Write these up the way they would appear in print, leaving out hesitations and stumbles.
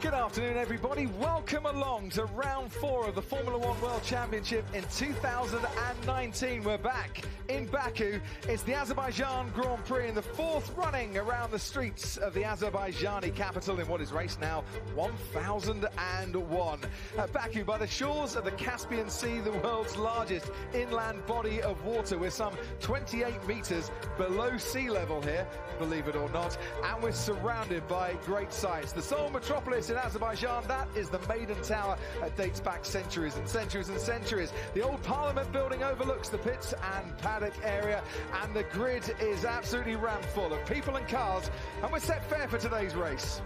Good afternoon, everybody. Welcome along to round 4 of the Formula One World Championship in 2019. We're back in Baku. It's the Azerbaijan Grand Prix in the 4th running around the streets of the Azerbaijani capital in what is race now 1001. Baku, by the shores of the Caspian Sea, the world's largest inland body of water. We're some 28 metres below sea level here, believe it or not, and we're surrounded by great sights. The sole metropolis in Azerbaijan, that is the Maiden Tower, that dates back centuries and centuries and centuries. The old Parliament building overlooks the pits and paddock area, and the grid is absolutely rammed full of people and cars, and we're set fair for today's race.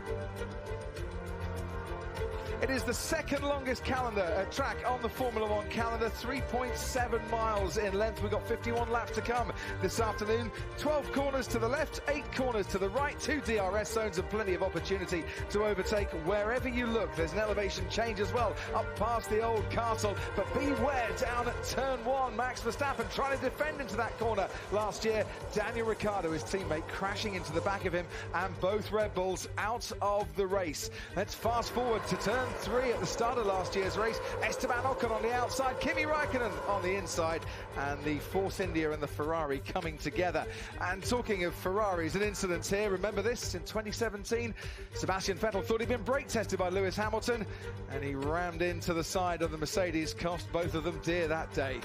It is the second longest track on the Formula One calendar, 3.7 miles in length. We've got 51 laps to come this afternoon. 12 corners to the left, 8 corners to the right, 2 DRS zones and plenty of opportunity to overtake wherever you look. There's an elevation change as well up past the old castle, but beware down at turn 1. Max Verstappen trying to defend into that corner last year. Daniel Ricciardo, his teammate, crashing into the back of him, and both Red Bulls out of the race. Let's fast forward to turn 3 at the start of last year's race. Esteban Ocon on the outside, Kimi Raikkonen on the inside, and the Force India and the Ferrari coming together. And talking of Ferraris and incidents here, remember this, in 2017, Sebastian Vettel thought he'd been brake tested by Lewis Hamilton, and he rammed into the side of the Mercedes, cost both of them dear that day.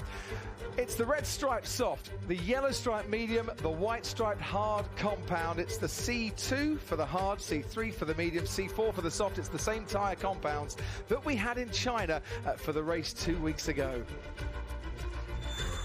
It's the red striped soft, the yellow striped medium, the white striped hard compound. It's the C2 for the hard, C3 for the medium, C4 for the soft. It's the same tyre compounds that we had in China for the race 2 weeks ago.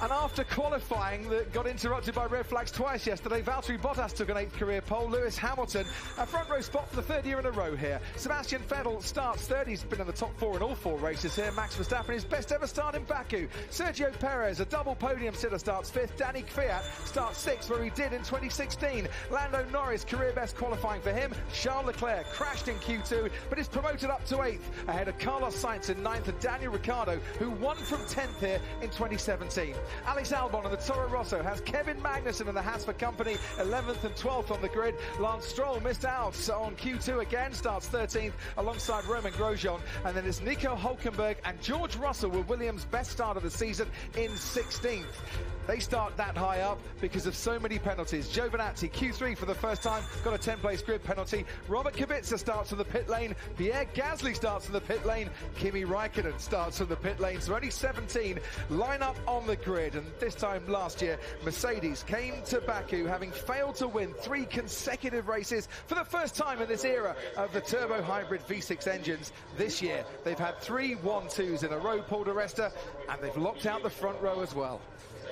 And after qualifying that got interrupted by red flags twice yesterday, Valtteri Bottas took an 8th career pole. Lewis Hamilton, a front row spot for the 3rd year in a row here. Sebastian Vettel starts 3rd. He's been in the top 4 in all 4 races here. Max Verstappen, his best ever start in Baku. Sergio Perez, a double podium sitter, starts 5th. Danny Kvyat starts 6th, where he did in 2016. Lando Norris, career best qualifying for him. Charles Leclerc crashed in Q2, but is promoted up to 8th, ahead of Carlos Sainz in 9th and Daniel Ricciardo, who won from 10th here in 2017. Alex Albon in the Toro Rosso has Kevin Magnussen in the Haas for Company, 11th and 12th on the grid. Lance Stroll missed out on Q2 again, starts 13th alongside Romain Grosjean. And then it's Nico Hülkenberg and George Russell with Williams' best start of the season in 16th. They start that high up because of so many penalties. Giovinazzi, Q3 for the first time, got a 10-place grid penalty. Robert Kubica starts from the pit lane. Pierre Gasly starts from the pit lane. Kimi Raikkonen starts from the pit lane. So only 17 line up on the grid. And this time last year, Mercedes came to Baku having failed to win 3 consecutive races for the first time in this era of the turbo hybrid V6 engines. This year, they've had 3 1-2s in a row, Paul di Resta, and they've locked out the front row as well.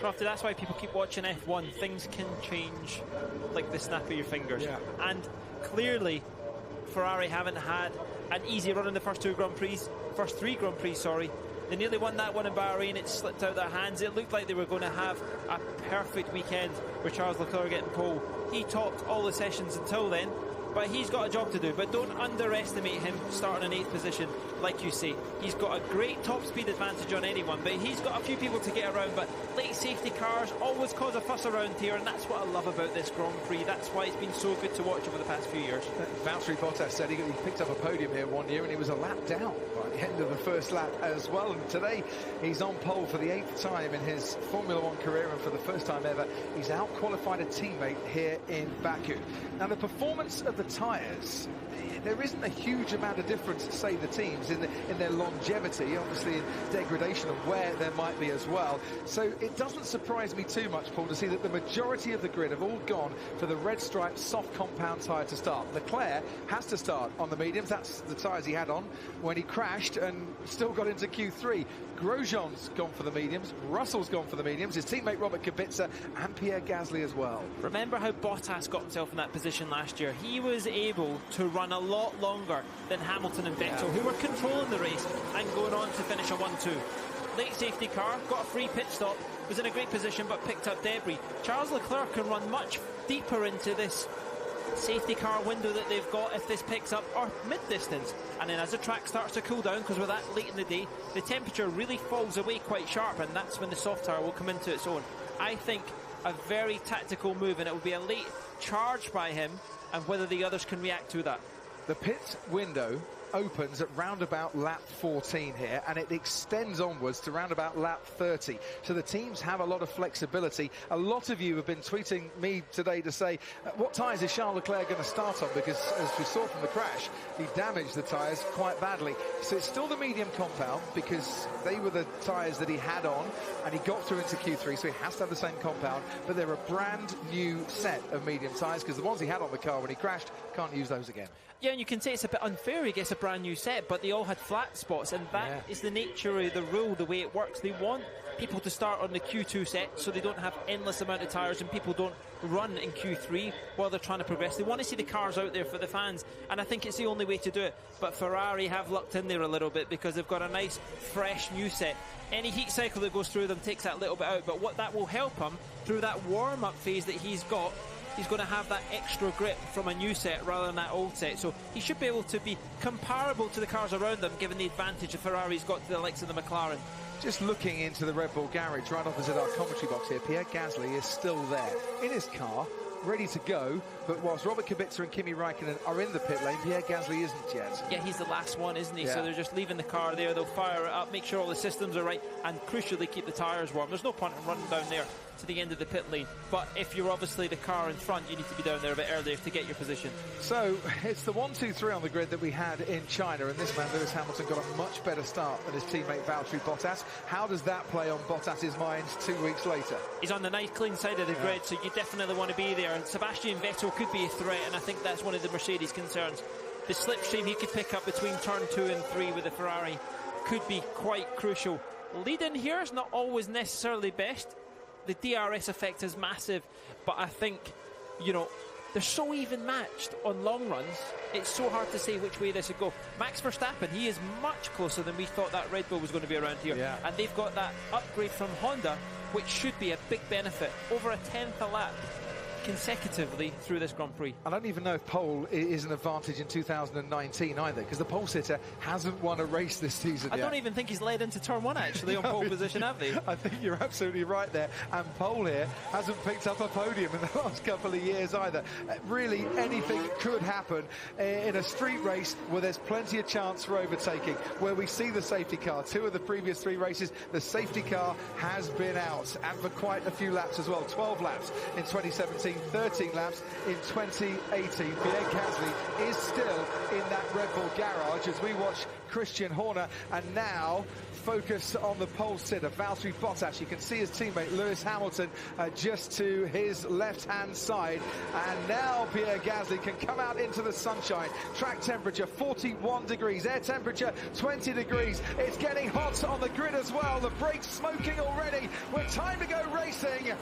Crofty, that's why people keep watching F1. Things can change like the snap of your fingers. Yeah. And clearly, Ferrari haven't had an easy run in the first 3 Grand Prix. They nearly won that one in Bahrain. It slipped out their hands. It looked like they were going to have a perfect weekend with Charles Leclerc getting pole. He topped all the sessions until then, but he's got a job to do. But don't underestimate him starting in 8th position. Like you say, he's got a great top speed advantage on anyone, but he's got a few people to get around. But late safety cars always cause a fuss around here, and that's what I love about this Grand Prix. That's why it's been so good to watch over the past few years. Valtteri Bottas said he picked up a podium here one year, and he was a lap down by the end of the first lap as well. And today he's on pole for the 8th time in his Formula One career, and for the first time ever, he's out-qualified a teammate here in Baku. Now, the performance of the tyres, there isn't a huge amount of difference, say, the teams in their longevity, obviously in degradation of wear there might be as well. So it doesn't surprise me too much, Paul, to see that the majority of the grid have all gone for the red striped soft compound tyre to start. Leclerc has to start on the mediums. That's the tyres he had on when he crashed and still got into Q3. Grosjean's gone for the mediums. Russell's gone for the mediums. His teammate Robert Kubica and Pierre Gasly as well. Remember how Bottas got himself in that position last year? He was able to run a lot longer than Hamilton and Vettel, who were controlling the race and going on to finish a 1-2. Late safety car, got a free pit stop, was in a great position but picked up debris. Charles Leclerc can run much deeper into this safety car window that they've got if this picks up or mid-distance, and then as the track starts to cool down, because we're that late in the day, the temperature really falls away quite sharp, and that's when the soft tyre will come into its own. I think a very tactical move, and it will be a late charge by him, and whether the others can react to that. The pit window opens at round about lap 14 here, and it extends onwards to round about lap 30. So the teams have a lot of flexibility. A lot of you have been tweeting me today to say, what tyres is Charles Leclerc going to start on? Because as we saw from the crash, he damaged the tyres quite badly. So it's still the medium compound, because they were the tyres that he had on, and he got through into Q3, so he has to have the same compound. But they're a brand new set of medium tyres, because the ones he had on the car when he crashed, can't use those again. Yeah, and you can say it's a bit unfair he gets a brand new set, but they all had flat spots, and that is the nature of the rule, the way it works. They want people to start on the Q2 set so they don't have endless amount of tyres and people don't run in Q3 while they're trying to progress. They want to see the cars out there for the fans, and I think it's the only way to do it. But Ferrari have lucked in there a little bit because they've got a nice, fresh new set. Any heat cycle that goes through them takes that little bit out, but what that will help him through that warm-up phase that he's got, he's going to have that extra grip from a new set rather than that old set. So he should be able to be comparable to the cars around them, given the advantage that Ferrari's got to the likes of the McLaren. Just looking into the Red Bull garage right opposite our commentary box here, Pierre Gasly is still there in his car, ready to go. But whilst Robert Kubica and Kimi Räikkönen are in the pit lane, Pierre Gasly isn't yet. Yeah, he's the last one, isn't he? Yeah. So they're just leaving the car there. They'll fire it up, make sure all the systems are right, and crucially keep the tyres warm. There's no point in running down there to the end of the pit lane, but if you're obviously the car in front, you need to be down there a bit earlier to get your position. So it's the 1, 2, 3 on the grid that we had in China, and this man Lewis Hamilton got a much better start than his teammate Valtteri Bottas. How does that play on Bottas's mind 2 weeks later? He's on the nice clean side of the grid, so you definitely want to be there, and Sebastian Vettel could be a threat, and I think that's one of the Mercedes concerns. The slipstream he could pick up between turn 2 and 3 with the Ferrari could be quite crucial. Lead in here is not always necessarily best. The DRS effect is massive, but I think, you know, they're so even matched on long runs, it's so hard to say which way this would go. Max Verstappen, he is much closer than we thought that Red Bull was going to be around here. Yeah. And they've got that upgrade from Honda, which should be a big benefit. Over a 10th a lap consecutively through this Grand Prix. I don't even know if pole is an advantage in 2019 either, because the pole sitter hasn't won a race this season yet. I don't even think he's led into turn 1 actually on pole position, have they? I think you're absolutely right there. And pole here hasn't picked up a podium in the last couple of years either. Really, anything could happen in a street race where there's plenty of chance for overtaking, where we see the safety car. 2 of the previous 3 races, the safety car has been out, and for quite a few laps as well. 12 laps in 2017. 13 laps in 2018. Pierre Gasly is still in that Red Bull garage as we watch Christian Horner, and now focus on the pole sitter, Valtteri Bottas. You can see his teammate Lewis Hamilton just to his left-hand side, and now Pierre Gasly can come out into the sunshine. Track temperature 41 degrees, air temperature 20 degrees. It's getting hot on the grid as well. The brakes smoking already. We're time to go racing.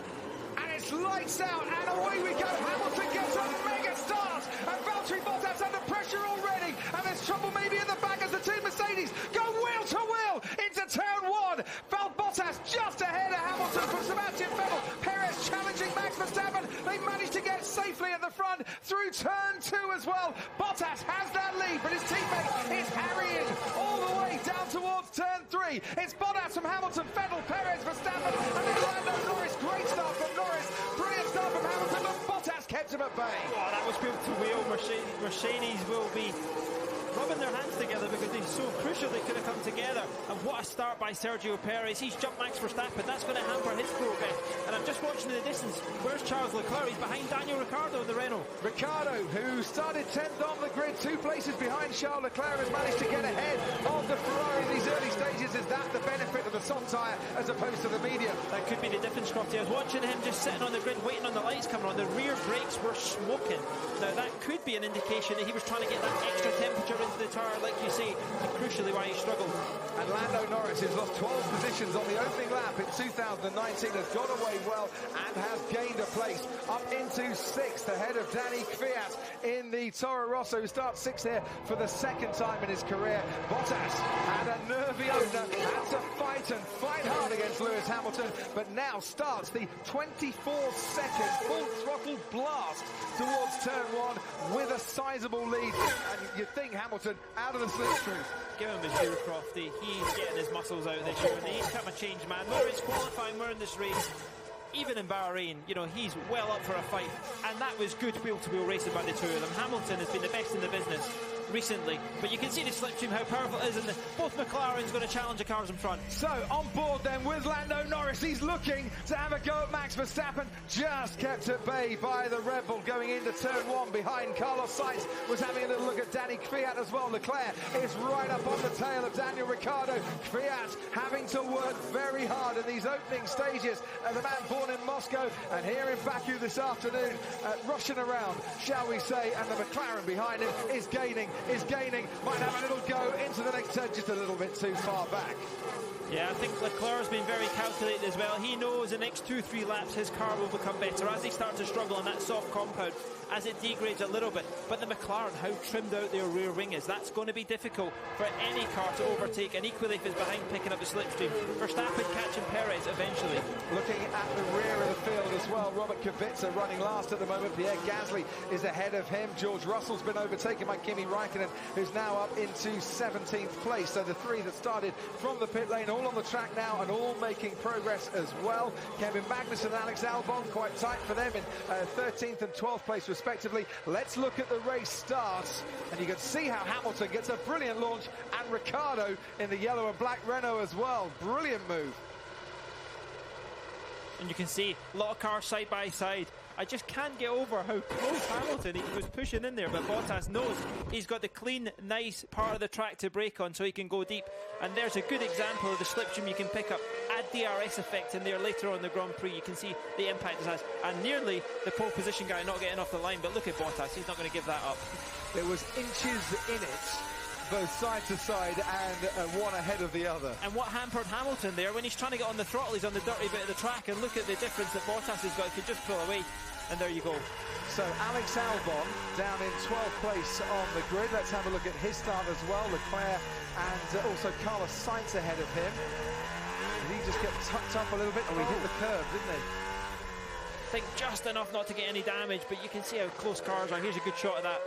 And it's lights out, and away we go. Hamilton gets a mega start, and Valtteri Bottas under pressure already, and there's trouble maybe in the back as the two Mercedes go wheel to wheel into turn 1. Bottas just ahead of Hamilton from Sebastian Vettel. Perez challenging Max Verstappen. They managed to get safely at the front through turn 2 as well. Bottas has that lead, but his teammate is harrying all the way down towards turn 3. It's Bottas from Hamilton, Vettel, Perez, Verstappen, and then Lando Norris. Great start from Norris, brilliant start from Hamilton, but Bottas kept him at bay. Oh, that was wheel to wheel. Mercedes will be rubbing their hands together because they're so crucial they could have come together. And what a start by Sergio Perez. He's jumped Max Verstappen. That's going to hamper his progress. And I'm just watching in the distance. Where's Charles Leclerc? He's behind Daniel Ricciardo in the Renault. Ricciardo, who started 10th on the grid, 2 places behind Charles Leclerc, has managed to get ahead of the Ferrari in these early stages. Is that the benefit of the soft tyre as opposed to the medium? That could be the difference, Scotty. I was watching him just sitting on the grid waiting on the lights coming on. The rear brakes were smoking. Now that could be an indication that he was trying to get that extra temperature into the tyre, like you say, and crucially why he struggled. And Lando Norris has lost 12 positions on the opening lap in 2019, has got away well and has gained a place up into 6th ahead of Danny Kvyat in the Toro Rosso, who starts 6th here for the 2nd time in his career. Bottas had a nervy opener, had to fight hard against Lewis Hamilton, but now starts the 24-second full throttle blast towards turn 1 with a sizable lead. And you'd think Hamilton out of the slipstream. Give him his due, Crofty. He's getting his muscles out this year, and he's come a change man. Whether it's qualifying, we're in this race. Even in Bahrain, you know, he's well up for a fight. And that was good wheel-to-wheel racing by the two of them. Hamilton has been the best in the business. recently. But you can see the slipstream, how powerful it is, and both McLarens going to challenge the cars in front. So on board then with Lando Norris. He's looking to have a go at Max Verstappen. Just kept at bay by the Red Bull going into turn 1 behind Carlos Sainz. Was having a little look at Danny Kvyat as well. Leclerc is right up on the tail of Daniel Ricciardo. Kvyat having to work very hard in these opening stages. The man born in Moscow and here in Baku this afternoon, rushing around, shall we say, and the McLaren behind him is gaining, might have a little go into the next turn, just a little bit too far back. Yeah, I think Leclerc's been very calculated as well. He knows the next 2-3 laps his car will become better as they start to struggle on that soft compound, as it degrades a little bit. But the McLaren, how trimmed out their rear wing is, that's going to be difficult for any car to overtake, and equally if it's behind picking up the slipstream. Verstappen catching Perez eventually. Looking at the rear of the field as well, Robert Kubica running last at the moment. Pierre Gasly is ahead of him. George Russell's been overtaken by Kimi Räikkönen, who's now up into 17th place. So the three that started from the pit lane all on the track now and all making progress as well. Kevin Magnussen and Alex Albon quite tight for them in 13th and 12th place respectively. Let's look at the race starts, and you can see how Hamilton gets a brilliant launch, and Ricciardo in the yellow and black Renault as well. Brilliant move. And you can see a lot of cars side by side. I just can't get over how close Hamilton, he was pushing in there, but Bottas knows he's got the clean, nice part of the track to brake on so he can go deep. And there's a good example of the slipstream you can pick up. Add DRS effect in there later on the Grand Prix. You can see the impact it has. And nearly the pole position guy not getting off the line, but look at Bottas, he's not going to give that up. There was inches in it, both side to side, and one ahead of the other. And what hampered Hamilton there, when he's trying to get on the throttle, he's on the dirty bit of the track, and look at the difference that Bottas has got. He could just pull away, and there you go. So Alex Albon down in 12th place on the grid. Let's have a look at his start as well. Leclerc and also Carlos Sainz ahead of him. Did he just get tucked up a little bit? Oh, he hit the curb, didn't he? I think just enough not to get any damage, but you can see how close cars are. Here's a good shot of that.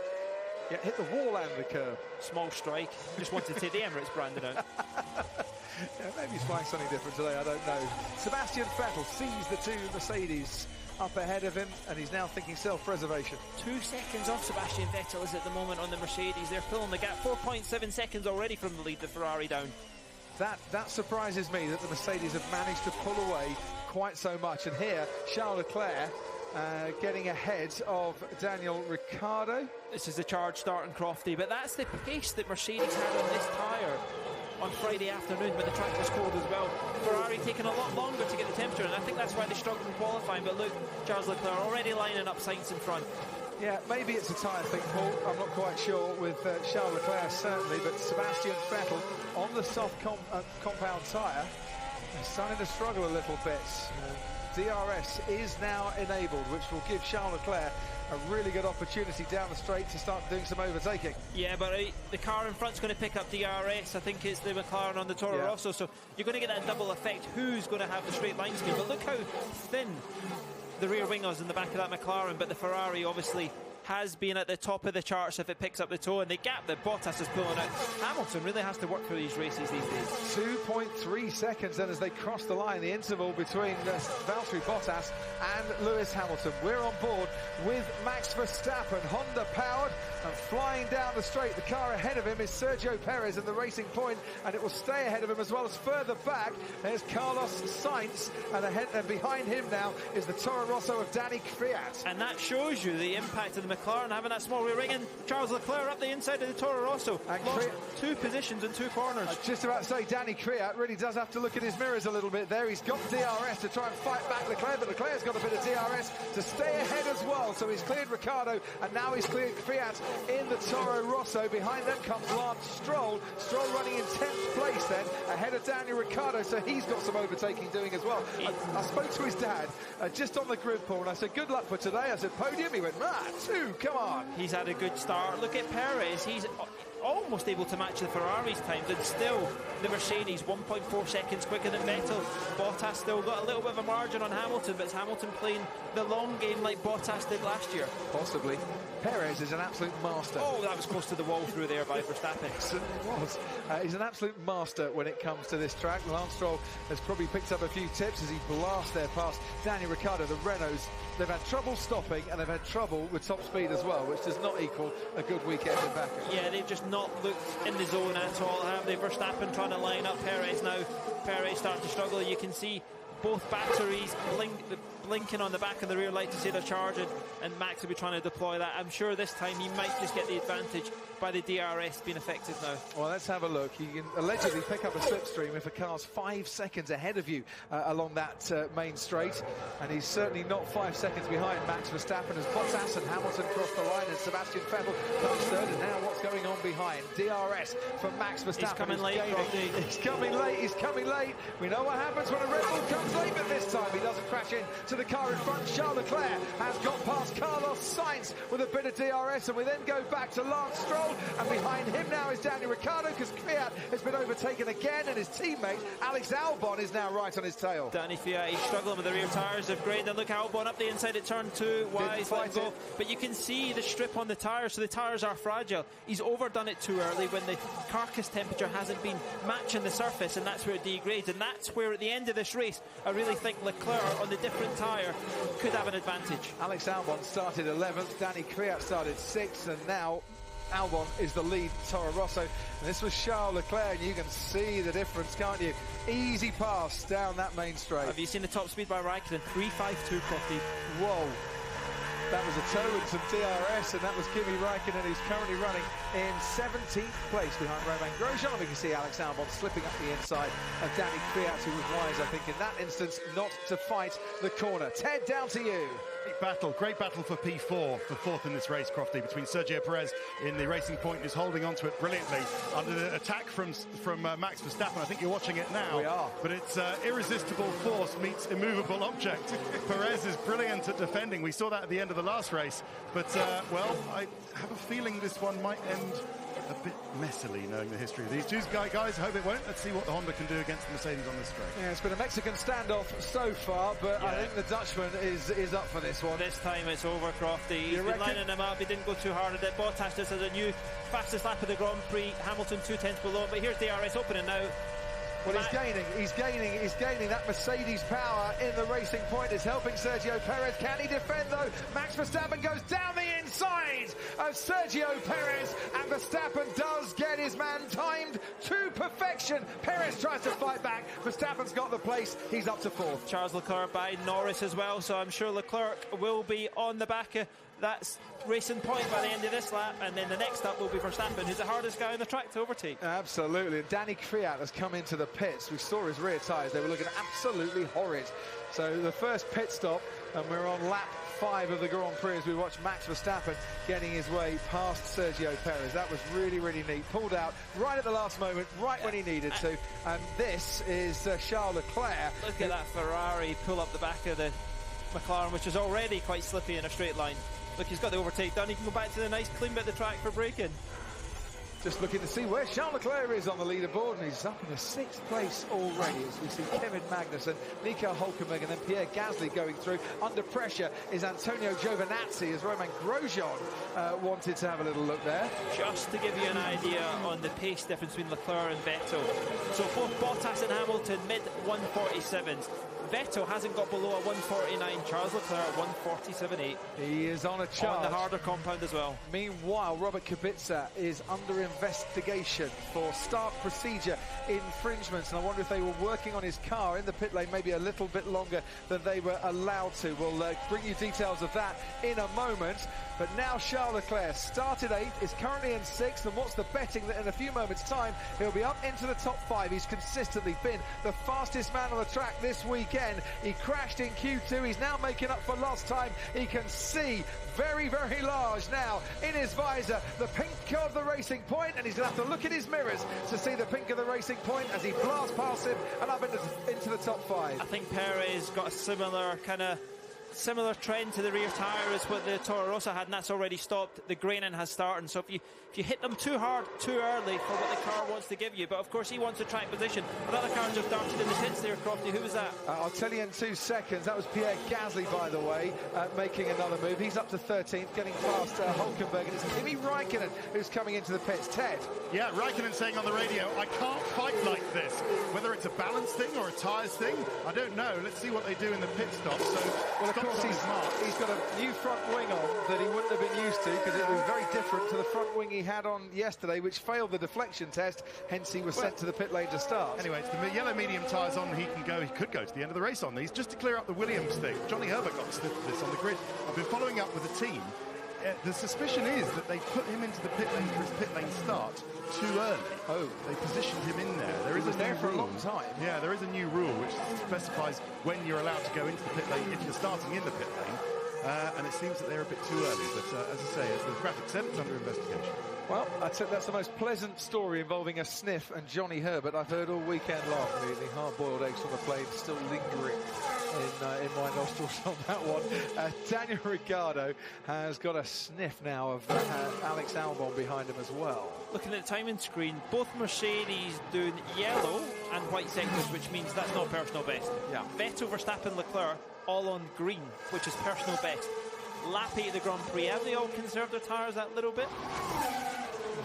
Yeah, hit the wall and the curb. Small strike. Just wanted to take the Emirates branded out. Yeah, maybe he's flying something different today, I don't know. Sebastian Vettel sees the two Mercedes up ahead of him, and he's now thinking self-preservation. 2 seconds off Sebastian Vettel is at the moment on the Mercedes. They're filling the gap. 4.7 seconds already from the lead, the Ferrari down. That surprises me that the Mercedes have managed to pull away quite so much. And here, Charles Leclerc getting ahead of Daniel Ricciardo. This is a charge starting, Crofty, but that's the pace that Mercedes had on this tyre on Friday afternoon when the track was cold as well. Ferrari taking a lot longer to get the temperature, and I think that's why they struggled in qualifying. But look, Charles Leclerc already lining up Sainz in front. Yeah, maybe it's a tyre thing, Paul. I'm not quite sure with Charles Leclerc, certainly, but Sebastian Vettel on the soft compound tyre is starting to struggle a little bit. DRS is now enabled, which will give Charles Leclerc a really good opportunity down the straight to start doing some overtaking. Yeah, but the car in front's going to pick up DRS. I think it's the McLaren on the Toro Rosso, so you're going to get that double effect. Who's going to have the straight line speed? But look how thin the rear wing is in the back of that McLaren, but the Ferrari obviously has been at the top of the charts if it picks up the toe, and the gap that Bottas is pulling out. Hamilton really has to work for these races these days. 2.3 seconds then as they cross the line, the interval between Valtteri Bottas and Lewis Hamilton. We're on board with Max Verstappen, Honda powered and flying down the straight. The car ahead of him is Sergio Perez in the Racing Point, and it will stay ahead of him as well as further back. There's Carlos Sainz, and behind him now is the Toro Rosso of Danny Kvyat. And that shows you the impact of the McLaren having that small rear wing, and Charles Leclerc up the inside of the Toro Rosso. And lost 2 positions in 2 corners. I was just about to say, Danny Kvyat really does have to look at his mirrors a little bit there. He's got DRS to try and fight back Leclerc, but Leclerc's got a bit of DRS to stay ahead as well. So he's cleared Ricciardo, and now he's cleared Kvyat in the Toro Rosso. Behind them comes Lance Stroll. Stroll running in 10th place then, ahead of Daniel Ricciardo, so he's got some overtaking doing as well. I spoke to his dad just on the grid, Paul, and I said, good luck for today. I said, podium? He went, 2, come on. He's had a good start. Look at Perez. almost able to match the Ferrari's times, and still the Mercedes 1.4 seconds quicker than Vettel. Bottas still got a little bit of a margin on Hamilton, but it's Hamilton playing the long game like Bottas did last year. Possibly. Perez is an absolute master. Oh, that was close to the wall through there by Verstappen. It was. He's an absolute master when it comes to this track. Lance Stroll has probably picked up a few tips as he blasts there past Daniel Ricciardo. The Renaults, they've had trouble stopping and they've had trouble with top speed as well, which does not equal a good weekend in Baku. Yeah, they've just not looked in the zone at all, have they? Verstappen trying to line up Perez now. Perez starting to struggle. You can see both batteries blinking on the back of the rear light to say they're charging, and Max will be trying to deploy that. I'm sure this time he might just get the advantage by the DRS being effective now. Well, let's have a look. You can allegedly pick up a slipstream if a car's 5 seconds ahead of you along that main straight, and he's certainly not 5 seconds behind Max Verstappen as Bottas and Hamilton cross the line and Sebastian Vettel comes third. And now what's going on behind? DRS for Max Verstappen. He's coming late. He's coming late. He's coming late. We know what happens when a Red Bull comes late, but this time he doesn't crash in to the car in front. Charles Leclerc has got past Carlos Sainz with a bit of DRS, and we then go back to Lance Stroll, and behind him now is Daniel Ricciardo, because Kvyat has been overtaken again, and his teammate Alex Albon is now right on his tail. Danny Kvyat, he's struggling with the rear tyres of great, and look, Albon up the inside at turn 2, wise, let go. But you can see the strip on the tyres, so the tyres are fragile. He's overdone it too early when the carcass temperature hasn't been matching the surface, and that's where it degrades, and that's where at the end of this race I really think Leclerc on the different tyre could have an advantage. Alex Albon started 11th, Danny Kvyat started 6th, and now Albon is the lead Toro Rosso. And this was Charles Leclerc, and you can see the difference, can't you? Easy pass down that main straight. Have you seen the top speed by Raikkonen? 3.52, Crofty. Whoa. That was a toe and some DRS, and that was Kimi Raikkonen, who's currently running in 17th place behind Romain Grosjean. We can see Alex Albon slipping up the inside of Danny Kvyat, who was wise, I think, in that instance, not to fight the corner. Ted, down to you. Great battle for P4, for fourth in this race, Crofty, between Sergio Perez in the Racing Point, who's holding onto it brilliantly under the attack from Max Verstappen. I think you're watching it now. We are. But it's irresistible force meets immovable object. Perez is brilliant at defending. We saw that at the end of the last race. But, well, I have a feeling this one might end a bit messily, knowing the history of these two guys. I hope it won't. Let's see what the Honda can do against the Mercedes on this straight. Yeah, it's been a Mexican standoff so far, but I think the Dutchman is up for this one. This time it's over, Crofty. He's been lining him up. He didn't go too hard at it. Bottas just has a new fastest lap of the Grand Prix. Hamilton 2/10 below. But here's DRS opening now. Well, he's gaining that Mercedes power in the Racing Point. Is helping Sergio Perez. Can he defend though? Max Verstappen goes down the inside of Sergio Perez, and Verstappen does get his man timed to perfection. Perez tries to fight back. Verstappen's got the place. He's up to 4th. Charles Leclerc by Norris as well, so I'm sure Leclerc will be on the back of that Racing Point by the end of this lap, and then the next up will be Verstappen, who's the hardest guy on the track to overtake. Absolutely. Danny Kvyat has come into the pits. We saw his rear tyres. They were looking absolutely horrid. So the first pit stop, and we're on lap 5 of the Grand Prix as we watch Max Verstappen getting his way past Sergio Perez. That was really, really neat. Pulled out right at the last moment, right when he needed to. And this is Charles Leclerc. Look at that Ferrari pull up the back of the McLaren, which is already quite slippy in a straight line. Look, he's got the overtake done. He can go back to the nice clean bit of the track for braking. Just looking to see where Charles Leclerc is on the leaderboard, and he's up in the 6th place already as we see Kevin Magnussen, Nico Hülkenberg, and then Pierre Gasly going through. Under pressure is Antonio Giovinazzi as Romain Grosjean wanted to have a little look there. Just to give you an idea on the pace difference between Leclerc and Vettel. So both Bottas and Hamilton mid 147s. Vettel hasn't got below a 149. Charles Leclerc 147.8. He is on a charge. On the harder compound as well. Meanwhile, Robert Kubica is under investigation for start procedure infringements, and I wonder if they were working on his car in the pit lane maybe a little bit longer than they were allowed to. We'll bring you details of that in a moment. But now Charles Leclerc started 8th, is currently in 6th, and what's the betting that in a few moments' time he'll be up into the top 5. He's consistently been the fastest man on the track this weekend. He crashed in Q2. He's now making up for lost time. He can see very, very large now in his visor the pink of the Racing Point, and he's going to have to look at his mirrors to see the pink of the Racing Point as he blasts past him and up into the top 5. I think Perez got a similar kind of similar trend to the rear tyre as what the Toro Rosso had, and that's already stopped. The graining has started, so if you hit them too hard, too early for what the car wants to give you, but of course he wants a track position. Another car just darted in the pits there, Crofty. Who was that? I'll tell you in 2 seconds. That was Pierre Gasly, by the way, making another move. He's up to 13th, getting past Hülkenberg, and it's Kimi Räikkönen who's coming into the pits. Ted? Yeah, Räikkönen saying on the radio, I can't fight like this. Whether it's a balance thing or a tyres thing, I don't know. Let's see what they do in the pit stop. So, well, of course, he's got a new front wing on that he wouldn't have been used to, because it was very different to the front wing he had on yesterday, which failed the deflection test. Hence, he was sent to the pit lane to start. Anyway, it's the yellow medium tyres on. He could go to the end of the race on these, just to clear up the Williams thing. Johnny Herbert got sniffed for this on the grid. I've been following up with the team. The suspicion is that they put him into the pit lane for his pit lane start too early. Oh, they positioned him in there. There is a there for a long time. Yeah, there is a new rule which specifies when you're allowed to go into the pit lane if you're starting in the pit lane. And it seems that they're a bit too early. But as I say, as the graphic said, it's under investigation. Well, I'd say that's the most pleasant story involving a sniff and Johnny Herbert I've heard all weekend long. The hard-boiled eggs from the plane still lingering in my nostrils on that one. Daniel Ricciardo has got a sniff now of Alex Albon behind him as well. Looking at the timing screen, both Mercedes doing yellow and white sectors, which means that's not personal best. Yeah. Vettel, Verstappen, Leclerc all on green, which is personal best. Lap 8 of the Grand Prix, have they all conserved their tyres that little bit?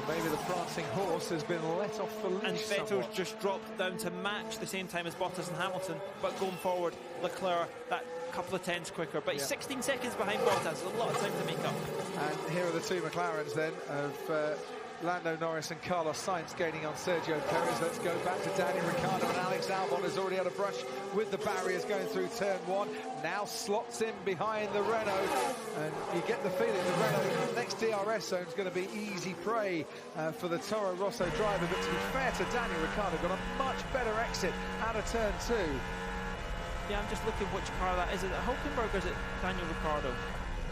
Maybe the prancing horse has been let off the leash. And Vettel's just dropped down to match the same time as Bottas and Hamilton, but going forward, Leclerc that couple of tenths quicker, but he's 16 seconds behind Bottas, a lot of time to make up. And here are the two McLarens then of Lando Norris and Carlos Sainz gaining on Sergio Perez. Let's go back to Daniel Ricciardo, and Alex Albon has already had a brush with the barriers going through turn 1. Now slots in behind the Renault, and you get the feeling the Renault next DRS zone is going to be easy prey for the Toro Rosso driver. But to be fair to Daniel Ricciardo, got a much better exit out of turn 2. Yeah, I'm just looking which car that is. Is it Hülkenberg or is it Daniel Ricciardo?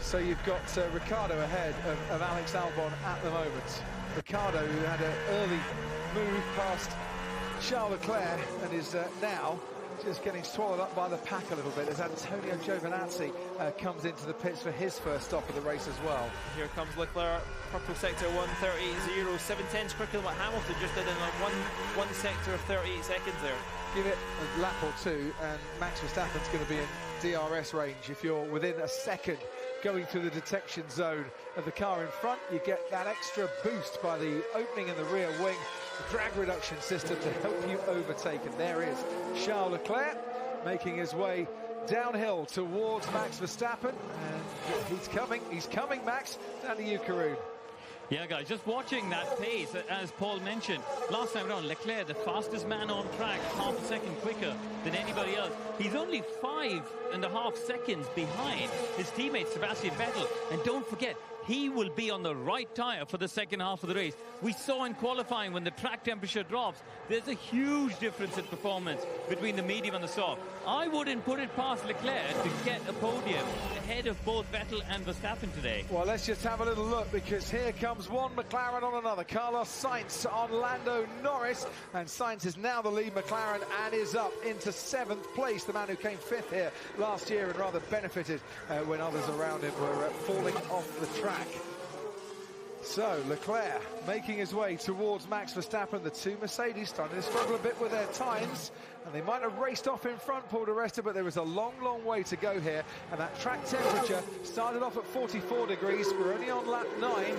So you've got Ricciardo ahead of Alex Albon at the moment. Ricciardo, who had an early move past Charles Leclerc and is now just getting swallowed up by the pack a little bit as Antonio Giovinazzi comes into the pits for his first stop of the race as well. Here comes Leclerc, purple sector 1:30.0, 7 tenths quicker than what Hamilton just did in one sector of 38 seconds there. Give it a lap or two and Max Verstappen's going to be in DRS range. If you're within a second going through the detection zone of the car in front, you get that extra boost by the opening in the rear wing, the drag reduction system to help you overtake. And there is Charles Leclerc making his way downhill towards Max Verstappen, and he's coming, Max, down to you, Karun. Yeah, guys, just watching that pace, as Paul mentioned, last time around, Leclerc, the fastest man on track, half a second quicker than anybody else. He's only 5.5 seconds behind his teammate Sebastian Vettel. And don't forget, he will be on the right tyre for the second half of the race. We saw in qualifying when the track temperature drops, there's a huge difference in performance between the medium and the soft. I wouldn't put it past Leclerc to get a podium ahead of both Vettel and Verstappen today. Well, let's just have a little look, because here comes one McLaren on another. Carlos Sainz on Lando Norris, and Sainz is now the lead McLaren and is up into 7th place. The man who came 5th here last year and rather benefited when others around him were falling off the track. So Leclerc making his way towards Max Verstappen. The two Mercedes starting to struggle a bit with their times, and they might have raced off in front, Paul di Resta, but there was a long way to go here, and that track temperature started off at 44 degrees. We're only on lap 9, and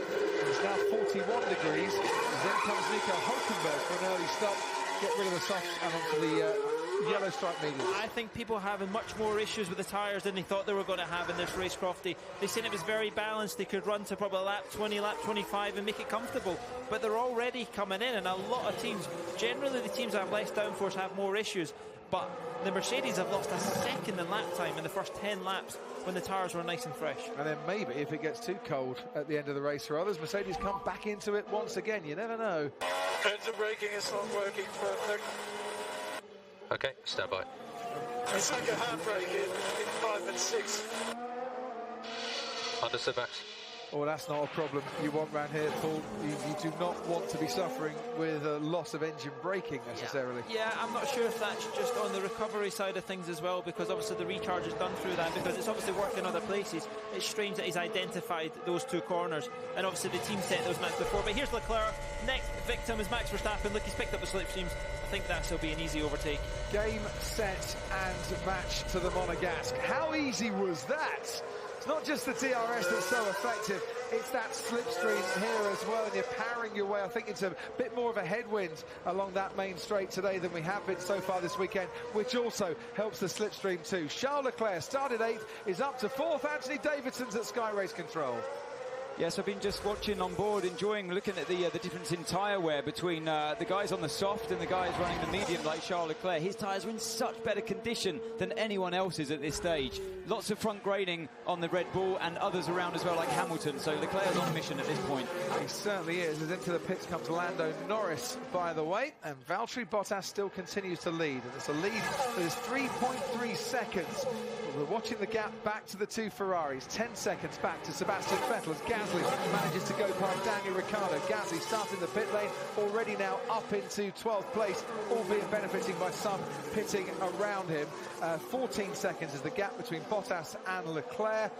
it's now 41 degrees. And then comes Nico Hülkenberg for an early stop, get rid of the softs and onto the yellow stripe mediums. I think people having much more issues with the tyres than they thought they were going to have in this race, Crofty. They said it was very balanced. They could run to probably lap 20, lap 25 and make it comfortable. But they're already coming in, and a lot of teams, generally the teams that have less downforce have more issues. But the Mercedes have lost a second in lap time in the first 10 laps when the tyres were nice and fresh. And then maybe if it gets too cold at the end of the race for others, Mercedes come back into it once again. You never know. Engine braking is not working perfect. Okay, stand by. It's like a handbrake in 5 and 6. Understood, Max. Oh, that's not a problem you want round here, Paul. You do not want to be suffering with a loss of engine braking necessarily. Yeah, I'm not sure if that's just on the recovery side of things as well, because obviously the recharge is done through that, because it's obviously worked in other places. It's strange that he's identified those two corners, and obviously the team set those maps before. But here's Leclerc. Next victim is Max Verstappen. Look, he's picked up the slipstreams. I think that'll be an easy overtake. Game, set, and match to the Monegasque. How easy was that? It's not just the DRS that's so effective, it's that slipstream here as well, and you're powering your way. I think it's a bit more of a headwind along that main straight today than we have been so far this weekend, which also helps the slipstream too. Charles Leclerc started 8th, is up to 4th. Anthony Davidson's at Sky Race Control. Yes, I've been just watching on board, enjoying looking at the difference in tyre wear between the guys on the soft and the guys running the medium like Charles Leclerc. His tyres are in such better condition than anyone else's at this stage. Lots of front grading on the Red Bull and others around as well, like Hamilton. So Leclerc's on a mission at this point. He certainly is. As into the pits comes Lando Norris, by the way, and Valtteri Bottas still continues to lead, and it's a lead that is 3.3 seconds. We're watching the gap back to the two Ferraris. 10 seconds back to Sebastian Vettel as Gasly manages to go past Daniel Ricciardo. Gasly starting the pit lane, already now up into 12th place, albeit benefiting by some pitting around him. 14 seconds is the gap between Bottas and Leclerc.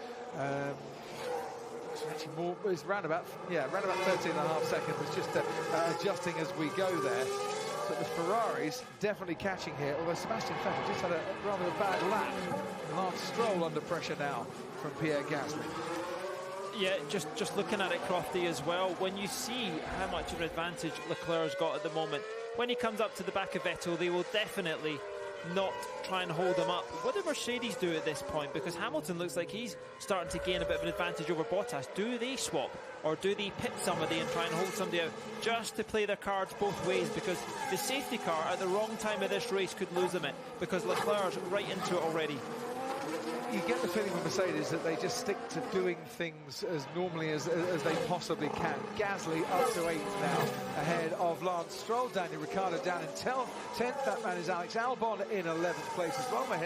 Actually more, it's around about 13.5 seconds. It's just adjusting as we go there. But the Ferraris definitely catching here, although Sebastian Vettel just had a rather bad lap. Lance Stroll under pressure now from Pierre Gasly. Yeah, just looking at it, Crofty, as well, when you see how much of an advantage Leclerc's got at the moment, when he comes up to the back of Vettel, they will definitely not try and hold him up. What do Mercedes do at this point? Because Hamilton looks like he's starting to gain a bit of an advantage over Bottas. Do they swap, or do they pit somebody and try and hold somebody out just to play their cards both ways? Because the safety car at the wrong time of this race could lose them it, because Leclerc's right into it already. You get the feeling with Mercedes that they just stick to doing things as normally as they possibly can. Gasly up to 8th now, ahead of Lance Stroll. Daniel Ricciardo down in 10th. That man is Alex Albon in 11th place as well. We're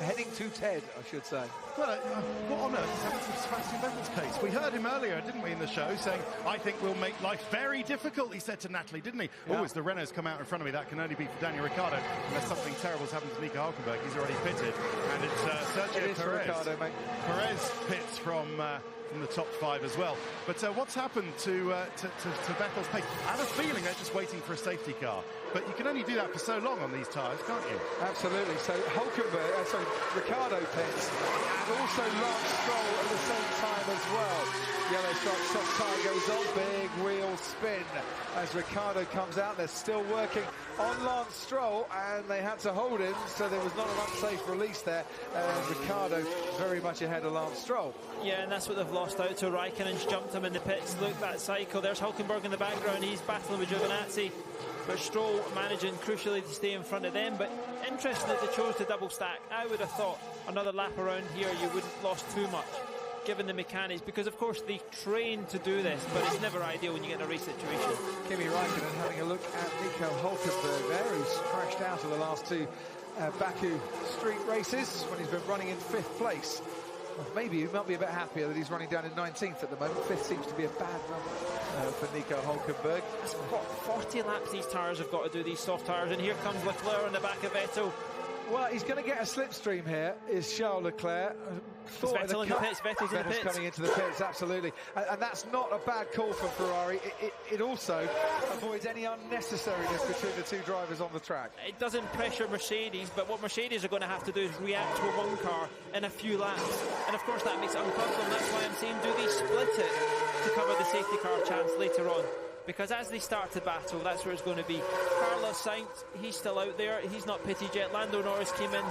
heading to Ted, I should say. Well, what on earth is happening to Sebastian Vettel's case? We heard him earlier, didn't we, in the show, saying, I think we'll make life very difficult, he said to Natalie, didn't he? Yeah. Oh, as the Renault's come out in front of me, that can only be for Daniel Ricciardo, unless something terrible's happened to Nico Hülkenberg. He's already pitted, and it's Sergio Perez. Ricciardo, mate. Perez pits from the top 5 as well. But what's happened to Vettel's pace? I have a feeling they're just waiting for a safety car. But you can only do that for so long on these tyres, can't you? Absolutely. So Ricciardo pits, and also Lance Stroll at the same time as well. Yellow stripe soft tyre goes on, big wheel spin as Ricciardo comes out. They're still working on Lance Stroll, and they had to hold him, so there was not an unsafe release there. Ricciardo very much ahead of Lance Stroll. Yeah, and that's what they've lost out to. Raikkonen's jumped him in the pits. Look, that cycle. There's Hülkenberg in the background. He's battling with Giovinazzi. But Stroll managing crucially to stay in front of them. But interesting that they chose to double stack. I would have thought another lap around here you wouldn't have lost too much, given the mechanics, because of course they train to do this, but it's never ideal when you get in a race situation. Kimi Raikkonen having a look at Nico Hülkenberg there, who's crashed out of the last two Baku street races when he's been running in 5th place. Well, maybe he might be a bit happier that he's running down in 19th at the moment. 5th seems to be a bad number for Nico Hülkenberg. That's what, 40 laps these tyres have got to do, these soft tyres, and here comes Leclerc on the back of Vettel. Well, he's going to get a slipstream here, is Charles Leclerc. Vettel in the pits, Vettel's in the pits. Coming into the pits, absolutely. And that's not a bad call for Ferrari. It also avoids any unnecessariness between the two drivers on the track. It doesn't pressure Mercedes, but what Mercedes are going to have to do is react to a one car in a few laps. And of course that makes it uncomfortable. That's why I'm saying, do they split it to cover the safety car chance later on? Because as they start to battle, that's where it's going to be. Carlos Sainz, he's still out there. He's not pitted yet. Lando Norris came in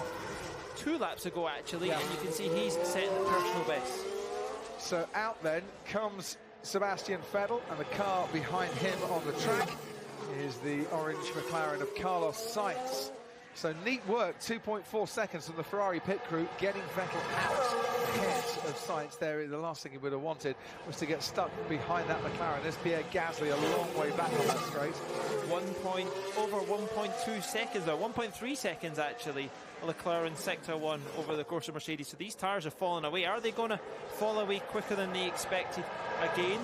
2 laps ago, actually, and you can see he's setting the personal best. So out then comes Sebastian Vettel, and the car behind him on the track is the orange McLaren of Carlos Sainz. So neat work, 2.4 seconds from the Ferrari pit crew, getting Vettel out ahead of Sainz there. The last thing he would have wanted was to get stuck behind that McLaren. There's Pierre Gasly a long way back on that straight. Over 1.2 seconds, or 1.3 seconds actually, Leclerc in sector 1 over the course of Mercedes. So these tyres are falling away. Are they going to fall away quicker than they expected again?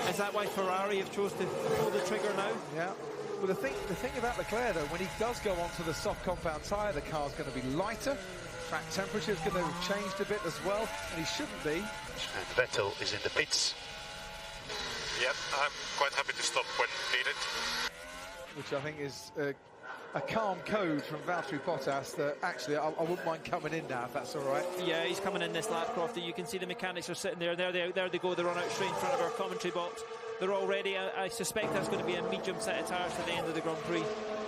Is that why Ferrari have chose to pull the trigger now? Yeah. Well, the thing about Leclerc, though, when he does go onto the soft compound tyre, the car's going to be lighter. Track temperature is going to have changed a bit as well, and he shouldn't be. And Vettel is in the pits. Yep, I'm quite happy to stop when needed. Which I think is a calm code from Valtteri Bottas that actually I wouldn't mind coming in now if that's all right. Yeah, he's coming in this lap, Crofty. You can see the mechanics are sitting there. There they go. They run out straight in front of our commentary box. They're all ready. I suspect that's going to be a medium set of tyres to the end of the Grand Prix.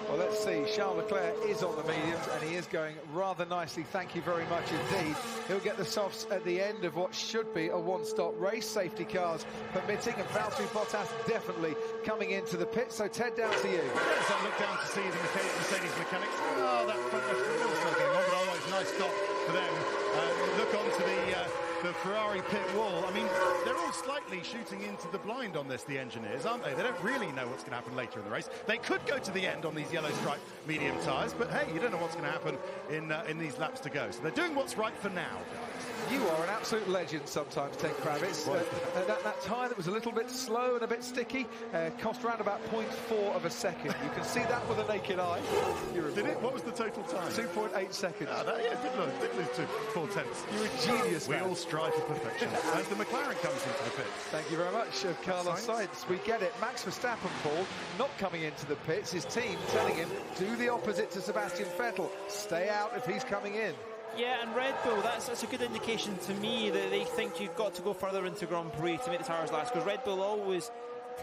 Well, let's see. Charles Leclerc is on the mediums, and he is going rather nicely. Thank you very much indeed. He'll get the softs at the end of what should be a one-stop race. Safety cars permitting, and Valtteri Bottas definitely coming into the pit. So, Ted, down to you. Yes, I look down to see the Mercedes mechanics. Oh, that front left wheel still going on, but otherwise, nice stop for them. Look onto the Ferrari pit wall. I mean, they're all slightly shooting into the blind on this, the engineers, aren't they? They don't really know what's going to happen later in the race. They could go to the end on these yellow stripe medium tyres, but hey, you don't know what's going to happen in these laps to go. So they're doing what's right for now, guys. You are an absolute legend sometimes, Ted Kravitz. That tyre that was a little bit slow and a bit sticky cost around about 0.4 of a second. You can see that with a naked eye. Did it? What was the total time? 2.8 seconds. Oh, did lose 4/10. You're a genius, We man. all strive for perfection as the McLaren comes into the pit. Thank you very much, Carlos Sainz. We get it. Max Verstappen, Paul, not coming into the pits. His team telling him, do the opposite to Sebastian Vettel. Stay out if he's coming in. Yeah, and Red Bull, that's a good indication to me that they think you've got to go further into Grand Prix to make the tyres last, because Red Bull always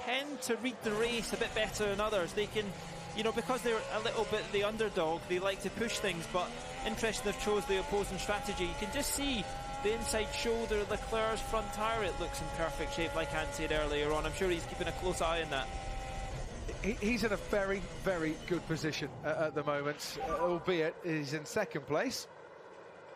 tend to read the race a bit better than others. They can, you know, because they're a little bit the underdog, they like to push things, but interesting they've chose the opposing strategy. You can just see the inside shoulder, Leclerc's front tyre, it looks in perfect shape, like Ant said earlier on. I'm sure he's keeping a close eye on that. He's in a very, very good position at the moment, albeit he's in second place.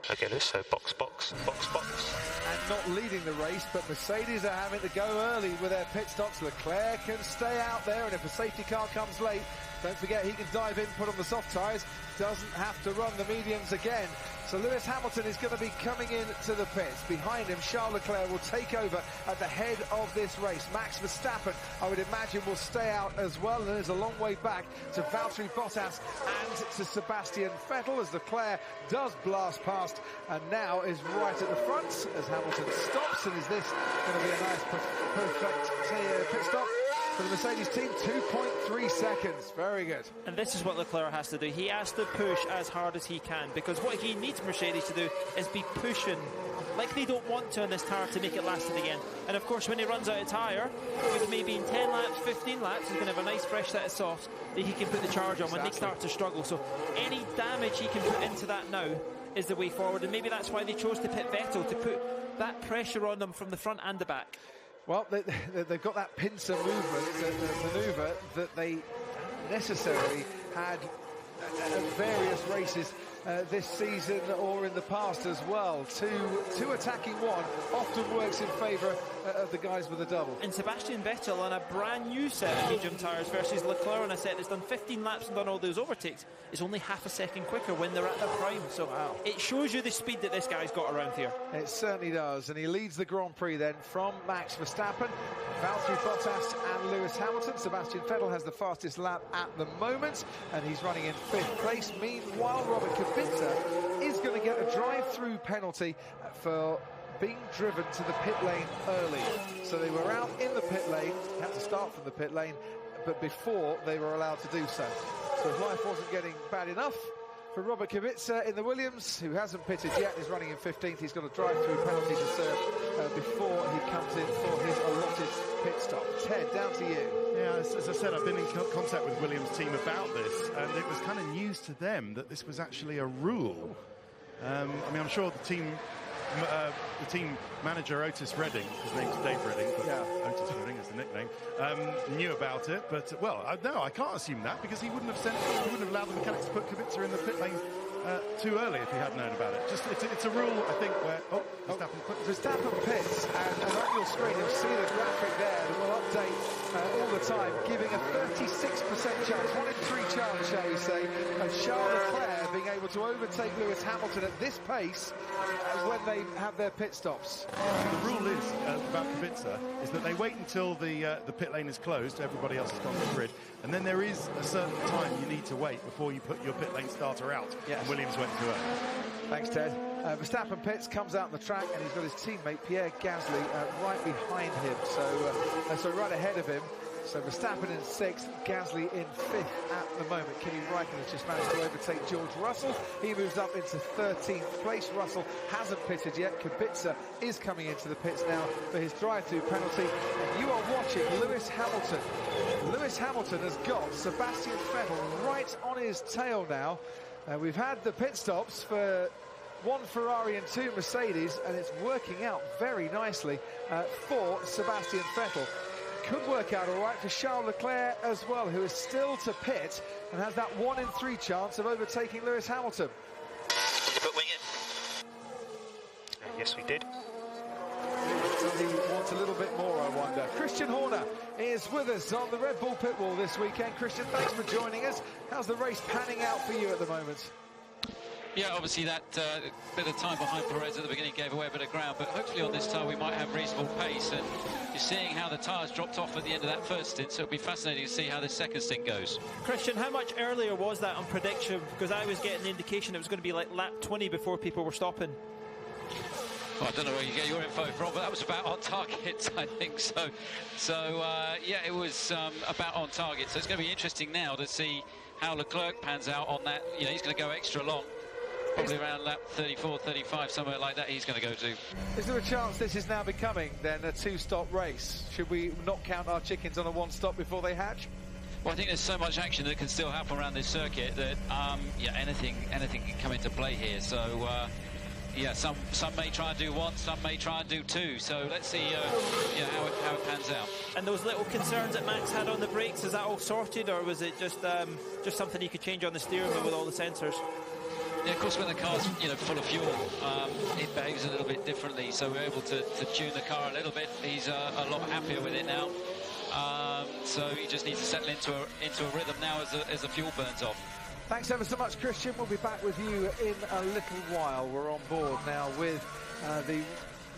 Okay, Lewis, so box. And not leading the race, but Mercedes are having to go early with their pit stops. Leclerc can stay out there, and if a safety car comes late, don't forget he can dive in, put on the soft tyres, doesn't have to run the mediums again. So Lewis Hamilton is going to be coming in to the pits. Behind him, Charles Leclerc will take over at the head of this race. Max Verstappen, I would imagine, will stay out as well, and there's a long way back to Valtteri Bottas and to Sebastian Vettel as Leclerc does blast past and now is right at the front as Hamilton stops. And is this going to be a nice perfect pit stop for the Mercedes team? 2.3 seconds. Very good. And this is what Leclerc has to do. He has to push as hard as he can, because what he needs Mercedes to do is be pushing like they don't want to on this tyre to make it last to the end. And of course, when he runs out of tyre, with maybe in 10 laps, 15 laps, he's going to have a nice fresh set of softs that he can put the charge on when they start to struggle. So any damage he can put into that now is the way forward, and maybe that's why they chose to pit Vettel, to put that pressure on them from the front and the back. Well, they've got that pincer movement, the manoeuvre that they necessarily had at various races this season or in the past as well. Two attacking one often works in favour of the guys with a double. And Sebastian Vettel on a brand new set of medium tyres versus Leclerc on a set that's done 15 laps and done all those overtakes is only half a second quicker when they're at their prime. So it shows you the speed that this guy's got around here. It certainly does, and he leads the Grand Prix then from Max Verstappen, Valtteri Bottas and Lewis Hamilton. Sebastian Vettel has the fastest lap at the moment, and he's running in 5th place. Meanwhile, Robert Kubica is going to get a drive-through penalty for being driven to the pit lane early. So they were out in the pit lane, had to start from the pit lane, but before they were allowed to do so. So if life wasn't getting bad enough for Robert Kubica in the Williams, who hasn't pitted yet, is running in 15th. He's got a drive-through penalty to serve before he comes in for his allotted pit stop. Ted, down to you. Yeah, as I said, I've been in contact with Williams' team about this, and it was kind of news to them that this was actually a rule. I mean, I'm sure the team the team manager Otis Redding, his name's Dave Redding, but Otis Redding is the nickname, knew about it. But well, no, I can't assume that, because he wouldn't have allowed the mechanics to put Kubica in the pit lane too early if he had known about it. It's a rule, I think, where Verstappen pits, and on your screen you'll see the graphic there that will update all the time, giving a 36% chance, 1 in 3 chance, shall we say, of Charles Leclerc being able to overtake Lewis Hamilton at this pace when they have their pit stops. The rule is about Kubica is that they wait until the pit lane is closed, everybody else has gone to the grid, and then there is a certain time you need to wait before you put your pit lane starter out. Yes. And Williams went too early. Thanks, Ted. Verstappen pits, comes out on the track, and he's got his teammate Pierre Gasly right behind him, so right ahead of him. So Verstappen in 6th, Gasly in 5th at the moment. Kimi Räikkönen has just managed to overtake George Russell. He moves up into 13th place. Russell hasn't pitted yet. Kubica is coming into the pits now for his drive-through penalty. And you are watching Lewis Hamilton. Lewis Hamilton has got Sebastian Vettel right on his tail now. We've had the pit stops for 1 Ferrari and 2 Mercedes, and it's working out very nicely for Sebastian Vettel. Could work out all right for Charles Leclerc as well, who is still to pit and has that 1 in 3 chance of overtaking Lewis Hamilton. Did you put wing in? Yes, we did. Does he want a little bit more, I wonder? Christian Horner is with us on the Red Bull pit wall this weekend. Christian, thanks for joining us. How's the race panning out for you at the moment? Yeah, obviously that bit of time behind Perez at the beginning gave away a bit of ground, but hopefully on this tyre we might have reasonable pace, and you're seeing how the tyres dropped off at the end of that first stint, so it'll be fascinating to see how this second stint goes. Christian, how much earlier was that on prediction? Because I was getting the indication it was going to be like lap 20 before people were stopping. Well, I don't know where you get your info from, but that was about on target, I think so. Yeah, it was about on target, so it's going to be interesting now to see how Leclerc pans out on that. You know, he's going to go extra long. Probably around lap 34, 35, somewhere like that he's going to go to. Is there a chance this is now becoming then a 2-stop race? Should we not count our chickens on a 1-stop before they hatch? Well, I think there's so much action that can still happen around this circuit that, yeah, anything can come into play here. So, yeah, some may try and do 1, some may try and do 2. So let's see how it pans out. And those little concerns that Max had on the brakes, is that all sorted, or was it just something he could change on the steering wheel with all the sensors? Yeah, of course, when the car's full of fuel, it behaves a little bit differently. So we're able to tune the car a little bit. He's a lot happier with it now. So he just needs to settle into a rhythm now as the fuel burns off. Thanks ever so much, Christian. We'll be back with you in a little while. We're on board now with the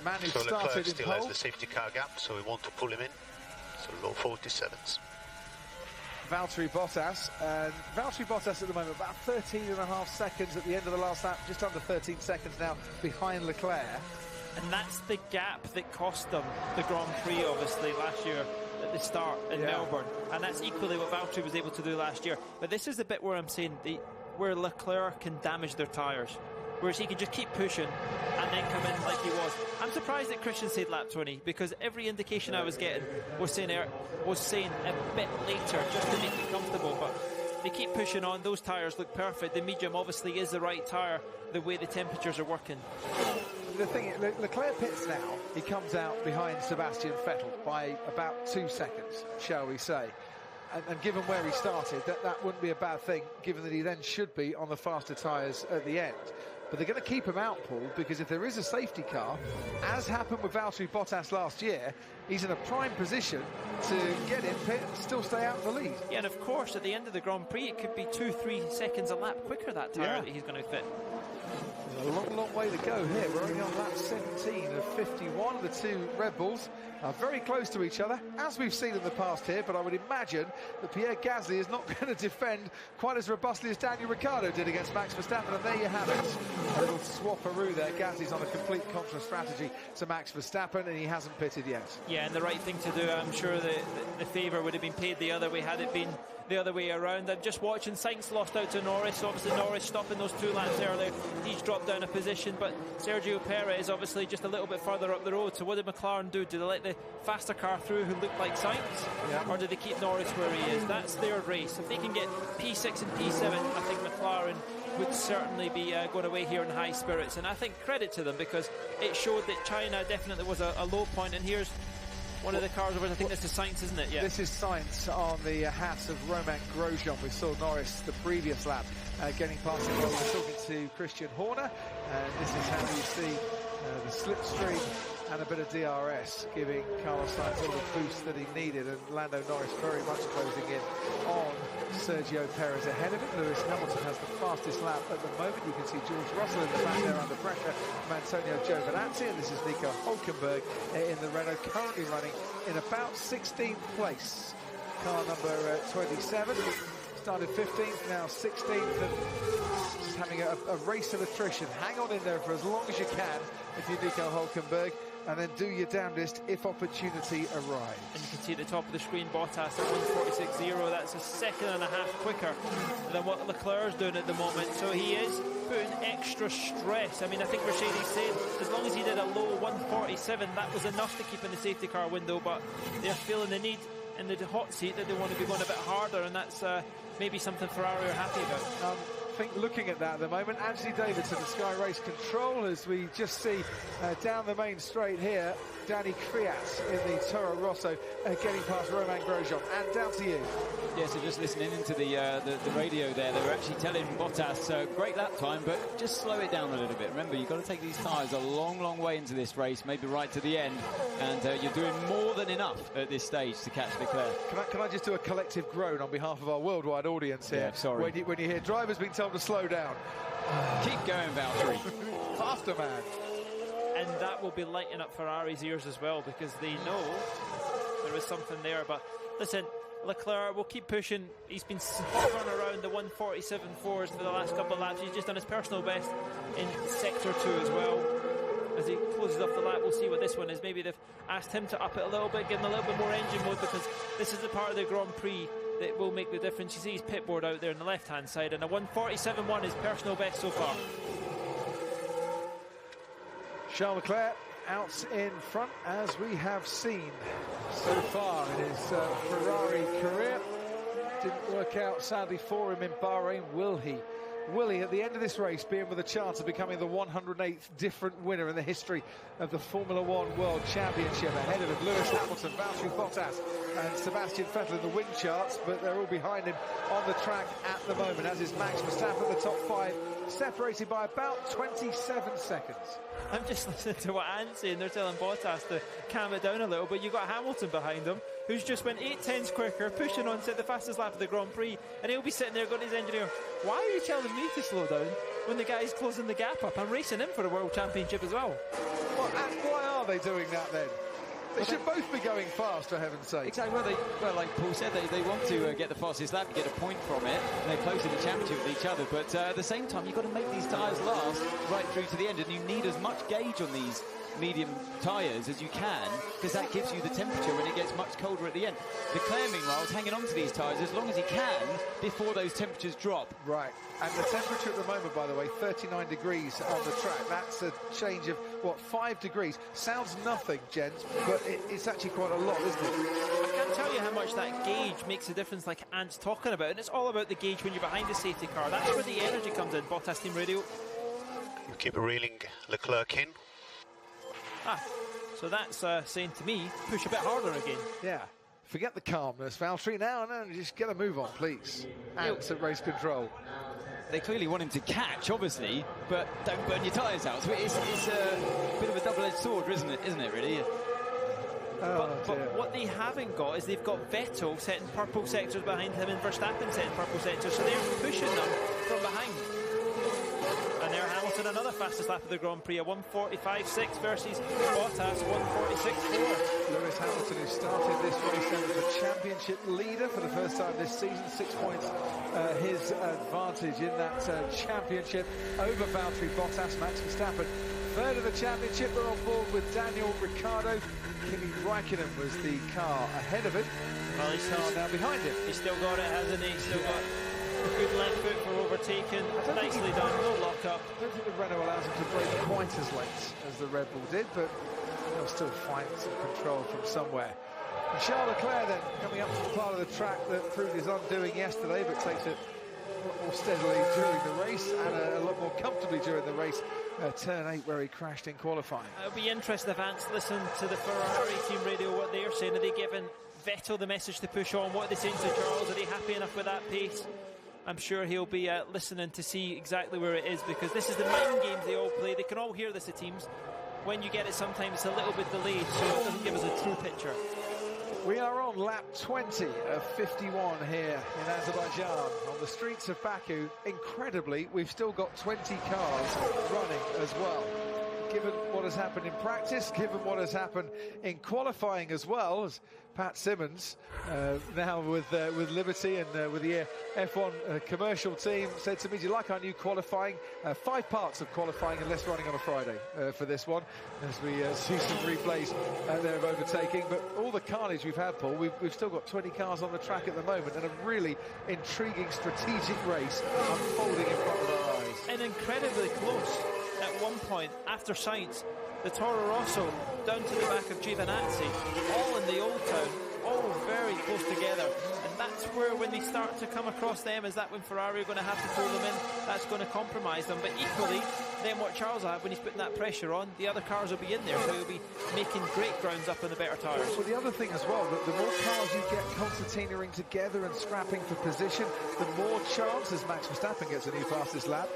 man who started Leclerc in still pole. has the safety car gap, so we want to pull him in. So low 47s. Valtteri Bottas, and Valtteri Bottas at the moment about 13.5 seconds at the end of the last lap, just under 13 seconds now behind Leclerc. And that's the gap that cost them the Grand Prix, obviously, last year at the start in Melbourne. And that's equally what Valtteri was able to do last year. But this is the bit where I'm saying where Leclerc can damage their tyres. Whereas he can just keep pushing and then come in like he was. I'm surprised that Christian said lap 20, because every indication I was getting was saying a bit later, just to make it comfortable. But they keep pushing on. Those tyres look perfect. The medium obviously is the right tyre, the way the temperatures are working. The thing is, Leclerc pits now. He comes out behind Sebastian Vettel by about 2 seconds, shall we say. And given where he started, that wouldn't be a bad thing, given that he then should be on the faster tyres at the end. But they're going to keep him out, Paul, because if there is a safety car, as happened with Valtteri Bottas last year, he's in a prime position to get in pit and still stay out in the lead. Yeah, and of course, at the end of the Grand Prix, it could be 2-3 seconds a lap quicker, that tyre that he's going to fit. There's a long way to go here. We're only on lap 17 of 51. The two Red Bulls are very close to each other, as we've seen in the past here, but I would imagine that Pierre Gasly is not going to defend quite as robustly as Daniel Ricciardo did against Max Verstappen, and there you have it. A little swap-a-roo there. Gasly's on a complete contra strategy to Max Verstappen, and he hasn't pitted yet. Yeah, and the right thing to do, I'm sure the favour would have been paid the other way had it been the other way around. I'm just watching. Sainz lost out to Norris. Obviously Norris stopping those 2 laps earlier. He's dropped down a position, but Sergio Perez obviously just a little bit further up the road. So what did McLaren do? Did they let the faster car through who looked like Sainz? Yeah. Or did they keep Norris where he is? That's their race. If they can get P6 and P7, I think McLaren would certainly be going away here in high spirits, and I think credit to them, because it showed that China definitely was a low point. And here's one of the cars over. I think this is Sainz, isn't it? Yeah. This is Sainz on the hat of Romain Grosjean. We saw Norris the previous lap getting past him while we were talking to Christian Horner, and this is how you see the slipstream and a bit of DRS giving Carlos Sainz all the boost that he needed, and Lando Norris very much closing in on Sergio Perez ahead of him. Lewis Hamilton has the fastest lap at the moment. You can see George Russell in the back there under pressure from Antonio Giovinazzi, and this is Nico Hülkenberg in the Renault, currently running in about 16th place. Car number 27. Started 15th, now 16th, and just having a race of attrition. Hang on in there for as long as you can if you're Nico Hülkenberg, and then do your damnedest if opportunity arrives. And you can see at the top of the screen Bottas at 1:46.0. That's a second and a half quicker than what Leclerc's doing at the moment. So he is putting extra stress. I mean, I think Mercedes said as long as he did a low 1:47, that was enough to keep in the safety car window, but they're feeling the need in the hot seat that they want to be going a bit harder, and that's maybe something Ferrari are happy about. I think looking at that at the moment, Anthony Davidson, the Sky Race Control, as we just see down the main straight here, Danny Kvyat in the Toro Rosso getting past Romain Grosjean. And down to you. Yeah, so just listening into the radio there, they were actually telling Bottas, great lap time, but just slow it down a little bit. Remember, you've got to take these tyres a long, long way into this race, maybe right to the end, and you're doing more than enough at this stage to catch Leclerc. Can I just do a collective groan on behalf of our worldwide audience here? Yeah, sorry. When you hear drivers being told to slow down. Keep going, Valtteri. Faster, man. And that will be lighting up Ferrari's ears as well, because they know there is something there. But listen, Leclerc will keep pushing. He's been hovering around the 1:47.4s for the last couple of laps. He's just done his personal best in Sector 2 as well. As he closes off the lap, we'll see what this one is. Maybe they've asked him to up it a little bit, give him a little bit more engine mode, because this is the part of the Grand Prix that will make the difference. You see his pit board out there on the left-hand side, and a 1:47.1 is personal best so far. Charles Leclerc out in front, as we have seen so far in his Ferrari career. Didn't work out, sadly, for him in Bahrain. Will he? Will he, at the end of this race, be in with a chance of becoming the 108th different winner in the history of the Formula One World Championship? Ahead of him, Lewis Hamilton, Valtteri Bottas and Sebastian Vettel in the win charts, but they're all behind him on the track at the moment, as is Max Verstappen, the top five, separated by about 27 seconds. I'm just listening to what Ant's saying. They're telling Bottas to calm it down a little, but you've got Hamilton behind him, who's just went 8/10s quicker, pushing on to the fastest lap of the Grand Prix, and he'll be sitting there going to his engineer, why are you telling me to slow down when the guy's closing the gap up? I'm racing him for the World Championship as well. Well, and why are they doing that then? They should both be going fast, for heaven's sake. Exactly. Well, like Paul said, they want to get the fastest lap, get a point from it, and they're close in the championship with each other. But at the same time, you've got to make these tyres last right through to the end, and you need as much gauge on these medium tyres as you can, because that gives you the temperature when it gets much colder at the end. Leclerc, meanwhile, is hanging on to these tyres as long as he can before those temperatures drop. Right, and the temperature at the moment, by the way, 39 degrees on the track. That's a change of, what, 5 degrees? Sounds nothing, gents, but it's actually quite a lot, isn't it? I can't tell you how much that gauge makes a difference, like Ant's talking about, and it's all about the gauge when you're behind the safety car. That's where the energy comes in. Bottas team radio. You keep reeling Leclerc in. So that's saying to me, push a bit harder again. Yeah. Forget the calmness, Valtteri. Now, just get a move on, please. Ants at race control. They clearly want him to catch, obviously, but don't burn your tyres out. So it's a bit of a double-edged sword, isn't it, really? But what they haven't got is they've got Vettel setting purple sectors behind him and Verstappen setting purple sectors, so they're pushing them from behind. And there Hamilton, another fastest lap of the Grand Prix, a 1:45.6 versus Bottas 1:46.4. Lewis Hamilton, who started this race as the championship leader for the first time this season, 6 points his advantage in that championship over Valtteri Bottas. Max Verstappen, third of the championship. We're on board with Daniel Ricciardo. Kimi Räikkönen was the car ahead of him. Well, he's now behind him. He's still got it, hasn't he? Still got a good left foot for overtaking. Nicely done, no lock-up. I don't think the Renault allows him to brake quite as late as the Red Bull did, but they'll still find some control from somewhere. And Charles Leclerc then coming up to the part of the track that proved his undoing yesterday, but takes it lot more steadily during the race and a lot more comfortably during the race. Turn 8 where he crashed in qualifying. It'll be interesting if Ants listen to the Ferrari team radio, what they're saying. Are they giving Vettel the message to push on? What are they saying to Charles? Are they happy enough with that pace? I'm sure he'll be listening to see exactly where it is, because this is the mind games they all play. They can all hear this, the teams. When you get it, sometimes it's a little bit delayed, so it doesn't give us a true picture. We are on lap 20 of 51 here in Azerbaijan on the streets of Baku. Incredibly, we've still got 20 cars running as well. Given what has happened in practice, given what has happened in qualifying as well, as Pat Simmons, now with Liberty and with the F1 commercial team, said to me, do you like our new qualifying? 5 parts of qualifying and less running on a Friday for this one, as we see some replays there of overtaking. But all the carnage we've had, Paul, we've still got 20 cars on the track at the moment, and a really intriguing strategic race unfolding in front of our eyes. And incredibly close. At one point, after Sainz, the Toro Rosso down to the back of Giovinazzi, all in the Old Town, all very close together. And that's where, when they start to come across them, is that when Ferrari are going to have to pull them in? That's going to compromise them. But equally, then what Charles will have, when he's putting that pressure on, the other cars will be in there, so he'll be making great grounds up on the better tyres. Well, the other thing as well, that the more cars you get concertinaing together and scrapping for position, the more chances Max Verstappen gets a new fastest lap.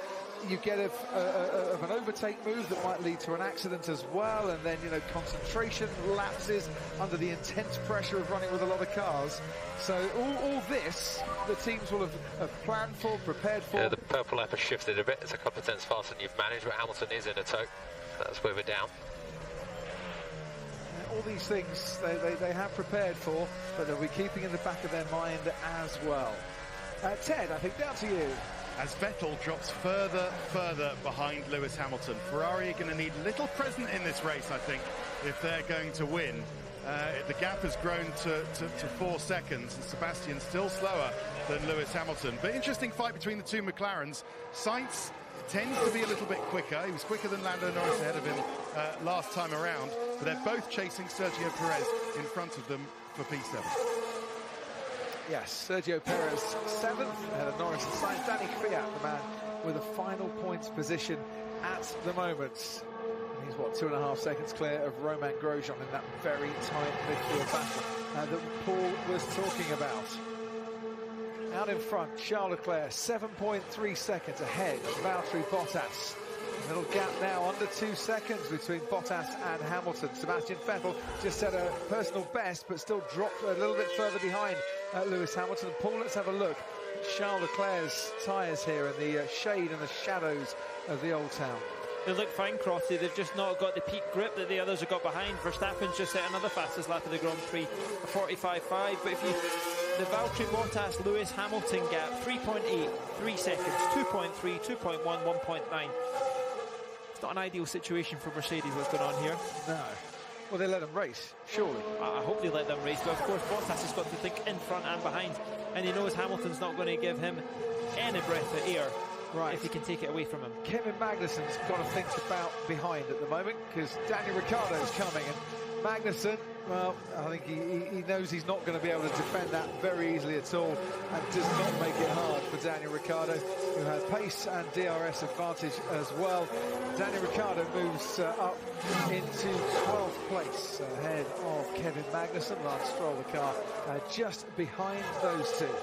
You get of an overtake move that might lead to an accident as well, and then, you know, concentration lapses under the intense pressure of running with a lot of cars. So all this, the teams will have planned for, prepared for. Yeah, the purple lap has shifted a bit. It's a couple of tenths faster than you've managed, but Hamilton is in a tow. That's where we're down. All these things they have prepared for, but they'll be keeping in the back of their mind as well. Ted, I think down to you. As Vettel drops further behind Lewis Hamilton. Ferrari are going to need little present in this race, I think, if they're going to win. The gap has grown to 4 seconds, and Sebastian's still slower than Lewis Hamilton. But interesting fight between the two McLarens. Sainz tends to be a little bit quicker. He was quicker than Lando Norris ahead of him last time around. But they're both chasing Sergio Perez in front of them for P7. Yes, Sergio Perez 7th, ahead of Norris and Sainz. Danny Kvyat, the man with a final points position at the moment. And he's, what, 2.5 seconds clear of Romain Grosjean in that very tight midfield battle that Paul was talking about. Out in front, Charles Leclerc, 7.3 seconds ahead of Valtteri Bottas. A little gap now, under 2 seconds between Bottas and Hamilton. Sebastian Vettel just set a personal best, but still dropped a little bit further behind Lewis Hamilton. And Paul, let's have a look at Charles Leclerc's tyres here in the shade and the shadows of the Old Town. They look fine, Crotty. They've just not got the peak grip that the others have got behind. Verstappen's just set another fastest lap of the Grand Prix, a 45.5. But if you, the Valtteri Bottas Lewis Hamilton gap, 3.8, 3 seconds, 2.3, 2.1, 1.9. It's not an ideal situation for Mercedes, what's going on here. No. Well, they let them race, surely. I hope they let them race, but of course Bottas has got to think in front and behind, and he knows Hamilton's not going to give him any breath of air. Right. If he can take it away from him. Kevin Magnussen's got to think about behind at the moment, because Daniel Ricciardo's coming, and Magnussen, well, I think he knows he's not going to be able to defend that very easily at all, and does not make it hard for Daniel Ricciardo, who has pace and DRS advantage as well. Daniel Ricciardo moves up into 12th place ahead of Kevin Magnussen. Lance Stroll, the car just behind those two.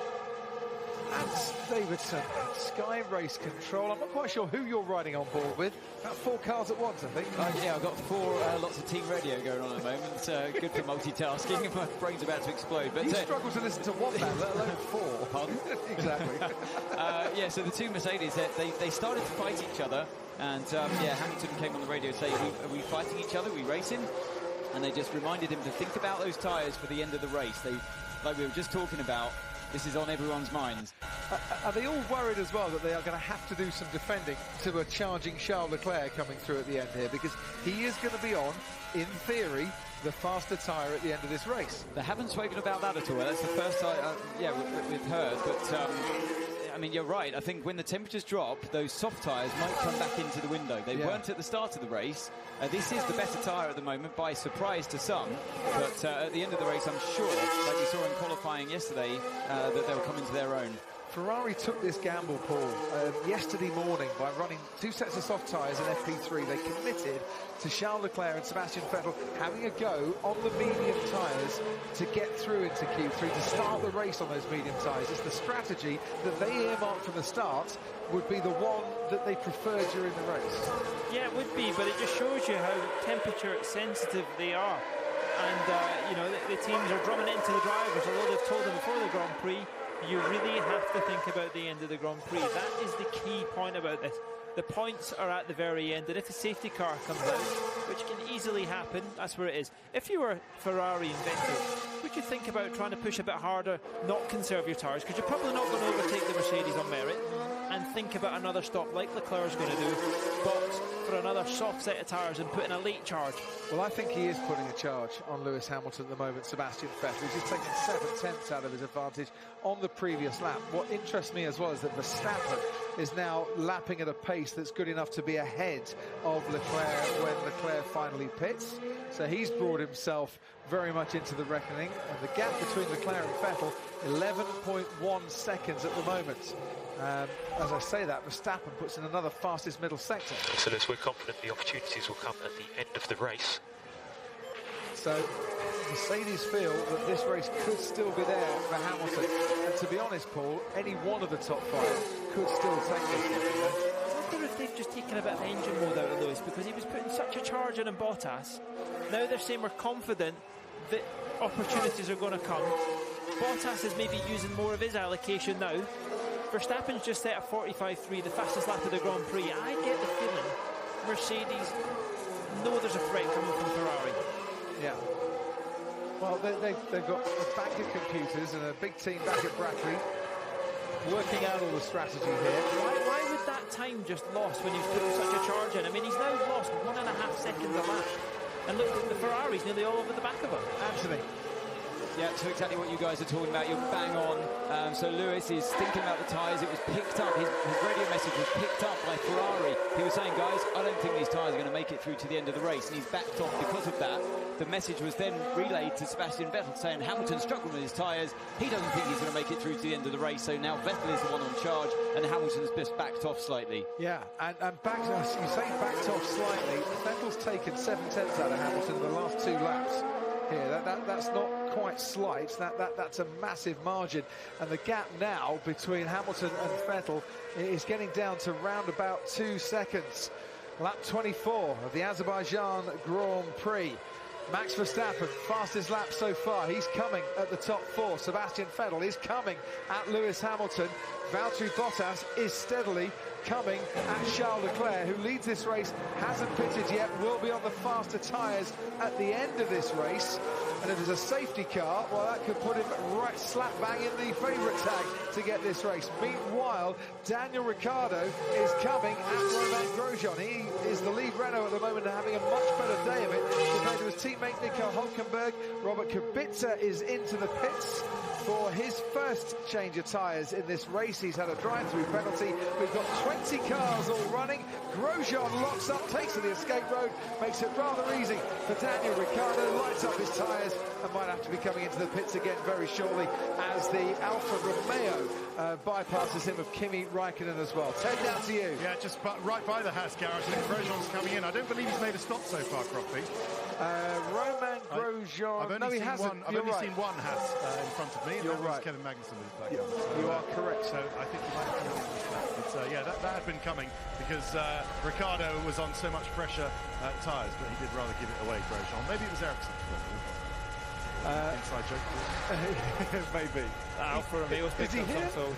And Davidson, Sky Race Control. I'm not quite sure who you're riding on board with. About 4 cars at once, I think. Yeah, I've got 4 lots of team radio going on at the moment. Good for multitasking. My brain's about to explode. But you struggle to listen to one man, let alone 4. Pardon? Exactly. Yeah, so the two Mercedes, they started to fight each other. And yeah, Hamilton came on the radio to say, are we fighting each other? Are we racing? And they just reminded him to think about those tyres for the end of the race. Like we were just talking about, this is on everyone's minds. Are they all worried as well that they are going to have to do some defending to a charging Charles Leclerc coming through at the end here? Because he is going to be on, in theory, the faster tyre at the end of this race. They haven't spoken about that at all. That's the first time, yeah, we've heard. But, I mean, you're right. I think when the temperatures drop, those soft tyres might come back into the window. They weren't at the start of the race. This is the better tyre at the moment, by surprise to some. But at the end of the race, I'm sure, like we saw in qualifying yesterday, that they'll come into their own. Ferrari took this gamble, Paul, yesterday morning by running 2 sets of soft tyres in FP3. They committed to Charles Leclerc and Sebastian Vettel having a go on the medium tyres to get through into Q3, to start the race on those medium tyres. It's the strategy that they earmarked from the start would be the one that they prefer during the race. Yeah, it would be, but it just shows you how temperature sensitive they are. And, you know, the teams are drumming it into the drivers, although they've told them before the Grand Prix, you really have to think about the end of the Grand Prix. That is the key point about this. The points are at the very end, and if a safety car comes out, which can easily happen, that's where it is. If you were Ferrari and Vettel, would you think about trying to push a bit harder, not conserve your tyres, because you're probably not going to overtake the Mercedes on merit, and think about another stop like Leclerc's going to do, box for another soft set of tyres and put in a late charge. Well, I think he is putting a charge on Lewis Hamilton at the moment, Sebastian Vettel. He's just taken 7/10 out of his advantage on the previous lap. What interests me as well is that Verstappen is now lapping at a pace that's good enough to be ahead of Leclerc when Leclerc finally pits. So he's brought himself very much into the reckoning. And the gap between Leclerc and Vettel, 11.1 seconds at the moment. As I say that, Verstappen puts in another fastest middle sector. So we're confident the opportunities will come at the end of the race. So Mercedes feel that this race could still be there for Hamilton. And to be honest, Paul, any one of the top 5 could still take this one. I wonder if they've just taken a bit of engine mode out of Lewis, because he was putting such a charge in Bottas. Now they're saying we're confident that opportunities are going to come. Bottas is maybe using more of his allocation now. Verstappen's just set at 45.3, the fastest lap of the Grand Prix. I get the feeling Mercedes know there's a threat coming from Ferrari. Yeah. Well, they've got a bank of computers and a big team back at Brackley working out all the strategy here. Why would that time just lost when he's putting such a charge in? I mean, he's now lost 1.5 seconds a lap. And look, the Ferrari's nearly all over the back of him. Anthony. Yeah, so exactly what you guys are talking about. You're bang on. So Lewis is thinking about the tyres. It was picked up. His radio message was picked up by Ferrari. He was saying, guys, I don't think these tyres are going to make it through to the end of the race. And he's backed off because of that. The message was then relayed to Sebastian Vettel saying Hamilton's struggling with his tyres. He doesn't think he's going to make it through to the end of the race. So now Vettel is the one on charge and Hamilton's just backed off slightly. Yeah, and backed, you say backed off slightly. Vettel's taken 7/10 out of Hamilton in the last 2 laps. Here, that's not quite slight. That's a massive margin, and the gap now between Hamilton and Vettel is getting down to round about 2 seconds. Lap 24 of the Azerbaijan Grand Prix. Max Verstappen, fastest lap so far. He's coming at the top 4. Sebastian Vettel is coming at Lewis Hamilton. Valtteri Bottas is steadily coming at Charles Leclerc, who leads this race, hasn't pitted yet, will be on the faster tyres at the end of this race. And if there's a safety car, well, that could put him right slap bang in the favourite tag to get this race. Meanwhile, Daniel Ricciardo is coming at Romain Grosjean. He is the lead Renault at the moment and having a much better day of it compared to his teammate Nico Hülkenberg. Robert Kubica is into the pits for his first change of tyres in this race. He's had a drive-through penalty. We've got 20 cars all running. Grosjean locks up, takes to the escape road, makes it rather easy for Daniel Ricciardo, lights up his tyres and might have to be coming into the pits again very shortly as the Alfa Romeo bypasses him of Kimi Raikkonen as well. Ted, down to you. Yeah, just right by the Haas garage. I think Grosjean's coming in. I don't believe he's made a stop so far, Croppy. Romain Grosjean. I've only seen one Haas in front of me. And You're that right. was Kevin Magnussen with his back. You are correct. So I think he might have come in this lap. But yeah, that had been coming because Ricciardo was on so much pressure tyres, but he did rather give it away, Grosjean. Maybe it was Ericsson. Inside joke. Maybe. Alfa Romeo's picked up some,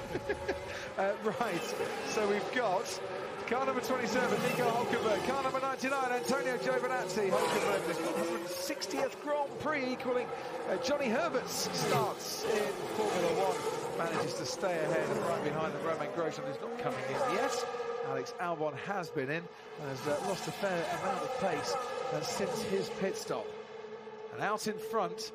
so. Right, so we've got car number 27, Nico Hülkenberg. Car number 99, Antonio Giovinazzi. Hülkenberg, his 160th Grand Prix, equaling Johnny Herbert's starts in Formula 1. Manages to stay ahead and right behind them. Romain Grosjean is not coming in yet. Alex Albon has been in and has lost a fair amount of pace since his pit stop. And out in front,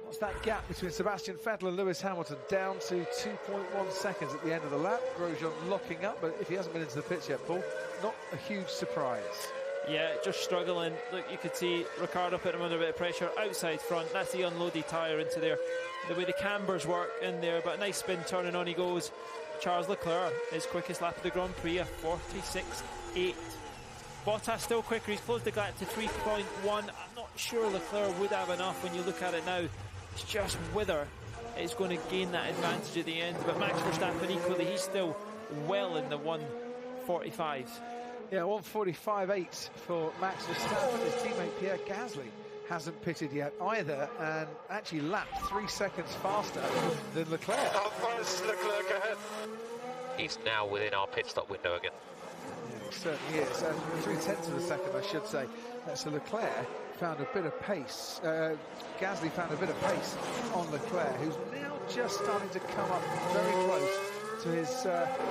what's that gap between Sebastian Vettel and Lewis Hamilton? Down to 2.1 seconds at the end of the lap. Grosjean locking up, but if he hasn't been into the pits yet, Paul, not a huge surprise. Yeah, just struggling. Look, you could see Ricciardo putting him under a bit of pressure. Outside front, that's the unloaded tyre into there. The way the cambers work in there, but a nice spin turning on he goes. Charles Leclerc, his quickest lap of the Grand Prix, a 46.8. Bottas still quicker, he's closed the gap to 3.1. I'm not sure Leclerc would have enough when you look at it now. It's just whether it's going to gain that advantage at the end. But Max Verstappen equally, he's still well in the 1:45s. Yeah, 1:45.8 for Max Verstappen. His teammate Pierre Gasly hasn't pitted yet either, and actually lapped 3 seconds faster than Leclerc. How far is Leclerc ahead? He's now within our pit stop window again. Yeah, he certainly is. 3/10 of a second, I should say. So Leclerc found a bit of pace. Gasly found a bit of pace on Leclerc, who's now just starting to come up very close to his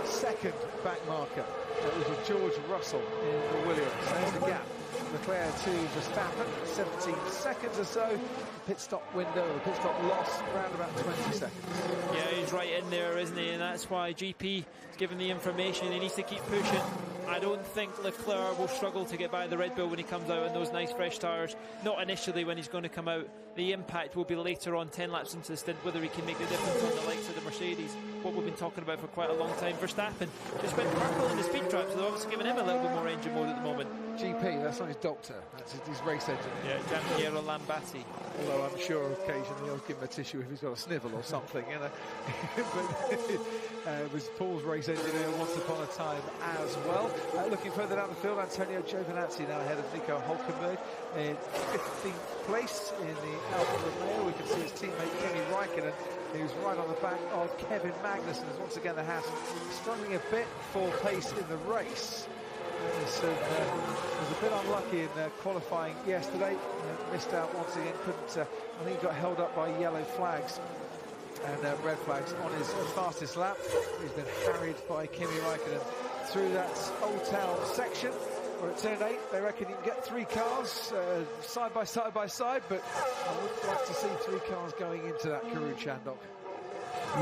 second back marker. That was with George Russell in the Williams. There's the gap. Leclerc to Verstappen, 17 seconds or so. Pit stop window, the pit stop loss, around about 20 seconds. Yeah, he's right in there, isn't he? And that's why GP is giving the information. He needs to keep pushing. I don't think Leclerc will struggle to get by the Red Bull when he comes out in those nice fresh tyres. Not initially when he's going to come out. The impact will be later on, 10 laps into the stint, whether he can make the difference on the likes of the Mercedes. What we've been talking about for quite a long time. Verstappen just went purple in the speed trap, so they're obviously giving him a little bit more engine mode at the moment. GP, that's not his doctor, that's his race engineer. Yeah, Gianpiero Lambatti. Although I'm sure occasionally he'll give him a tissue if he's got a snivel or something, you know. But it was Paul's race engineer once upon a time as well. Looking further down the field, Antonio Giovinazzi now ahead of Nico Hülkenberg in 15th place in the Alfa Romeo. We can see his teammate Kimi Räikkönen, who's right on the back of Kevin Magnussen, as once again the Haas struggling a bit for pace in the race. Was a bit unlucky in qualifying yesterday. Missed out once again. Couldn't. I think he got held up by yellow flags and red flags on his fastest lap. He's been harried by Kimi Räikkönen through that Old Town section. Where at turn 8, they reckon you can get 3 cars side by side by side, but I would like to see 3 cars going into that Karun Chandok.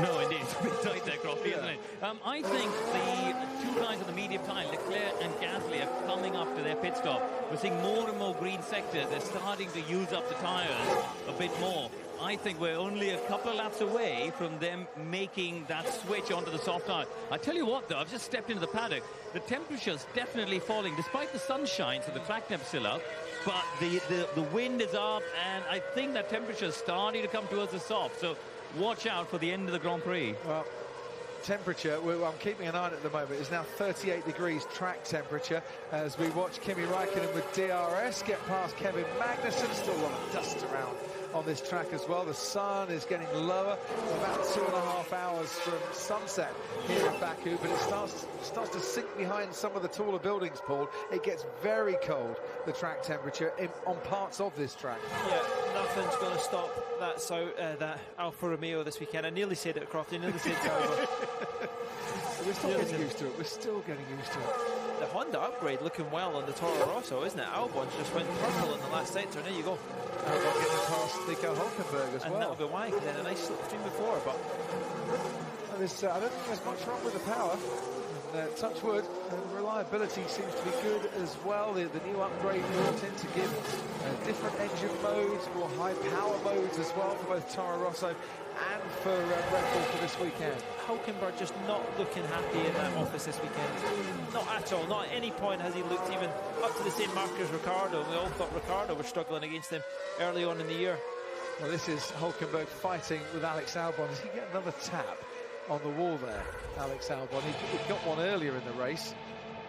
No, indeed. It's a bit tight there, Crofty, isn't it? I think the 2 guys on the medium tyre, Leclerc and Gasly, are coming up to their pit stop. We're seeing more and more green sectors. They're starting to use up the tyres a bit more. I think we're only a couple of laps away from them making that switch onto the soft tyre. I tell you what, though, I've just stepped into the paddock. The temperature's definitely falling, despite the sunshine, so the track temp's still up. But the wind is up, and I think that temperature's starting to come towards the soft. So watch out for the end of the Grand Prix. Well, temperature, I'm keeping an eye on it at the moment, is now 38 degrees track temperature as we watch Kimi Räikkönen with DRS get past Kevin Magnussen. Still a lot of dust around on this track as well. The sun is getting lower, about 2.5 hours from sunset here in Baku, but it starts to sink behind some of the taller buildings, Paul. It gets very cold, the track temperature on parts of this track. Yeah, nothing's going to stop that Alfa Romeo this weekend. I nearly said it, Crofty, I nearly said Sauber. We're still getting used to it. We're still getting used to it. The Honda upgrade looking well on the Toro Rosso, isn't it? Albon's just went purple in the last sector. There you go. Albon getting past Nico Hülkenberg as and well. that'll be why, because they had a nice slipstream before. But I don't think there's much wrong with the power. And, touch wood, the reliability seems to be good as well. The new upgrade brought in to give different engine modes, more high power modes as well for both Toro Rosso and for Red Bull for this weekend. Hülkenberg just not looking happy in that office this weekend. Not at all. Not at any point has he looked even up to the same mark as Ricciardo. We all thought Ricciardo was struggling against him early on in the year. Well, this is Hülkenberg fighting with Alex Albon. Does he get another tap on the wall there, Alex Albon? He got one earlier in the race.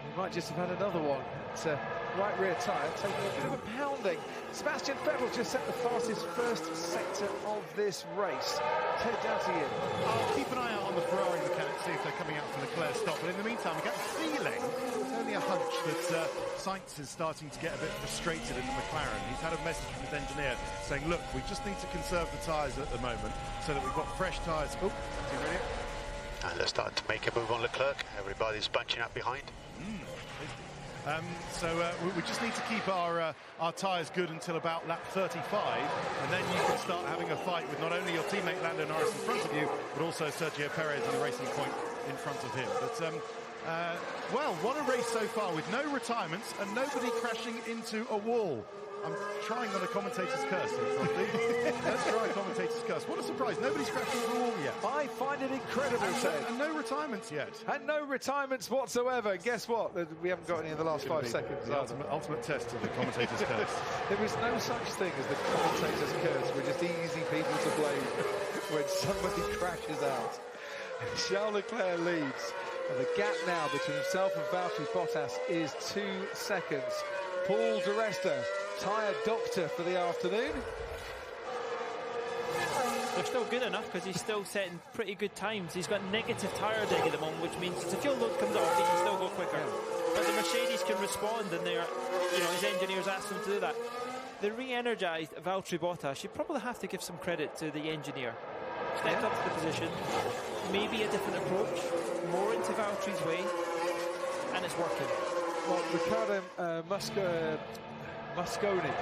He might just have had another one at right rear tyre, taking a bit of a pounding. Sebastian Vettel just set the fastest first sector of this race. Ted, down to you. I'll keep an eye out on the Ferrari mechanics, see if they're coming out for Leclerc's stop. But in the meantime, I get the feeling, it's only a hunch, that Sainz is starting to get a bit frustrated in the McLaren. He's had a message from his engineer saying, look, we just need to conserve the tyres at the moment so that we've got fresh tyres. Oh, is he ready? And they're starting to make a move on Leclerc. Everybody's bunching up behind. We just need to keep our tyres good until about lap 35, and then you can start having a fight with not only your teammate Lando Norris in front of you, but also Sergio Perez in the racing point in front of him. But well, what a race so far with no retirements and nobody crashing into a wall. I'm trying on a commentator's curse here, Let's try a commentator's curse. podcast. What a surprise. Nobody's crashed the wall yet. I find it incredible, Ted. And no retirements yet. And no retirements whatsoever. Guess what? We haven't got any in the last 5 seconds. The ultimate test of the commentator's curse. There is no such thing as the commentator's curse. We're just easy people to blame when somebody crashes out. Charles Leclerc leads. And the gap now between himself and Valtteri Bottas is 2 seconds. Paul di Resta, tyre doctor for the afternoon. They're still good enough because he's still setting pretty good times. He's got negative tyre dig at the moment, which means if the fuel load comes off, he can still go quicker. Yeah. But the Mercedes can respond, and his engineers asked them to do that. The re-energised Valtteri Bottas, you probably have to give some credit to the engineer. Stepped up to the position, maybe a different approach, more into Valtteri's way, and it's working. Well, Riccardo Mosconi,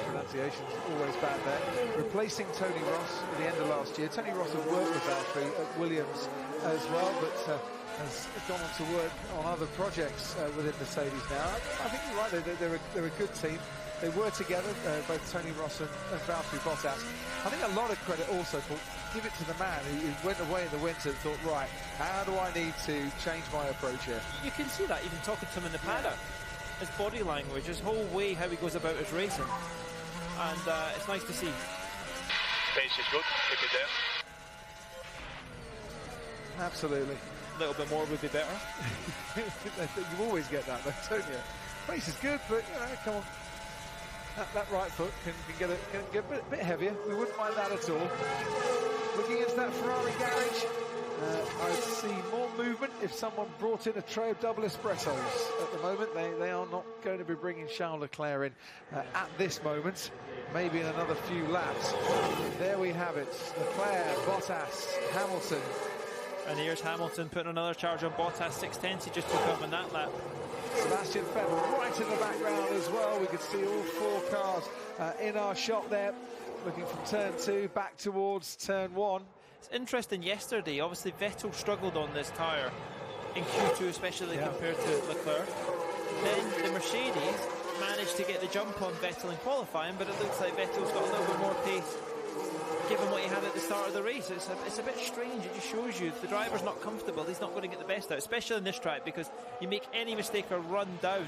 pronunciation's always bad there, replacing Tony Ross at the end of last year. Tony Ross had worked with Valtteri at Williams as well, but has gone on to work on other projects within Mercedes now. I think you're right, they're a good team. They were together, both Tony Ross and Valtteri Bottas. I think a lot of credit also for give it to the man who went away in the winter and thought, right, how do I need to change my approach here? You can see that even talking to him in the paddock. His body language, his whole way, how he goes about his racing. And it's nice to see. Pace is good, keep it there. Absolutely. A little bit more would be better. You always get that, though, don't you? Pace is good, but, come on. That right foot can get a bit heavier. We wouldn't mind that at all. Looking into that Ferrari garage, I'd see more movement if someone brought in a tray of double espressos. At the moment, they are not going to be bringing Charles Leclerc in at this moment. Maybe in another few laps. There we have it. Leclerc, Bottas, Hamilton. And here's Hamilton putting another charge on Bottas. 6/10 he just took up in that lap. Sebastian Vettel right in the background as well. We could see all 4 cars in our shot there, looking from turn 2 back towards turn 1. It's interesting, yesterday, obviously Vettel struggled on this tyre in Q2, especially compared to Leclerc. Then the Mercedes managed to get the jump on Vettel in qualifying, but it looks like Vettel's got a little bit more pace given what he had at the start of the race. It's a bit strange. It just shows you if the driver's not comfortable, he's not going to get the best out, especially in this track, because you make any mistake or run down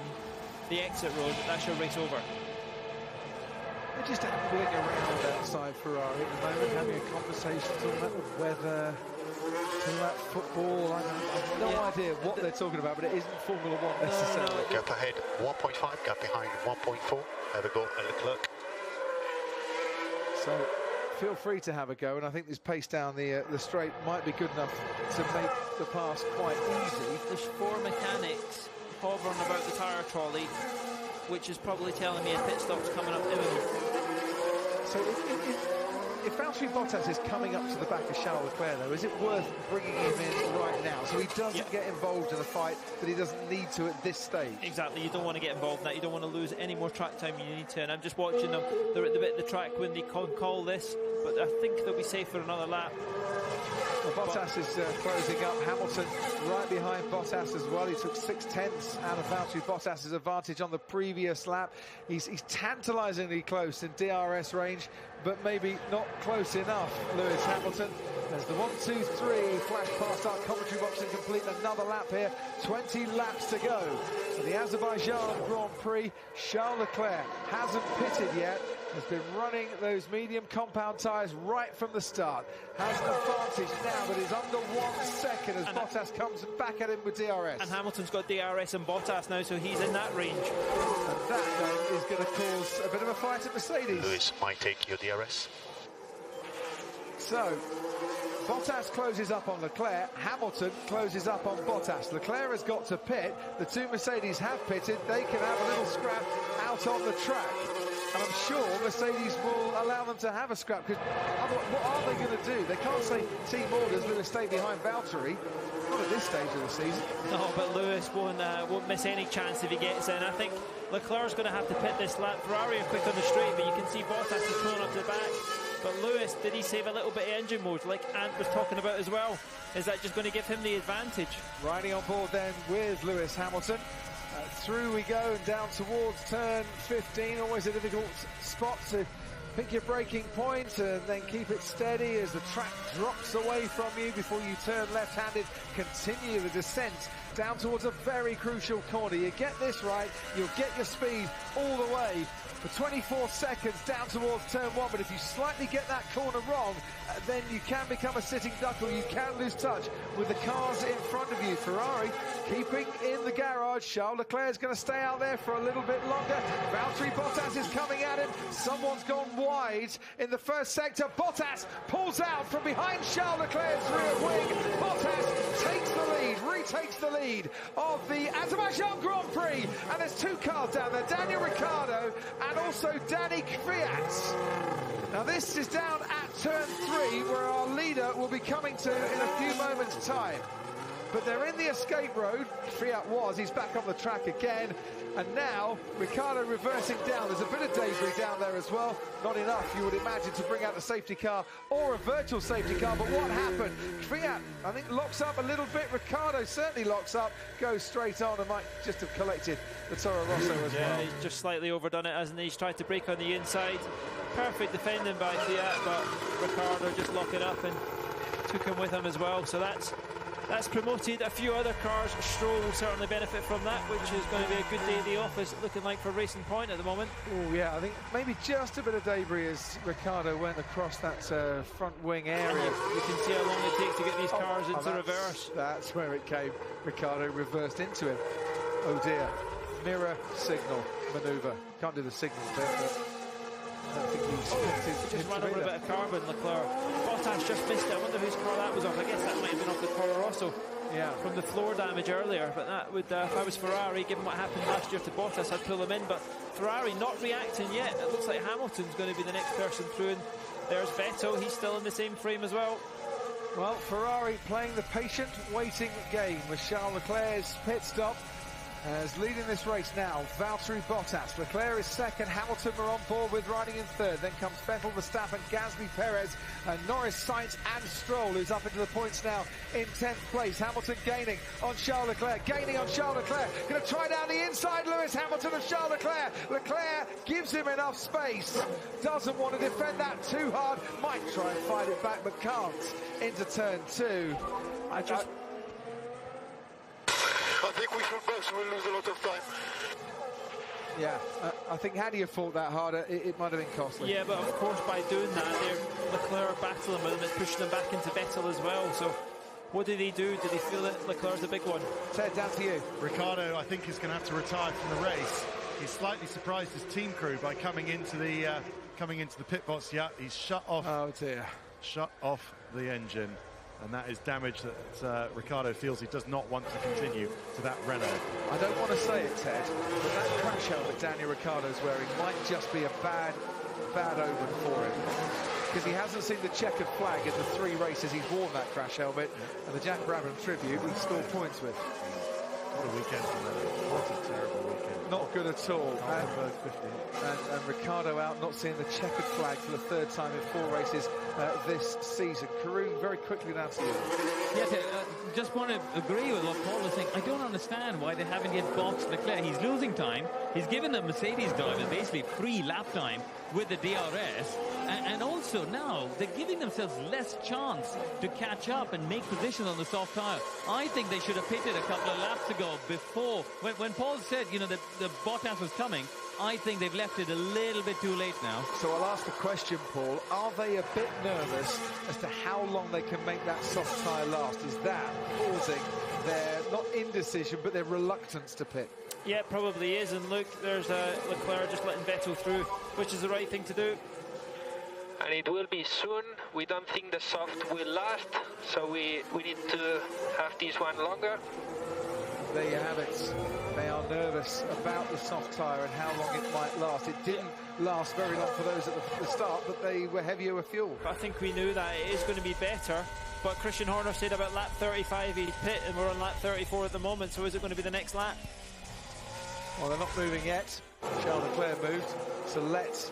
the exit road, that's your race over. They're just ambling around outside Ferrari at the moment, having a conversation, talking about the weather, talking about football. I have no idea what they're talking about, but it isn't Formula 1 necessarily. Gap ahead 1.5, gap behind 1.4. Have a go at Leclerc. So feel free to have a go, and I think this pace down the straight might be good enough to make the pass quite easy. There's 4 mechanics hovering about the tyre trolley, which is probably telling me a pit stop's coming up imminent. So if Valtteri Bottas is coming up to the back of Charles Leclerc, though, is it worth bringing him in right now so he doesn't get involved in a fight that he doesn't need to at this stage? Exactly, you don't want to get involved in that. You don't want to lose any more track time you need to. And I'm just watching them. They're at the bit of the track when they call this, but I think they'll be safe for another lap. Well, Bottas is closing up. Hamilton right behind Bottas as well. He took 6/10 out of Valtteri Bottas' advantage on the previous lap. He's tantalisingly close in DRS range, but maybe not close enough, Lewis Hamilton. There's the 1, 2, 3 flash past our commentary box and complete another lap here. 20 laps to go. For the Azerbaijan Grand Prix, Charles Leclerc hasn't pitted yet. Has been running those medium compound tyres right from the start. Has an advantage now, but is under 1 second as Bottas comes back at him with DRS. And Hamilton's got DRS and Bottas now, so he's in that range. And that then is going to cause a bit of a fight at Mercedes. Lewis might take your DRS. So Bottas closes up on Leclerc, Hamilton closes up on Bottas. Leclerc has got to pit, the 2 Mercedes have pitted, they can have a little scrap out on the track. And I'm sure Mercedes will allow them to have a scrap, because what are they going to do? They can't say team orders, we're going to stay behind Valtteri. Not at this stage of the season. No, but Lewis won't miss any chance if he gets in. I think Leclerc's going to have to pit this lap. Ferrari are quick on the straight, but you can see Bottas is pulling up to the back. But Lewis, did he save a little bit of engine mode, like Ant was talking about as well? Is that just going to give him the advantage? Riding on board then with Lewis Hamilton. Through we go and down towards turn 15. Always a difficult spot to Pick your braking point and then keep it steady as the track drops away from you before you turn left-handed. Continue the descent down towards a very crucial corner. You get this right, you'll get your speed all the way for 24 seconds down towards turn 1, but if you slightly get that corner wrong, then you can become a sitting duck, or you can lose touch with the cars in front of you. Ferrari keeping in the garage. Charles Leclerc is going to stay out there for a little bit longer. Valtteri Bottas is coming at him. Someone's gone wide in the first sector. Bottas pulls out from behind Charles Leclerc's rear wing. Bottas takes the lead, retakes the lead of the Azerbaijan Grand Prix, and there's two cars down there, Daniel Ricciardo and also Danny Kvyat. Now this is down at turn 3, where our leader will be coming to in a few moments' time. But they're in the escape road. Kvyat he's back on the track again. And now Ricciardo reversing down. There's a bit of debris down there as well. Not enough, you would imagine, to bring out the safety car or a virtual safety car. But what happened? Kvyat, I think, locks up a little bit. Ricciardo certainly locks up, goes straight on, and might just have collected the Toro Rosso as well. He's just slightly overdone it, hasn't he? He's tried to break on the inside. Perfect defending by Kvyat, but Ricciardo just locked it up and took him with him as well. So that's promoted a few other cars. Stroll will certainly benefit from that, which is going to be a good day at the office, looking like for Racing Point at the moment. Oh yeah, I think maybe just a bit of debris as Ricciardo went across that front wing area. You can see how long it takes to get these cars into reverse. That's where it came. Ricciardo reversed into him. Oh dear. Mirror signal manoeuvre. Can't do the signal bit, but I don't think he just ran over a bit of carbon, Leclerc. Bottas just missed it. I wonder whose car that was off. I guess that might have been off the Toro Rosso. Yeah, from the floor damage earlier. But that would, if I was Ferrari, given what happened last year to Bottas, I'd pull him in. But Ferrari not reacting yet. It looks like Hamilton's going to be the next person through. And there's Vettel. He's still in the same frame as well. Well, Ferrari playing the patient, waiting game with Charles Leclerc's pit stop. As leading this race now, Valtteri Bottas. Leclerc is second, Hamilton are on board with riding in third. Then comes Vettel, Verstappen, Gasly, Perez, and Norris, Sainz and Stroll, who's up into the points now in 10th place. Hamilton gaining on Charles Leclerc, Going to try down the inside, Lewis Hamilton of Charles Leclerc. Leclerc gives him enough space. Doesn't want to defend that too hard. Might try and fight it back, but can't. Into turn 2. I think we should both will lose a lot of time. Yeah, I think had he have fought that harder, it might have been costly. Yeah, but of course by doing that, Leclerc battling with him, it's pushing them back into Vettel as well. So what did he do? Did he feel that Leclerc's the big one? Ted, down to you. Ricciardo, I think, is going to have to retire from the race. He's slightly surprised his team crew by coming into the pit box. Yeah, he's shut off. Oh dear. Shut off the engine. And that is damage that Ricciardo feels he does not want to continue to that Renault. I don't want to say it, Ted, but that crash helmet Daniel Ricciardo's wearing might just be a bad omen for him. Because he hasn't seen the checkered flag in the 3 races he's worn that crash helmet, and the Jack Brabham tribute he scored points with. What a weekend for Renault. What a terrible weekend. Not good at all. And Ricciardo out, not seeing the checkered flag for the 3rd time in 4 races this season. Karoon, very quickly down to you. Yes, just want to agree with what Paul was saying. I don't understand why they haven't yet boxed Leclerc. He's losing time. He's given the Mercedes driver basically free lap time with the DRS. And also now they're giving themselves less chance to catch up and make position on the soft tyre. I think they should have pitted a couple of laps ago before. When Paul said, you know, that the Bottas was coming, I think they've left it a little bit too late now. So I'll ask the question, Paul. Are they a bit nervous as to how long they can make that soft tyre last? Is that causing their, not indecision, but their reluctance to pit? Yeah, it probably is. And look, there's Leclerc just letting Vettel through, which is the right thing to do. And it will be soon. We don't think the soft will last, so we need to have this one longer. There you have it. They are nervous about the soft tyre and how long it might last. It didn't last very long for those at the start, but they were heavier with fuel. I think we knew that it is going to be better. But Christian Horner said about lap 35 he'd pit, and we're on lap 34 at the moment, so is it going to be the next lap? Well, they're not moving yet. Charles Leclerc moved, so let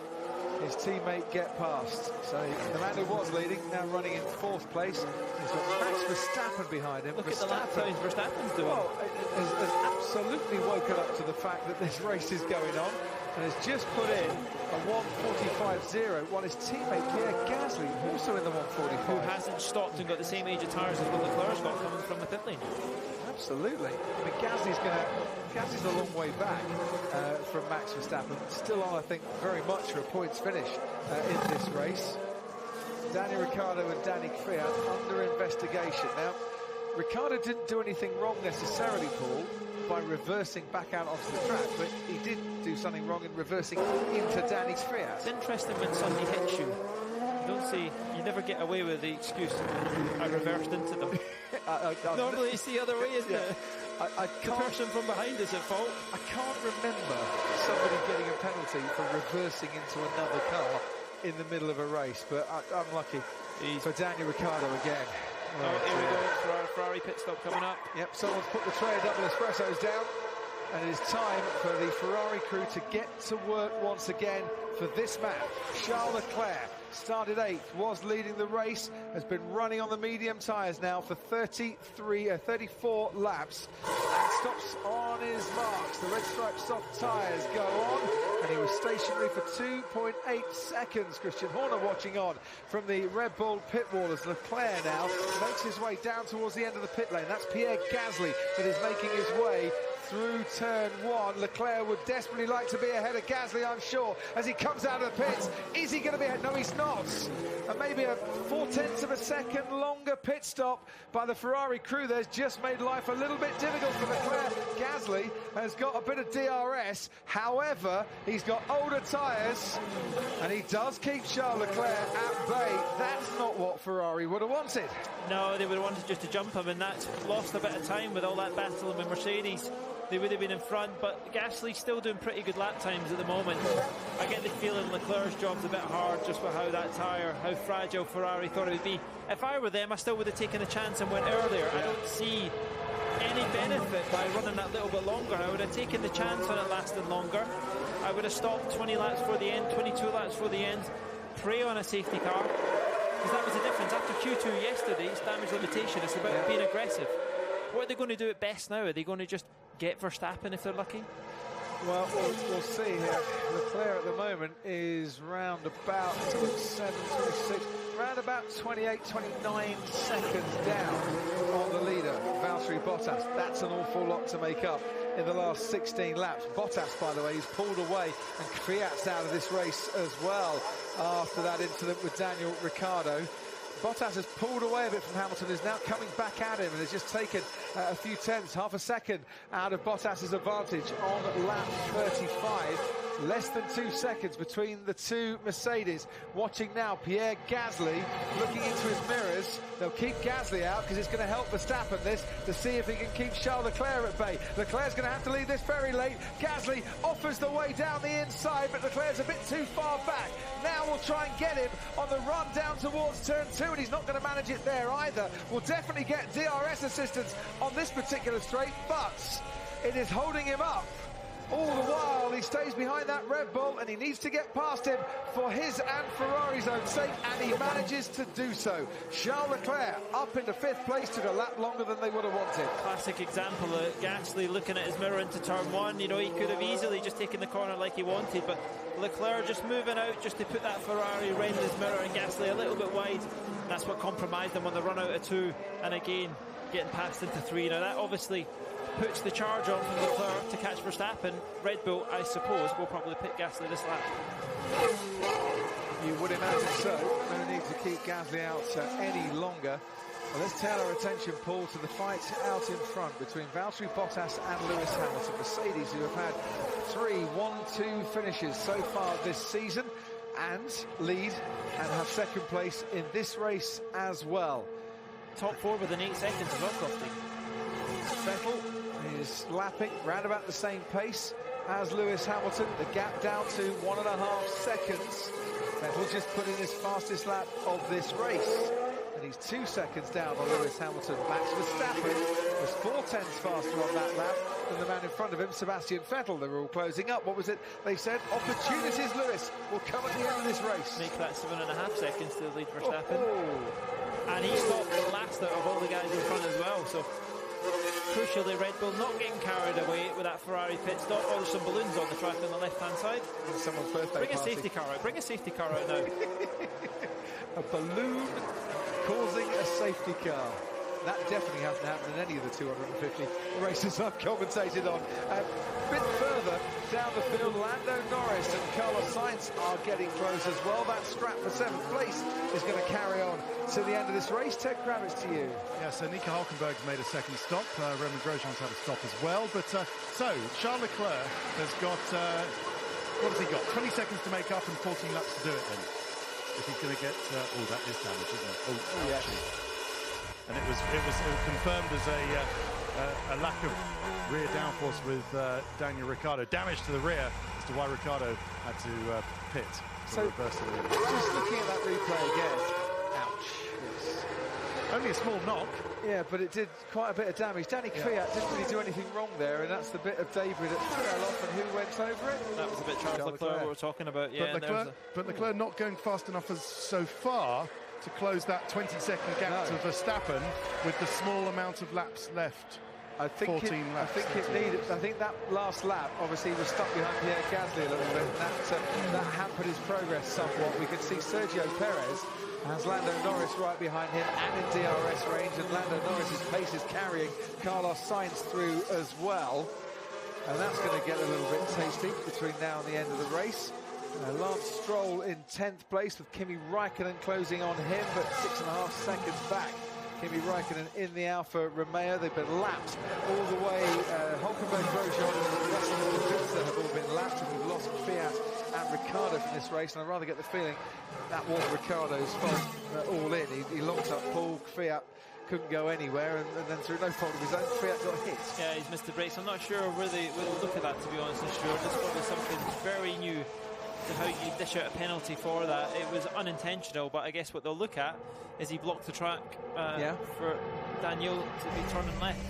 his teammate get past. So the man who was leading, now running in 4th place. He's got Max Verstappen behind him. Look at the lap times Verstappen's doing. Well, has absolutely woken up to the fact that this race is going on. and has just put in a 1:45.0, while his teammate Pierre Gasly, also in the 1:45. Who hasn't stopped and got the same age of tyres as what Leclerc's got coming from the pit lane. Absolutely. I mean, Gasly's a long way back from Max Verstappen. Still on, I think, very much for a points finish in this race. Daniel Ricciardo and Danny Kvyat under investigation. Now, Ricciardo didn't do anything wrong necessarily, Paul, by reversing back out onto the track, but he did do something wrong in reversing into Danny Kvyat. It's interesting when somebody hits you. You never get away with the excuse, I reversed into them. Normally it's the other way, isn't it? The person from behind is at fault. I can't remember somebody getting a penalty for reversing into another car in the middle of a race, but unlucky for Daniel Ricciardo again. Here we go for our Ferrari pit stop coming up. Yep, someone's put the tray of double espressos down, and it is time for the Ferrari crew to get to work once again for this man. Charles Leclerc started 8th, was leading the race, has been running on the medium tyres now for 34 laps, and stops on his marks. The red striped soft tyres go on, and he was stationary for 2.8 seconds. Christian Horner watching on from the Red Bull pit wall as Leclerc now makes his way down towards the end of the pit lane. That's Pierre Gasly that is making his way through turn 1. Leclerc would desperately like to be ahead of Gasly, I'm sure, as he comes out of the pits. Is he going to be ahead? No, he's not. And maybe a 0.4 of a second longer pit stop by the Ferrari crew there's just made life a little bit difficult for Leclerc. Gasly has got a bit of DRS. However, he's got older tyres, and he does keep Charles Leclerc at bay. That's not what Ferrari would have wanted. No, they would have wanted just to jump him, and that's lost a bit of time with all that battling with Mercedes. They would have been in front, but Gasly's still doing pretty good lap times at the moment. I get the feeling Leclerc's job's a bit hard just with how that tyre, how fragile Ferrari thought it would be. If I were them, I still would have taken a chance and went earlier. I don't see any benefit by running that little bit longer. I would have taken the chance on it lasting longer. I would have stopped 20 laps for the end, 22 laps for the end, pray on a safety car, because that was the difference. After Q2 yesterday, it's damage limitation. It's about being aggressive. What are they going to do at best now? Are they going to just get Verstappen if they're lucky? Well, we'll see here. Leclerc at the moment is round about 27, 26, round about 28, 29 seconds down on the leader, Valtteri Bottas. That's an awful lot to make up in the last 16 laps. Bottas, by the way, he's pulled away, and Kvyat's out of this race as well after that incident with Daniel Ricciardo. Bottas has pulled away a bit from Hamilton, is now coming back at him, and has just taken a few tenths, half a second out of Bottas's advantage on lap 35. Less than 2 seconds between the two Mercedes. Watching now, Pierre Gasly looking into his mirrors. They'll keep Gasly out because it's going to help Verstappen this to see if he can keep Charles Leclerc at bay. Leclerc's going to have to leave this very late. Gasly offers the way down the inside, but Leclerc's a bit too far back. Now we'll try and get him on the run down towards turn 2, and he's not going to manage it there either. We'll definitely get DRS assistance on this particular straight, but it is holding him up. All the while, he stays behind that Red Bull, and he needs to get past him for his and Ferrari's own sake, and he manages to do so. Charles Leclerc up into 5th place, took a lap longer than they would have wanted. Classic example of Gasly looking at his mirror into turn 1. You know, he could have easily just taken the corner like he wanted, but Leclerc just moving out just to put that Ferrari right in his mirror, and Gasly a little bit wide. That's what compromised him on the run out of 2, and again, getting passed into 3. Now that obviously puts the charge on from Leclerc to catch Verstappen. Red Bull, I suppose, will probably pit Gasly this lap. You would imagine so. No need to keep Gasly out any longer. Well, let's turn our attention, Paul, to the fight out in front between Valtteri Bottas and Lewis Hamilton. Mercedes, who have had 3 1-2 finishes so far this season, and lead and have 2nd place in this race as well. Top 4 within 8 seconds as well, Crofty. Vettel is lapping round about the same pace as Lewis Hamilton. The gap down to 1.5 seconds. Vettel just put in his fastest lap of this race, and he's 2 seconds down on Lewis Hamilton. Max Verstappen was 4 tenths faster on that lap than the man in front of him, Sebastian Vettel. They were all closing up. What was it they said? Opportunities, Lewis, will come at the end of this race. Make that 7.5 seconds to lead Verstappen. And he stopped the last out of all the guys in front as well, so Crucially, Red Bull not getting carried away with that Ferrari pit stop. Oh, there's some balloons on the track on the left-hand side. It's someone's birthday Bring party. a safety car out. Bring a safety car out now. A balloon causing a safety car. That definitely hasn't happened in any of the 250 races I've commentated on. A bit further down the field, Lando Norris and Carlos Sainz are getting close as well. That scrap for 7th place is going to carry on to the end of this race. Ted Kravitz to you. Yeah, so Nico Hülkenberg's made a second stop. Roman Grosjean's had a stop as well. But so Charles Leclerc has got, what has he got? 20 seconds to make up and 14 laps to do it in. If he's going to get, oh, that is damage, isn't it? Oh, yes. And it was confirmed as a lack of rear downforce with Daniel Ricciardo. Damage to the rear as to why Ricciardo had to pit. So just looking at that replay again, ouch. Yes. Only a small knock. Yeah, but it did quite a bit of damage. Danny Kvyat didn't really do anything wrong there, and that's the bit of debris that fell off, and who went over it? That was a bit Charles Leclerc we were talking about. Yeah, but Leclerc not going fast enough as so far to close that 20-second gap to Verstappen with the small amount of laps left. I think 14 laps. I think that last lap obviously was stuck behind Pierre Gasly a little bit, and that hampered his progress somewhat. We could see Sergio Perez has Lando Norris right behind him and in DRS range, and Lando Norris's pace is carrying Carlos Sainz through as well, and that's going to get a little bit tasty between now and the end of the race. Lance Stroll in 10th place with Kimi Raikkonen closing on him, but 6.5 seconds back. Kimi Raikkonen in the Alfa Romeo. They've been lapped all the way. Hülkenberg, Grosjean and Russell and Kubica have all been lapped, and we've lost Fiat and Ricciardo from this race, and I'd rather get the feeling that was Ricciardo's fault all in. He locked up Paul, Fiat couldn't go anywhere, and then through no fault of his own, Fiat got hit. Yeah, he's missed the brakes. I'm not sure where they look at that, to be honest with you. This probably something very new to how you dish out a penalty for that. It was unintentional, but I guess what they'll look at is he blocked the track for Daniel to be turning left.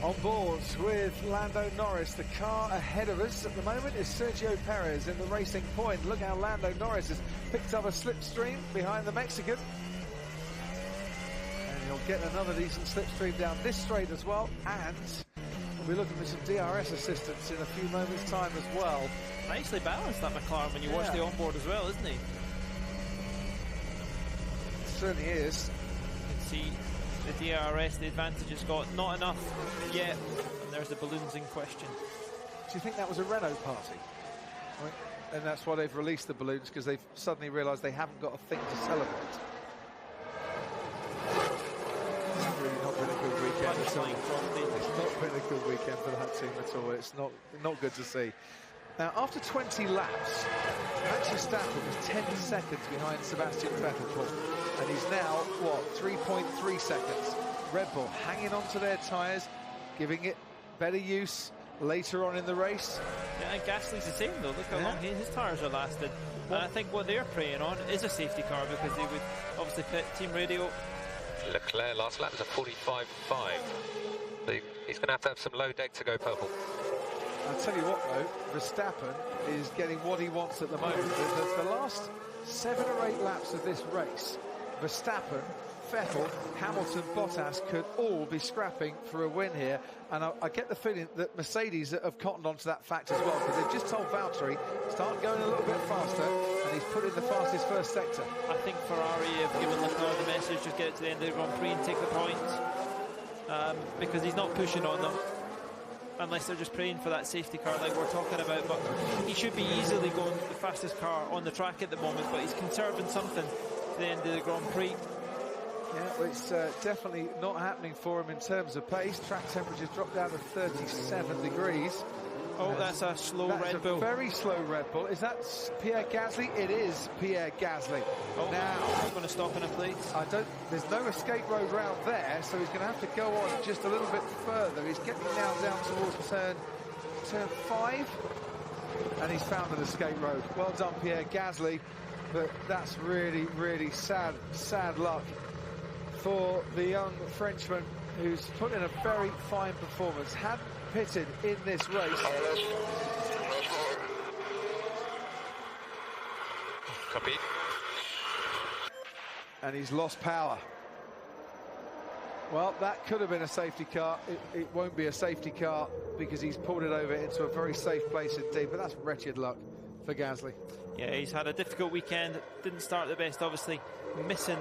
On board with Lando Norris, the car ahead of us at the moment is Sergio Perez in the racing point. Look how Lando Norris has picked up a slipstream behind the Mexican. And he'll get another decent slipstream down this straight as well, and we'll be looking for some DRS assistance in a few moments' time as well. Nicely balanced, that McLaren, when you watch the onboard as well, isn't he? It certainly is. You can see the DRS, the advantage has got not enough yet, and there's the balloons in question. Do you think that was a Renault party? And that's why they've released the balloons, because they've suddenly realised they haven't got a thing to celebrate. It's really not been a good weekend at all. It's not been a good weekend for that team at all. It's not good to see. Now, after 20 laps, Max Verstappen was 10 seconds behind Sebastian Vettel, Paul, and he's now, 3.3 seconds. Red Bull hanging on to their tyres, giving it better use later on in the race. Yeah, and Gasly's the same, though. Look how long his tyres are lasted. And I think what they're preying on is a safety car, because they would obviously pit team radio. Leclerc last lap was a 45.5. He's going to have some low deck to go purple. I'll tell you what, though, Verstappen is getting what he wants at the moment. The last 7 or 8 laps of this race, Verstappen, Vettel, Hamilton, Bottas could all be scrapping for a win here. And I get the feeling that Mercedes have cottoned onto that fact as well, because they've just told Valtteri, start going a little bit faster, and he's put in the fastest first sector. I think Ferrari have given Leclerc the message, just get it to the end of the Grand Prix and take the points, because he's not pushing on them, unless they're just praying for that safety car like we're talking about. But he should be easily going the fastest car on the track at the moment, but he's conserving something to the end of the Grand Prix. Yeah, well, it's definitely not happening for him in terms of pace. Track temperatures dropped down to 37 degrees. Oh, that's a slow Red Bull. Very slow Red Bull. Is that Pierre Gasly? It is Pierre Gasly. Oh, now he's going to stop in a place. There's no escape road round there, so he's going to have to go on just a little bit further. He's getting now down towards turn 5, and he's found an escape road. Well done, Pierre Gasly, but that's really, really sad luck for the young Frenchman, who's put in a very fine performance. Hadn't pitted in this race. Copy. And he's lost power. Well, that could have been a safety car. It won't be a safety car because he's pulled it over into a very safe place indeed, but that's wretched luck for Gasly. Yeah, he's had a difficult weekend. Didn't start the best, obviously. Missing.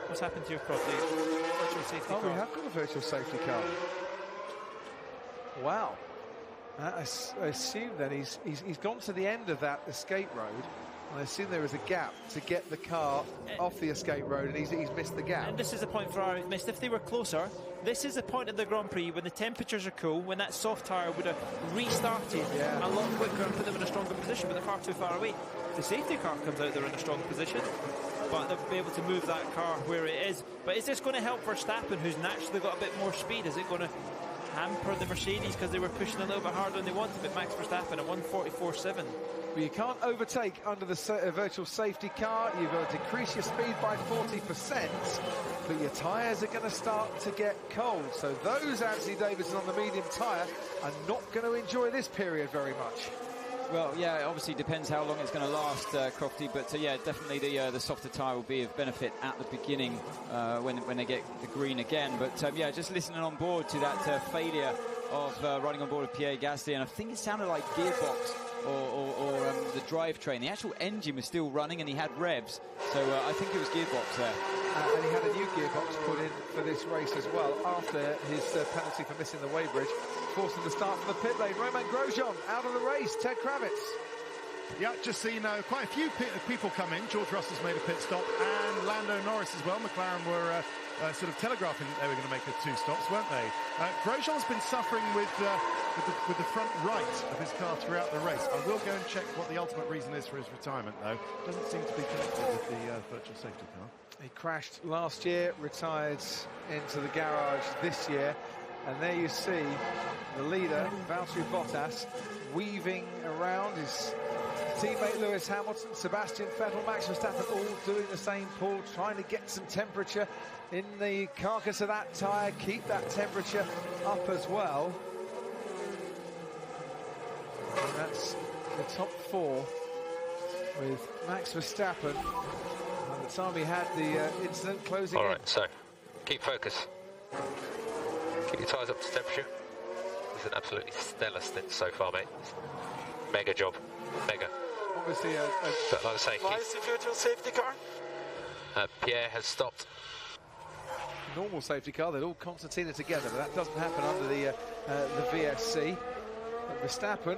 What's happened to your property? Virtual safety car. We have got a virtual safety car. Wow. I assume then he's gone to the end of that escape road. I assume there is a gap to get the car off the escape road, and he's missed the gap. And this is the point Ferrari missed. If they were closer, this is the point of the Grand Prix when the temperatures are cool, when that soft tyre would have restarted a lot quicker and put them in a stronger position, but they're far too far away. If the safety car comes out, they're in a strong position, but they'll be able to move that car where it is. But is this going to help Verstappen, who's naturally got a bit more speed? Is it going to hamper the Mercedes because they were pushing a little bit harder than they wanted? But Max Verstappen at 1:44.7. Well, you can't overtake under the virtual safety car. You've got to decrease your speed by 40%, but your tyres are going to start to get cold. So those Anthony Davidson on the medium tyre are not going to enjoy this period very much. Well, yeah, it obviously depends how long it's going to last, Crofty, but yeah, definitely the softer tyre will be of benefit at the beginning when they get the green again. But yeah, just listening on board to that failure of running on board of Pierre Gasly, and I think it sounded like gearbox or the drivetrain. The actual engine was still running and he had revs, so I think it was gearbox there. And he had a new gearbox put in for this race as well after his penalty for missing the weighbridge, forced him to start from the pit lane. Romain Grosjean out of the race. Ted Kravitz. Yeah, just so you know, quite a few people come in. George Russell's made a pit stop, and Lando Norris as well. McLaren were sort of telegraphing that they were going to make the 2 stops, weren't they? Grosjean's been suffering with the front right of his car throughout the race. I will go and check what the ultimate reason is for his retirement, though. Doesn't seem to be connected with the virtual safety car. He crashed last year, retired into the garage this year, and there you see the leader, Valtteri Bottas, weaving around his teammate Lewis Hamilton, Sebastian Vettel, Max Verstappen, all doing the same pull, trying to get some temperature in the carcass of that tyre, keep that temperature up as well. And that's the top 4 with Max Verstappen. By the time he had the incident closing All in. right, so keep focus. Keep your tyres up to temperature. It's an absolutely stellar stint so far, mate. Mega job. Mega. Obviously but like I say, why is the virtual safety car? Pierre has stopped. Normal safety car, they'd all concertina together, but that doesn't happen under the VSC. But Verstappen,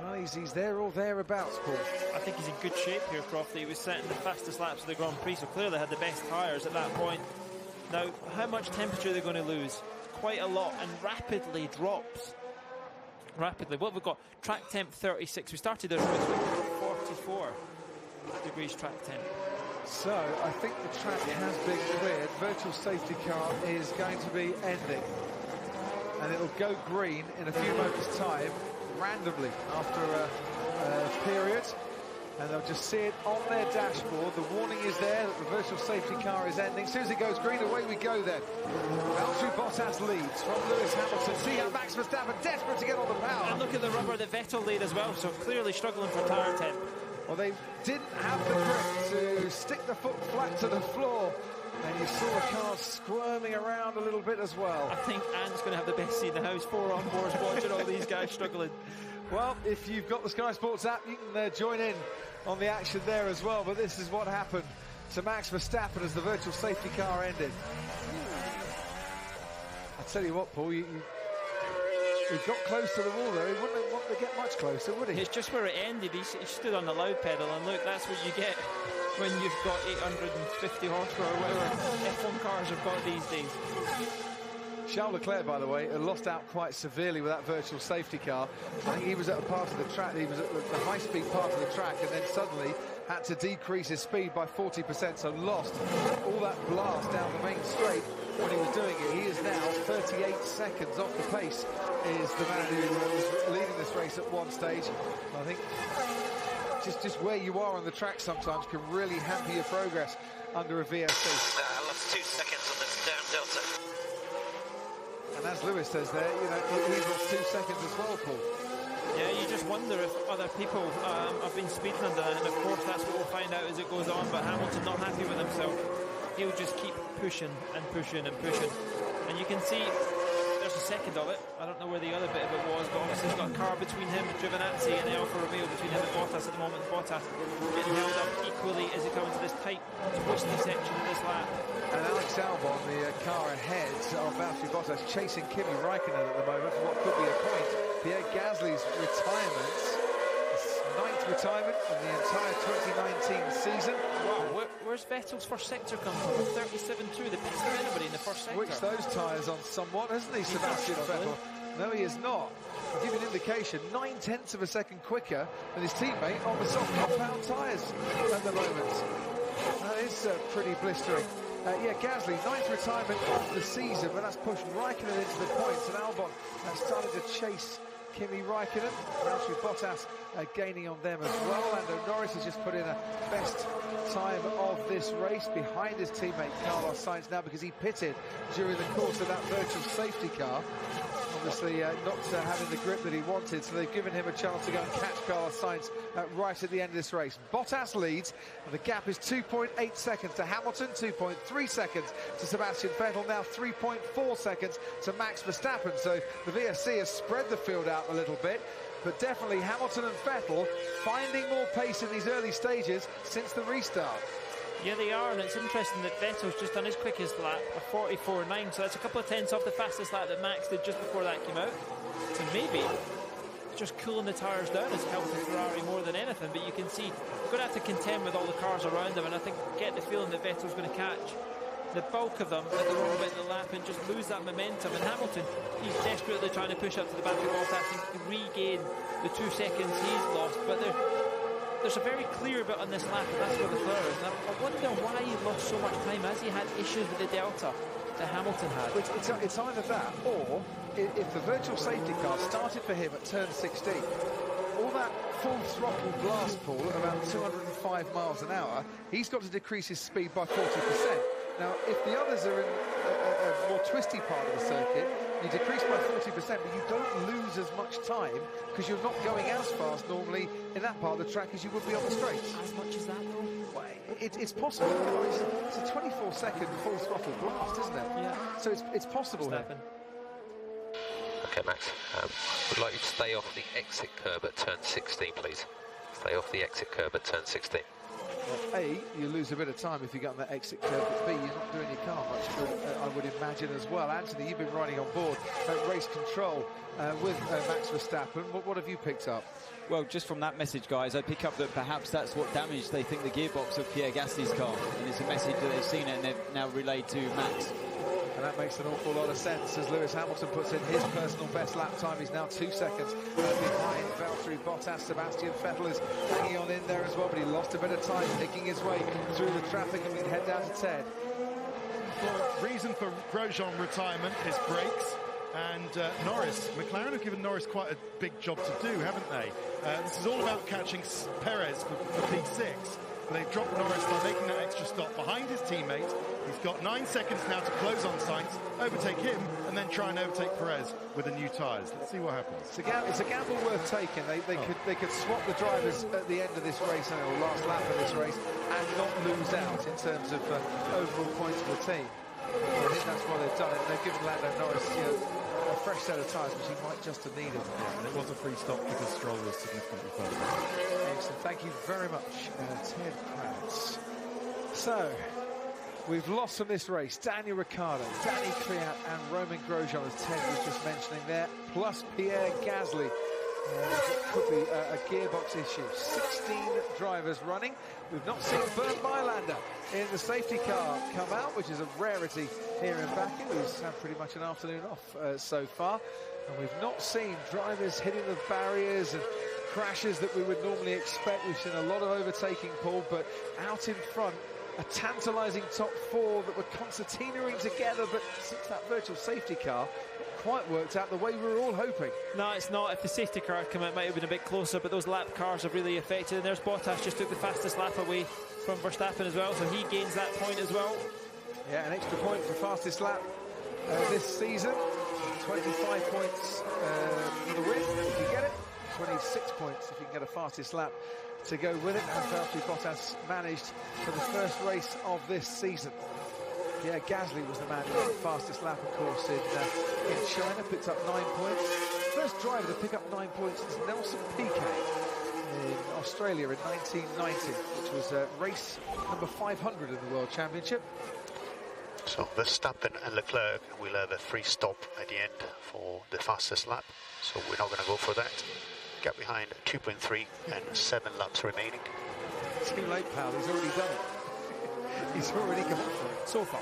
well, he's there or thereabouts, Paul. I think he's in good shape here, Crofty. He was setting the fastest laps of the Grand Prix, so clearly had the best tyres at that point. Now, how much temperature are they going to lose? Quite a lot, and rapidly drops. Rapidly. What have we got? Track temp 36. We started our race with 44 degrees track temp. So, I think the track has been cleared. Virtual safety car is going to be ending. And it'll go green in a few moments' time, randomly, after a period. And they'll just see it on their dashboard. The warning is there that the virtual safety car is ending. As soon as it goes green, away we go then. Valtteri Bottas leads from Lewis Hamilton. See how Max Verstappen desperate to get on the power. And look at the rubber that Vettel laid as well, so clearly struggling for tyre temp. Well, they didn't have the grip to stick the foot flat to the floor. And you saw the car squirming around a little bit as well. I think Anne's going to have the best seat in the house. 4 on boards watching all these guys struggling. Well, if you've got the Sky Sports app, you can join in on the action there as well. But this is what happened to Max Verstappen as the virtual safety car ended. I tell you what, Paul, he got close to the wall there. He wouldn't want to get much closer, would he? It's just where it ended. He stood on the loud pedal, and look, that's what you get when you've got 850 horsepower or whatever F1 cars have got these days. Charles Leclerc, by the way, lost out quite severely with that virtual safety car. I think he was at a part of the track, he was at the high-speed part of the track, and then suddenly had to decrease his speed by 40%, so lost all that blast down the main straight when he was doing it. He is now 38 seconds off the pace, is the man who was leading this race at one stage. I think just where you are on the track sometimes can really hamper your progress under a VSC. I lost 2 seconds on this damn Delta. And as Lewis says there, you know, he lost 2 seconds as well, Paul. Yeah, you just wonder if other people have been speeding under that, and of course that's what we'll find out as it goes on, but Hamilton not happy with himself. he'll just keep pushing and pushing and pushing. And you can see there's a second of it. I don't know where the other bit of it was, but obviously he's got a car between him, Giovinazzi, and the Alfa Romeo between him and Bottas at the moment. Bottas getting held up equally as he comes to this tight, twisty section of this lap. And Alex Albon, the car ahead of Valtteri Bottas, chasing Kimi Raikkonen at the moment for what could be a point. Pierre Gasly's retirement, his 9th retirement of the entire 2019 season. Wow, where's Vettel's first sector come from? 37.2, the best of anybody in the first sector. Switched those tyres on somewhat, hasn't he, Sebastian Vettel? No, he is not. I'll give you an indication, 9/10 of a second quicker than his teammate on the soft compound tyres at the moment. That is pretty blistering. Yeah, Gasly, 9th retirement of the season, but that's pushed Raikkonen into the points, and Albon started to chase Kimi Raikkonen. Valtteri Bottas gaining on them as well. Lando Norris has just put in a best time of this race behind his teammate Carlos Sainz now, because he pitted during the course of that virtual safety car. Obviously not having the grip that he wanted, so they've given him a chance to go and catch Carlos Sainz right at the end of this race. Bottas leads, and the gap is 2.8 seconds to Hamilton, 2.3 seconds to Sebastian Vettel, now 3.4 seconds to Max Verstappen. So the VSC has spread the field out a little bit, but definitely Hamilton and Vettel finding more pace in these early stages since the restart. Yeah, they are, and it's interesting that Vettel's just done his quickest lap, a 44.9, so that's a couple of tenths off the fastest lap that Max did just before that came out. So maybe just cooling the tyres down has helped the Ferrari more than anything, but you can see we're going to have to contend with all the cars around them, and I think get the feeling that Vettel's going to catch the bulk of them at the wrong bit of the lap and just lose that momentum. And Hamilton, he's desperately trying to push up to the back of Bottas and regain the 2 seconds he's lost, but there's a very clear bit on this lap, and that's where the flare is. And I wonder why he lost so much time, as he had issues with the delta that Hamilton had. It's either that, or if the virtual safety car started for him at turn 16, all that full throttle blast pull at around 205 miles an hour, he's got to decrease his speed by 40%. Now, if the others are in a more twisty part of the circuit, you decrease by 40%, but you don't lose as much time because you're not going as fast normally in that part of the track as you would be on the straights. As much as that, though? Well, it's possible. It's a 24-second full throttle blast, isn't it? Yeah. So it's possible. Okay, Max. Would like you to stay off the exit curb at turn 16, please. Stay off the exit curb at turn 16. Well, A, you lose a bit of time if you get on that exit curve, but B, you're not doing your car much good, I would imagine as well. Anthony, you've been riding on board at race control with Max Verstappen. What have you picked up? Well, just from that message, guys, I pick up that perhaps that's what damaged, they think, the gearbox of Pierre Gasly's car. And it's a message that they've seen it and they've now relayed to Max. And that makes an awful lot of sense as Lewis Hamilton puts in his personal best lap time. He's now 2 seconds behind Valtteri Bottas. Sebastian Vettel is hanging on in there as well, but he lost a bit of time picking his way through the traffic, and we head down to Ted. Well, reason for Grosjean retirement is brakes. And Norris, McLaren have given Norris quite a big job to do, haven't they? This is all about catching Perez for P6. But they've dropped Norris by making that extra stop behind his teammate. He's got 9 seconds now to close on Sainz, overtake him, and then try and overtake Perez with the new tyres. Let's see what happens. It's a gamble worth taking. They could swap the drivers at the end of this race, or last lap of this race, and not lose out in terms of overall points for the team. I think that's why they've done it. They've given Lando Norris a fresh set of tyres, which he might just have needed. Yeah, and it was a free stop because Stroll was significantly further. Excellent. Thank you very much, Ted Kravitz. So, we've lost from this race Daniel Ricciardo, Danny Kvyat and Romain Grosjean, as Ted was just mentioning there, plus Pierre Gasly. It could be a gearbox issue. 16 drivers running. We've not seen Bernd Mailander in the safety car come out, which is a rarity here in Baku. He's had pretty much an afternoon off so far. And we've not seen drivers hitting the barriers and crashes that we would normally expect. We've seen a lot of overtaking, Paul, but out in front, a tantalising top four that were concertinaing together, but since that virtual safety car quite worked out the way we were all hoping. No, it's not. If the safety car had come out, it might have been a bit closer, but those lap cars have really affected. And there's Bottas, just took the fastest lap away from Verstappen as well, so he gains that point as well. Yeah, an extra point for fastest lap this season. 25 points for the win, if you get it. 26 points if you can get a fastest lap to go with it, as Valtteri Bottas managed for the first race of this season. Pierre Gasly was the man who had the fastest lap, of course, in China, picked up 9 points. First driver to pick up 9 points is Nelson Piquet in Australia in 1990, which was race number 500 in the World Championship. So Verstappen and Leclerc will have a free stop at the end for the fastest lap, so we're not going to go for that. Gap behind 2.3 and 7 laps remaining. Too late, pal, he's already done it. He's already gone for it so far.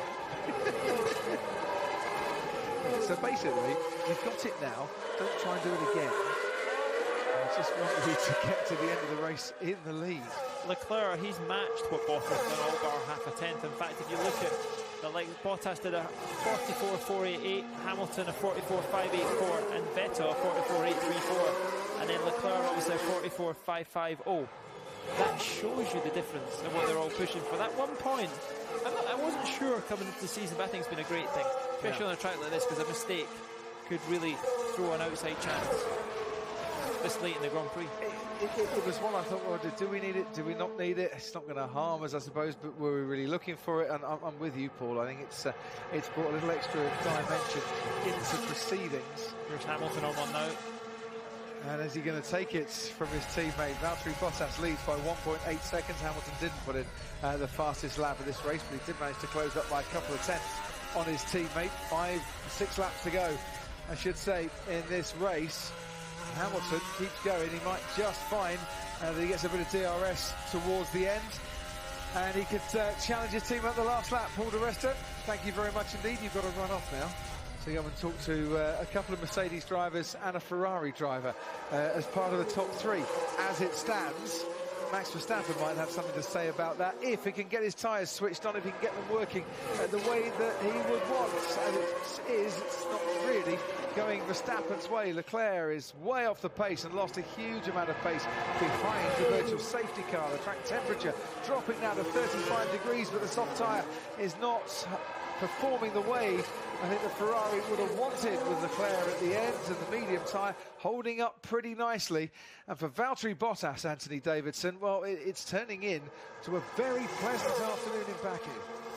So basically, you've got it now, don't try and do it again. I just want you to get to the end of the race in the lead. Leclerc, he's matched what Bottas done, all bar half a tenth. In fact, if you look at Bottas did a 44.488, Hamilton a 44.584, and Vettel a 44.834, and then Leclerc obviously a 44.550. That shows you the difference and what they're all pushing for. That 1 point, I wasn't sure coming into the season, but I think it's been a great thing, especially on a track like this, because a mistake could really throw an outside chance this late in the Grand Prix. It was one I thought, well, do we need it? Do we not need it? It's not going to harm us, I suppose, but were we really looking for it? And I'm with you, Paul. I think it's brought a little extra dimension into proceedings. Here's Hamilton on one now. And is he going to take it from his teammate? Valtteri Bottas leads by 1.8 seconds. Hamilton didn't put in the fastest lap of this race, but he did manage to close up by a couple of tenths on his teammate. 6 laps to go, I should say, in this race. Hamilton keeps going. He might just find that he gets a bit of DRS towards the end, and he could challenge his team at the last lap. Paul di Resta, thank you very much indeed. You've got to run off now. So go and talk to a couple of Mercedes drivers and a Ferrari driver as part of the top 3. As it stands, Max Verstappen might have something to say about that if he can get his tyres switched on, if he can get them working the way that he would want. As it is, it's not really going Verstappen's way. Leclerc is way off the pace and lost a huge amount of pace behind the virtual safety car. The track temperature dropping now to 35 degrees, but the soft tyre is not performing the way I think the Ferrari would have wanted, with Leclerc at the ends and the medium tyre holding up pretty nicely. And for Valtteri Bottas, Anthony Davidson, well, it's turning in to a very pleasant afternoon in Baku.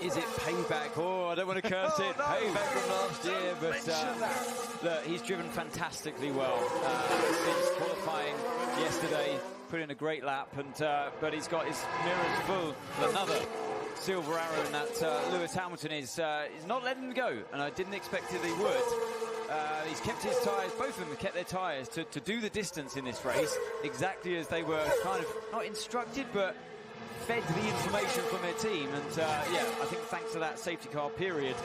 Is it payback? Oh, I don't want to curse it. No. Payback from last year, but look, he's driven fantastically well since qualifying yesterday. Put in a great lap, and but he's got his mirrors full of another silver arrow, and that Lewis Hamilton is not letting him go, and I didn't expect that he would. He's kept his tyres, both of them have kept their tyres to do the distance in this race, exactly as they were kind of, not instructed, but fed the information from their team. And yeah, I think thanks to that safety car period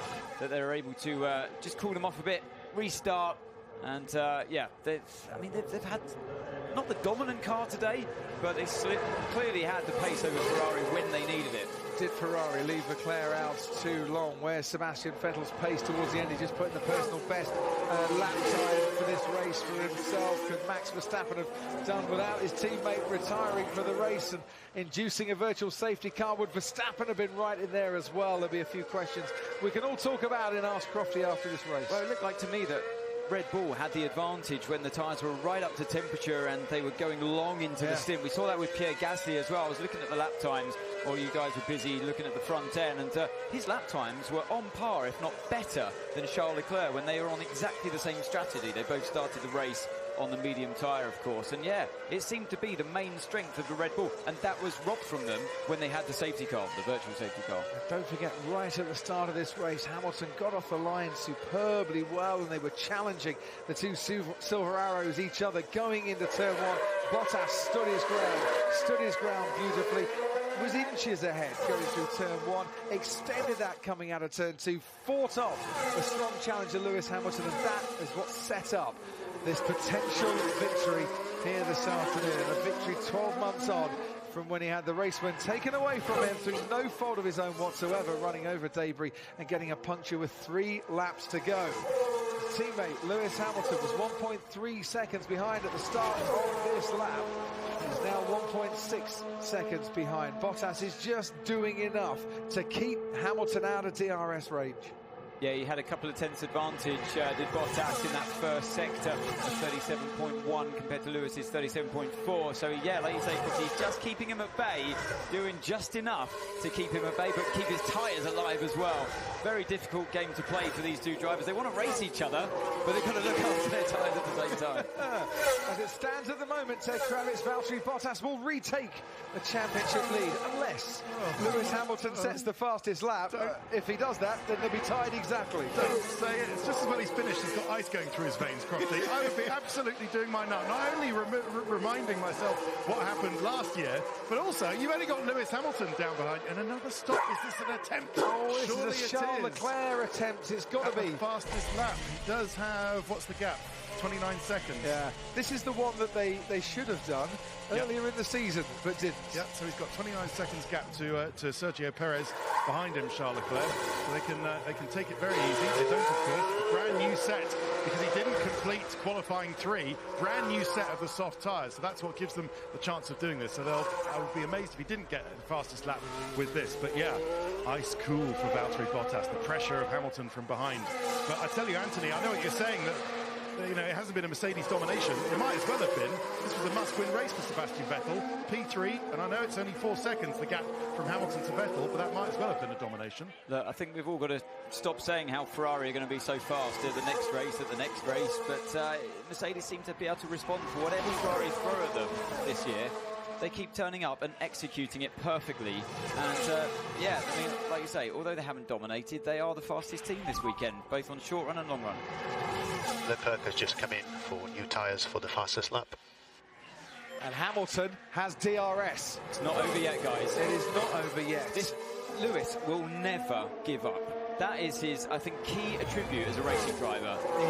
that they were able to just cool them off a bit, restart, and yeah, they've had not the dominant car today, but they clearly had the pace over Ferrari when they needed it. Did Ferrari leave Leclerc out too long? Where's Sebastian Vettel's pace towards the end? He just put in the personal best lap time for this race for himself. Could Max Verstappen have done without his teammate retiring for the race and inducing a virtual safety car? Would Verstappen have been right in there as well? There'll be a few questions we can all talk about in Ask Crofty after this race. Well, it looked like to me that Red Bull had the advantage when the tyres were right up to temperature and they were going long into the stint. We saw that with Pierre Gasly as well. I was looking at the lap times while you guys were busy looking at the front end, and his lap times were on par, if not better, than Charles Leclerc when they were on exactly the same strategy. They both started the race on the medium tyre, of course, and yeah, it seemed to be the main strength of the Red Bull, and that was robbed from them when they had the safety car, the virtual safety car. Don't forget, right at the start of this race, Hamilton got off the line superbly well, and they were challenging the two silver arrows each other going into turn one. Bottas stood his ground beautifully, was inches ahead going through turn one, extended that coming out of turn two, fought off the strong challenger Lewis Hamilton, and that is what set up this potential victory here this afternoon. A victory 12 months on from when he had the race win taken away from him through no fault of his own whatsoever, running over debris and getting a puncture with 3 laps to go. His teammate Lewis Hamilton was 1.3 seconds behind at the start of this lap. He's now 1.6 seconds behind. Bottas is just doing enough to keep Hamilton out of DRS range. Yeah, he had a couple of tenths advantage, did Bottas in that first sector of 37.1 compared to Lewis's 37.4. So, yeah, like you say, he's just keeping him at bay, doing just enough to keep him at bay, but keep his tyres alive as well. Very difficult game to play for these two drivers. They want to race each other, but they've got to look after their tyres at the same time. As it stands at the moment, Ted Kravitz, Valtteri Bottas will retake the championship lead, unless Lewis Hamilton sets the fastest lap. If he does that, then they'll be tied exactly. Don't say it. It's just as well he's finished. He's got ice going through his veins, Crofty. I would be absolutely doing my nut. Not only reminding myself what happened last year, but also you've only got Lewis Hamilton down behind. And another stop. Is this an attempt? Oh, this Surely is a Charles Leclerc attempt. It's got to be. The fastest lap. He does have, what's the gap? 29 seconds. Yeah. This is the one that they should have done earlier in the season, but didn't. Yeah, so he's got 29 seconds gap to Sergio Perez behind him, Charles Leclerc. So they can take it very easy. They don't, of course. Brand new set, because he didn't complete qualifying 3. Brand new set of the soft tyres. So that's what gives them the chance of doing this. So I would be amazed if he didn't get the fastest lap with this. But yeah, ice cool for Valtteri Bottas. The pressure of Hamilton from behind. But I tell you, Anthony, I know what you're saying, that you know, it hasn't been a Mercedes domination. It might as well have been. This was a must-win race for Sebastian Vettel. P3, and I know it's only 4 seconds, the gap from Hamilton to Vettel, but that might as well have been a domination. Look, I think we've all got to stop saying how Ferrari are going to be so fast at the next race, but Mercedes seem to be able to respond for whatever Ferrari throw at them this year. They keep turning up and executing it perfectly. And, yeah, I mean, like you say, although they haven't dominated, they are the fastest team this weekend, both on short run and long run. Leclerc has just come in for new tyres for the fastest lap. And Hamilton has DRS. It's not over yet, guys. It is not over yet. This Lewis will never give up. That is his, I think, key attribute as a racing driver. He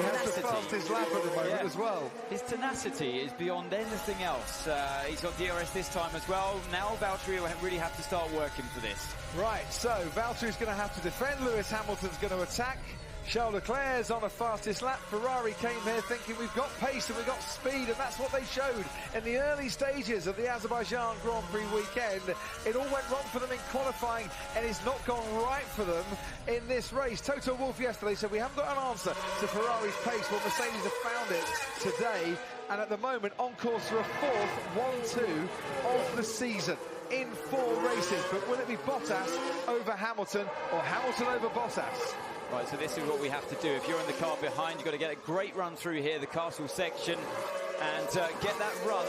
has the fastest lap at the moment as well. His tenacity is beyond anything else. He's got DRS this time as well. Now Valtteri will really have to start working for this. Right, so Valtteri's going to have to defend. Lewis Hamilton's going to attack. Charles Leclerc's on a fastest lap. Ferrari came here thinking we've got pace and we've got speed, and that's what they showed in the early stages of the Azerbaijan Grand Prix weekend. It all went wrong for them in qualifying, and it's not gone right for them in this race. Toto Wolff yesterday said we haven't got an answer to Ferrari's pace. Well, Mercedes have found it today, and at the moment on course for a 4th 1-2 of the season in 4 races. But will it be Bottas over Hamilton or Hamilton over Bottas? Right, so this is what we have to do. If you're in the car behind, you've got to get a great run through here, the castle section, and get that run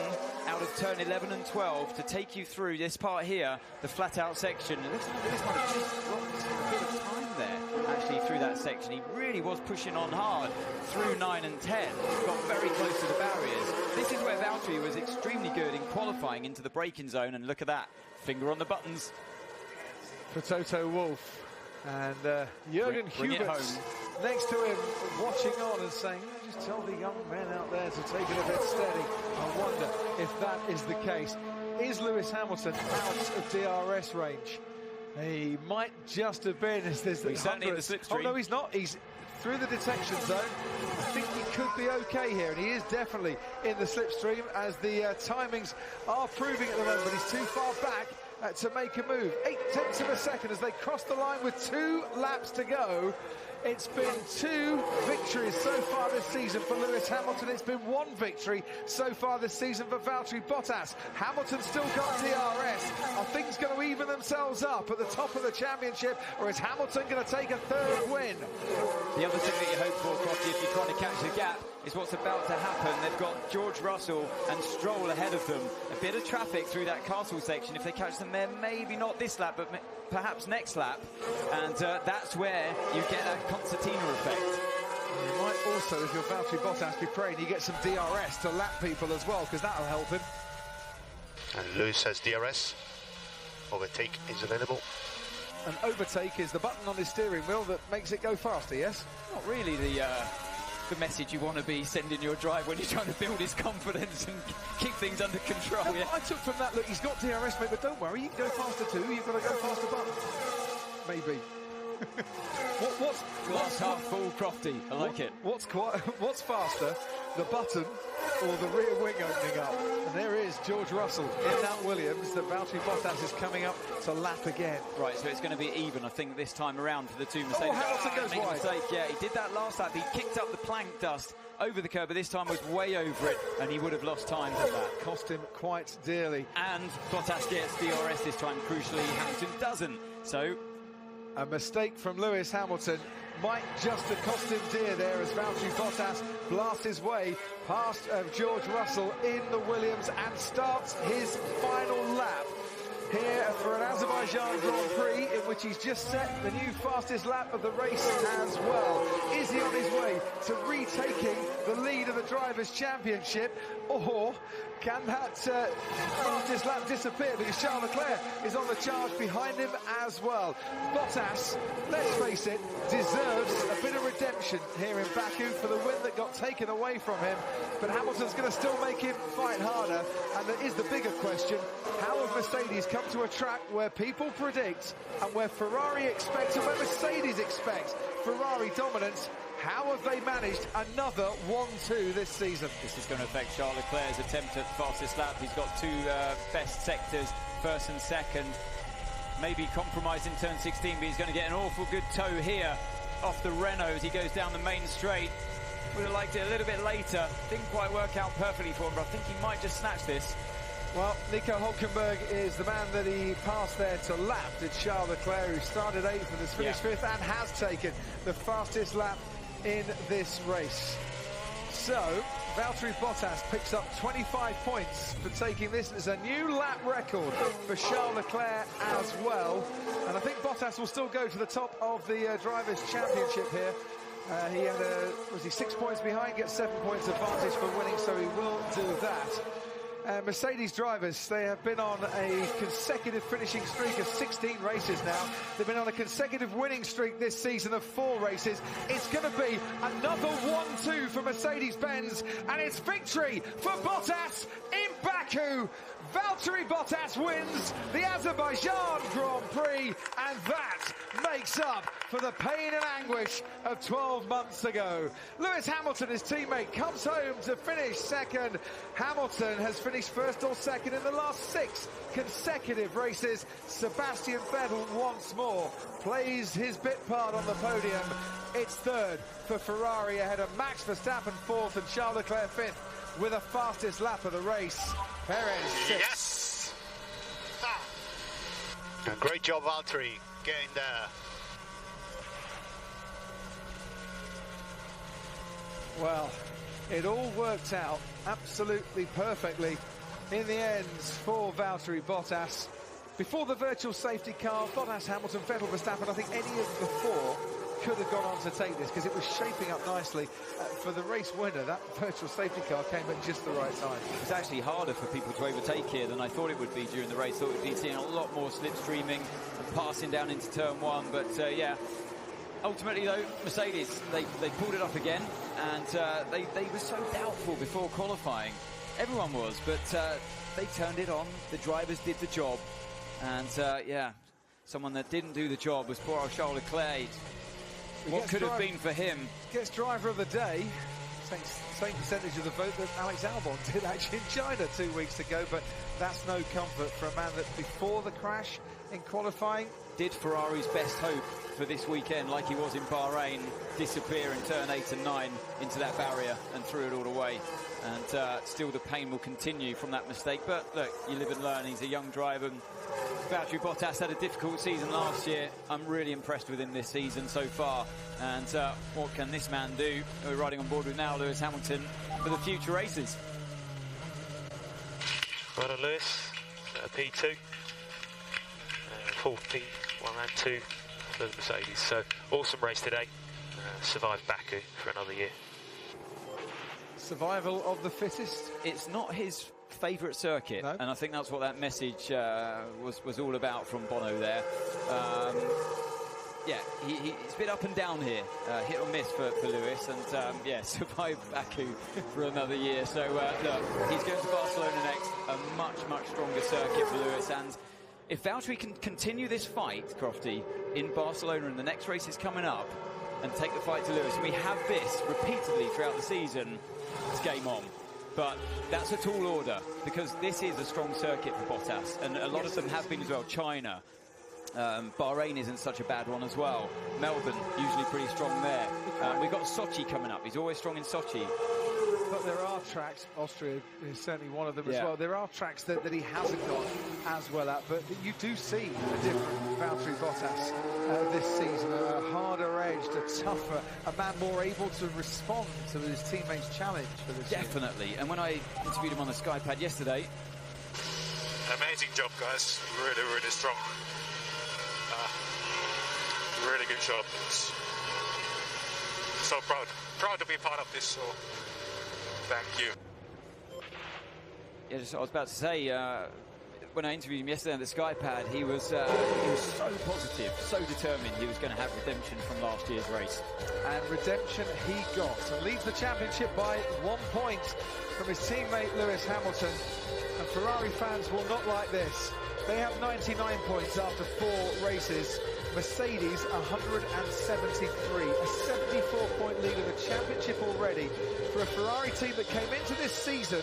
out of turn 11 and 12 to take you through this part here, the flat-out section. And looks like Lewis might have just lost a bit of time there, actually, through that section. He really was pushing on hard through 9 and 10. Got very close to the barriers. This is where Valtteri was extremely good in qualifying into the braking zone, and look at that, finger on the buttons. For Toto Wolff. And Jürgen Hubert next to him, watching on and saying, just tell the young men out there to take it a bit steady. I wonder if that is the case. Is Lewis Hamilton out of DRS range? He might just have been, as there's he's certainly in the slipstream. Oh no, he's not. He's through the detection zone. I think he could be okay here, and he is definitely in the slipstream, as the timings are proving at the moment, but he's too far back to make a move. 0.8 of a second as they cross the line with 2 laps to go. It's been 2 victories so far this season for Lewis Hamilton. It's been 1 victory so far this season for Valtteri Bottas. Hamilton still got DRS. Are things going to even themselves up at the top of the championship, or is Hamilton going to take a 3rd win? The other thing that you hope for, Crofty, if you're trying to catch the gap, is what's about to happen. They've got George Russell and Stroll ahead of them. A bit of traffic through that castle section. If they catch them there, maybe not this lap, but perhaps next lap. And that's where you get that concertina effect. You might also, if you're Valtteri Bottas, be praying you get some DRS to lap people as well, because that'll help him. And Lewis has DRS. Overtake is available. And overtake is the button on his steering wheel that makes it go faster, yes? Not really the message you want to be sending your drive when you're trying to build his confidence and keep things under control. No, I took from that, look, he's got DRS, mate, but don't worry, you can go faster too. You've got to go faster button. Maybe. What's glass half full, Crofty? I like it. What's faster, the button or the rear wing opening up. And there is George Russell in that Williams that Valtteri Bottas is coming up to lap again. Right, so it's going to be even, I think, this time around for the two Mercedes. Oh, Hamilton goes made a wide. mistake. Yeah, he did that last lap. He kicked up the plank dust over the curb, but this time was way over it, and he would have lost time for that. Cost him quite dearly. And Bottas gets DRS this time. Crucially, Hamilton doesn't. So a mistake from Lewis Hamilton might just have cost him dear there as Valtteri Bottas blasts his way past George Russell in the Williams and starts his final lap here for an Azerbaijan Grand Prix in which he's just set the new fastest lap of the race as well. Is he on his way to retaking the lead of the Drivers' Championship, or can that fastest lap disappear because Charles Leclerc is on the charge behind him as well? Bottas, let's face it, deserves a bit of redemption here in Baku for the win that got taken away from him, but Hamilton's going to still make him fight harder, and there is the bigger question: how have Mercedes come to a track where people predict and where Ferrari expects and where Mercedes expects Ferrari dominance? How have they managed another 1-2 this season? This is going to affect Charles Leclerc's attempt at fastest lap. He's got two best sectors, first and second. Maybe compromised in turn 16, but he's going to get an awful good tow here off the Renault as he goes down the main straight. Would have liked it a little bit later. Didn't quite work out perfectly for him, but I think he might just snatch this. Well, Nico Hülkenberg is the man that he passed there to lap, did Charles Leclerc, who started 8th and has finished 5th and has taken the fastest lap in this race. So, Valtteri Bottas picks up 25 points for taking this as a new lap record for Charles Leclerc as well. And I think Bottas will still go to the top of the Drivers' Championship here. He had, was he 6 points behind, gets 7 points advantage for winning, so he will do that. Mercedes drivers, they have been on a consecutive finishing streak of 16 races now. They've been on a consecutive winning streak this season of 4 races. It's going to be another 1-2 for Mercedes-Benz, and it's victory for Bottas in Baku. Valtteri Bottas wins the Azerbaijan Grand Prix, and that makes up for the pain and anguish of 12 months ago. Lewis Hamilton, his teammate, comes home to finish second. Hamilton has finished first or second in the last 6 consecutive races. Sebastian Vettel once more plays his bit part on the podium. It's third for Ferrari ahead of Max Verstappen fourth and Charles Leclerc fifth with the fastest lap of the race. Perez sixth. Yes! Great job, Valtteri, getting there. Well, it all worked out absolutely perfectly in the end for Valtteri Bottas. Before the virtual safety car, Bottas, Hamilton, Vettel, Verstappen, I think any of the 4 could have gone on to take this because it was shaping up nicely for the race winner. That virtual safety car came at just the right time. It was actually harder for people to overtake here than I thought it would be during the race. Thought we'd be seeing a lot more slipstreaming and passing down into turn 1, but yeah. Ultimately, though, Mercedes, they pulled it up again, and they were so doubtful before qualifying. Everyone was, but they turned it on. The drivers did the job, and yeah, someone that didn't do the job was poor old Charles Leclerc. What could have been for him? Gets driver of the day. Same percentage of the vote that Alex Albon did actually in China 2 weeks ago, but that's no comfort for a man that before the crash in qualifying did Ferrari's best hope for this weekend, like he was in Bahrain, disappear in turn 8 and 9 into that barrier and threw it all away. And still the pain will continue from that mistake. But look, you live and learn. He's a young driver. And Valtteri Bottas had a difficult season last year. I'm really impressed with him this season so far. And what can this man do? We're riding on board with now Lewis Hamilton for the future races. Well done, Lewis. P2. Fourth P1 and 2 for the Mercedes. So awesome race today. Survived Baku for another year. Survival of the fittest. It's not his favourite circuit, no. And I think that's what that message was all about from Bono there. Yeah, he's a bit up and down here, hit or miss for Lewis, and yeah, survived Baku for another year. So look, he's going to Barcelona next, a much stronger circuit for Lewis, and if Valtteri can continue this fight, Crofty, in Barcelona and the next race is coming up, and take the fight to Lewis, and we have this repeatedly throughout the season, it's game on. but that's a tall order because this is a strong circuit for Bottas, and a lot of them have been as well. China, Bahrain isn't such a bad one as well. Melbourne, usually pretty strong there. We've got Sochi coming up. He's always strong in Sochi. But there are tracks, Austria is certainly one of them as well. There are tracks that he hasn't got as well at, but you do see a different Valtteri Bottas this season. A harder edged, a tougher, a man more able to respond to his teammates' challenge for this Definitely. And when I interviewed him on the Skypad yesterday... Amazing job, guys. Really, really strong. Really good job. So proud to be part of this, so thank you. Yeah, just, I was about to say, when I interviewed him yesterday on the Skypad, he was so positive, so determined he was going to have redemption from last year's race. And redemption he got, and leads the championship by 1 point from his teammate Lewis Hamilton. And Ferrari fans will not like this. They have 99 points after 4 races. Mercedes 173, a 74-point lead in the championship already for a Ferrari team that came into this season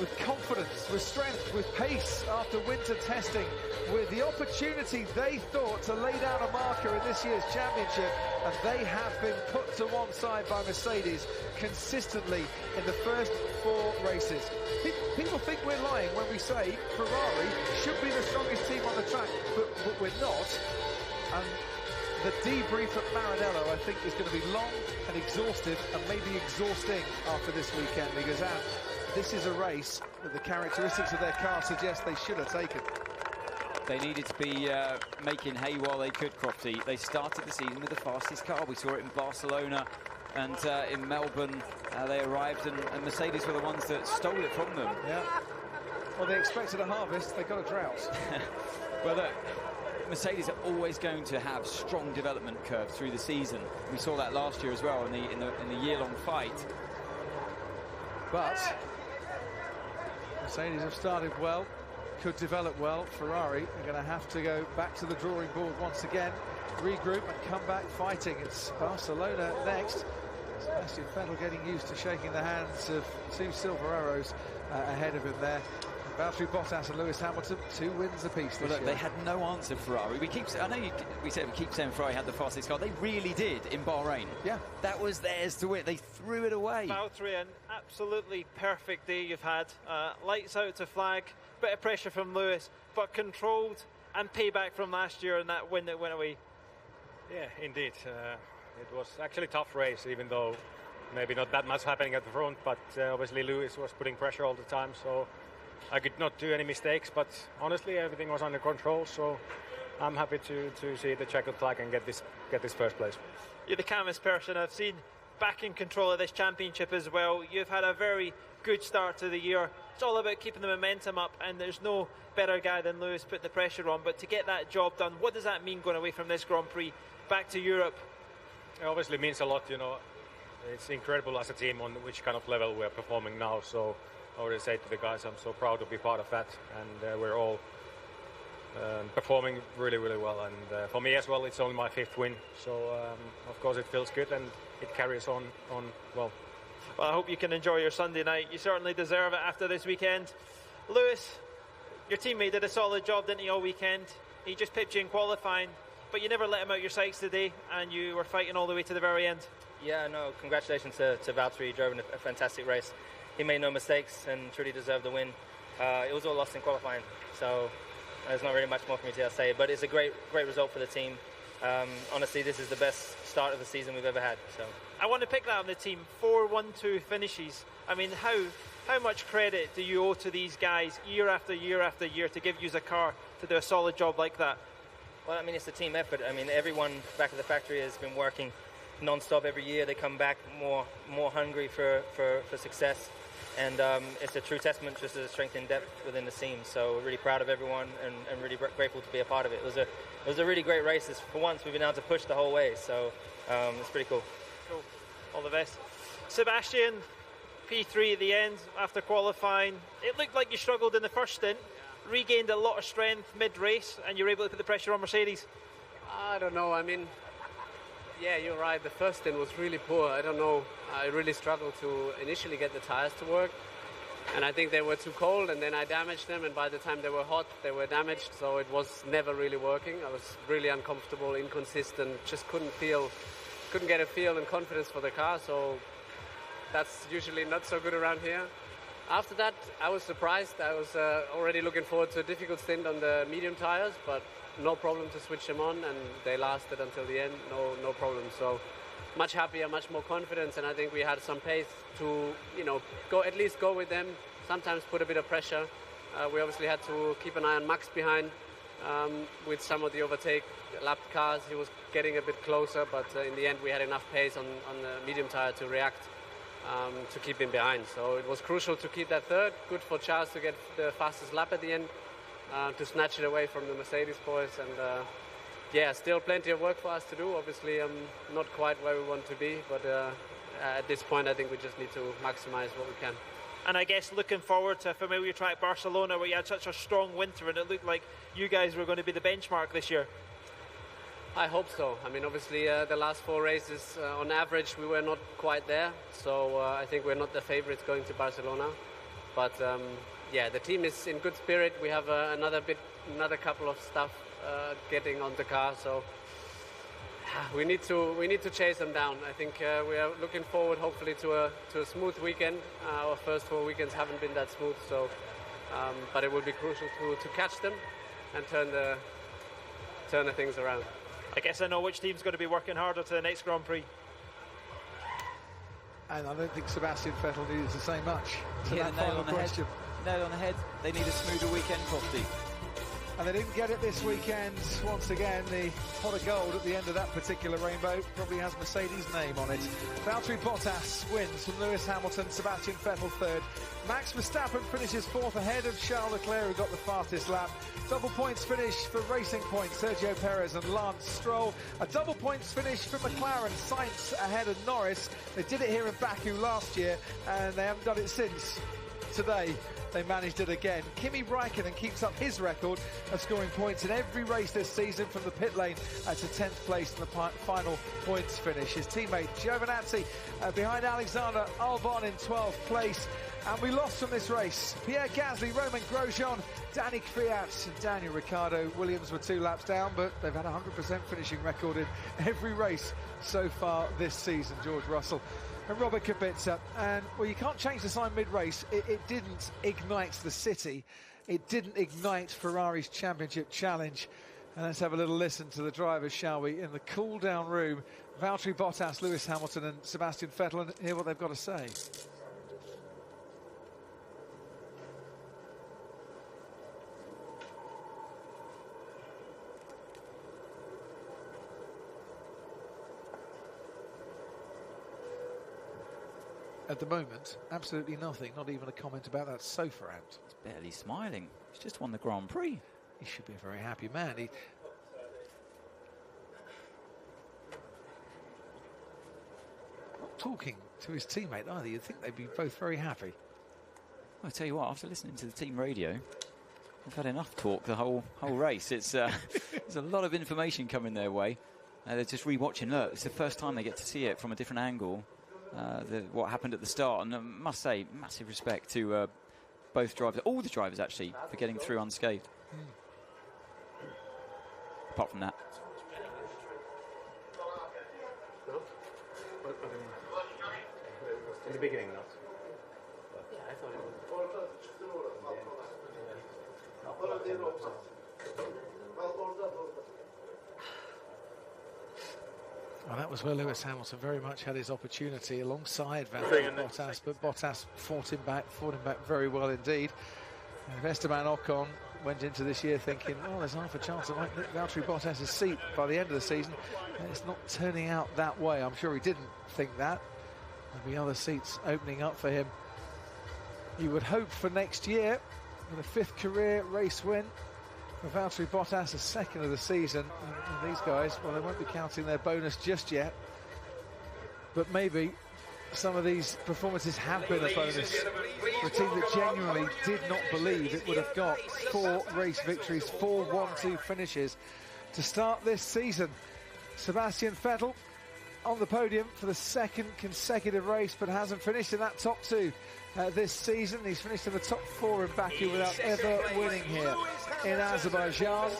with confidence, with strength, with pace after winter testing, with the opportunity they thought to lay down a marker in this year's championship, and they have been put to one side by Mercedes consistently in the first 4 races. People think we're lying when we say Ferrari should be the strongest team on the track, but we're not. And the debrief at Maranello, I think, is going to be long and exhaustive and maybe exhausting after this weekend, because this is a race that the characteristics of their car suggest they should have taken. They needed to be making hay while they could, Crofty. They started the season with the fastest car. We saw it in Barcelona and in Melbourne. They arrived and Mercedes were the ones that stole it from them. Yeah. Well, they expected a harvest. They got a drought. Well, look, Mercedes are always going to have strong development curves through the season. We saw that last year as well in the year-long fight. But Mercedes have started well, could develop well. Ferrari are going to have to go back to the drawing board once again, regroup and come back fighting. It's Barcelona next. Sebastian Vettel getting used to shaking the hands of 2 silver arrows ahead of him there. Valtteri Bottas and Lewis Hamilton, 2 wins apiece this year. They had no answer, Ferrari. We keep saying Ferrari had the fastest car. They really did in Bahrain. Yeah. That was theirs to win. They threw it away. Valtteri, an absolutely perfect day you've had. Lights out to flag, bit of pressure from Lewis, but controlled and payback from last year and that win that went away. Yeah, indeed. It was actually a tough race, even though maybe not that much happening at the front, but obviously Lewis was putting pressure all the time, so I could not do any mistakes, but honestly everything was under control, so I'm happy to see the checkered flag and get this first place. You're the calmest person I've seen back in control of this championship as well. You've had a very good start to the year. It's all about keeping the momentum up, and there's no better guy than Lewis putting the pressure on, but to get that job done, what does that mean going away from this Grand Prix back to Europe? It obviously means a lot, you know. It's incredible as a team on which kind of level we're performing now, so I already say to the guys, I'm so proud to be part of that, and we're all performing really, really well. And for me as well, it's only my 5th win, so of course it feels good and it carries on well. Well, I hope you can enjoy your Sunday night. You certainly deserve it after this weekend. Lewis, your teammate did a solid job, didn't he, all weekend? He just pipped you in qualifying, but you never let him out your sights today, and you were fighting all the way to the very end. Yeah, no, congratulations to Valtteri. He drove a fantastic race. He made no mistakes and truly deserved the win. It was all lost in qualifying, so there's not really much more for me to say. But it's a great result for the team. Honestly, this is the best start of the season we've ever had. So I want to pick that on the team. 4 1-2 finishes. I mean, how much credit do you owe to these guys year after year after year to give you a car to do a solid job like that? Well, I mean, it's a team effort. I mean, everyone back at the factory has been working non-stop every year. They come back more hungry for success. And it's a true testament just to the strength and depth within the team. So really proud of everyone and really grateful to be a part of it. It was a really great race. For once, we've been able to push the whole way. So it's pretty cool. Cool. All the best. Sebastian, P3 at the end after qualifying. It looked like you struggled in the first stint, regained a lot of strength mid-race, and you were able to put the pressure on Mercedes. I don't know. I mean, yeah, you're right. The first stint was really poor. I don't know. I really struggled to initially get the tires to work. And I think they were too cold, and then I damaged them, and by the time they were hot, they were damaged, so it was never really working. I was really uncomfortable, inconsistent, just couldn't get a feel and confidence for the car, so that's usually not so good around here. After that, I was surprised. I was already looking forward to a difficult stint on the medium tires, but no problem to switch them on, and they lasted until the end, no problem. So much happier, much more confidence, and I think we had some pace to, at least go with them, sometimes put a bit of pressure. We obviously had to keep an eye on Max behind with some of the overtake lapped cars. He was getting a bit closer, but in the end we had enough pace on the medium tire to react to keep him behind. So it was crucial to keep that third. Good for Charles to get the fastest lap at the end, to snatch it away from the Mercedes boys. And yeah, still plenty of work for us to do. Obviously, not quite where we want to be, but at this point, I think we just need to maximize what we can. And I guess looking forward to a familiar track, Barcelona, where you had such a strong winter, and it looked like you guys were going to be the benchmark this year. I hope so. I mean, obviously, the last 4 races, on average, we were not quite there. So I think we're not the favorites going to Barcelona. But yeah, the team is in good spirit. We have another couple of stuff getting on the car, so we need to chase them down. I think we are looking forward, hopefully, to a smooth weekend. Our first 4 weekends haven't been that smooth, so but it will be crucial to catch them and turn the things around. I guess I know which team's going to be working harder to the next Grand Prix. And I don't think Sebastian Vettel needed to say much to Hit that the nail final on the question. Nail on the head. They need a smoother weekend, Crofty. And they didn't get it this weekend. Once again, the pot of gold at the end of that particular rainbow probably has Mercedes' name on it. Valtteri Bottas wins from Lewis Hamilton, Sebastian Vettel third. Max Verstappen finishes fourth ahead of Charles Leclerc, who got the fastest lap. Double points finish for Racing Point, Sergio Perez and Lance Stroll. A double points finish for McLaren, Sainz ahead of Norris. They did it here in Baku last year, and they haven't done it since. Today, they managed it again. Kimi Räikkönen keeps up his record of scoring points in every race this season from the pit lane to 10th place in the final points finish. His teammate Giovinazzi behind Alexander Albon in 12th place. And we lost from this race. Pierre Gasly, Romain Grosjean, Danny Kvyat and Daniel Ricciardo. Williams were 2 laps down, but they've had a 100% finishing record in every race so far this season. George Russell and Robert Kubica. And, well, you can't change the sign mid-race. It didn't ignite the city. It didn't ignite Ferrari's championship challenge. And let's have a little listen to the drivers, shall we, in the cool-down room. Valtteri Bottas, Lewis Hamilton and Sebastian Vettel, and hear what they've got to say. At the moment, absolutely nothing, not even a comment about that sofa out. He's barely smiling. He's just won the Grand Prix. He should be a very happy man. Not talking to his teammate either. You'd think they'd be both very happy. Well, I tell you what, after listening to the team radio, I've had enough talk the whole race. It's there's a lot of information coming their way. They're just re-watching. Look, it's the first time they get to see it from a different angle. What happened at the start, and I must say, massive respect to both drivers, all the drivers actually, for getting through unscathed. Apart from that. In the beginning, not. Yeah, I thought it was. Well, that was where Lewis Hamilton very much had his opportunity alongside Valtteri Bottas, but Bottas fought him back very well indeed. And Esteban Ocon went into this year thinking, oh, there's half a chance I might nick Valtteri Bottas' seat by the end of the season. And it's not turning out that way. I'm sure he didn't think that. There'll be other seats opening up for him. You would hope for next year with a 5th career race win for Valtteri Bottas, a 2nd of the season. And these guys, well, they won't be counting their bonus just yet. But maybe some of these performances have been a bonus for a team that genuinely did not believe it would have got 4 race victories, 4 1-2 finishes to start this season. Sebastian Vettel on the podium for the second consecutive race, but hasn't finished in that top 2 this season. He's finished in the top 4 in Baku without ever winning here in Azerbaijan.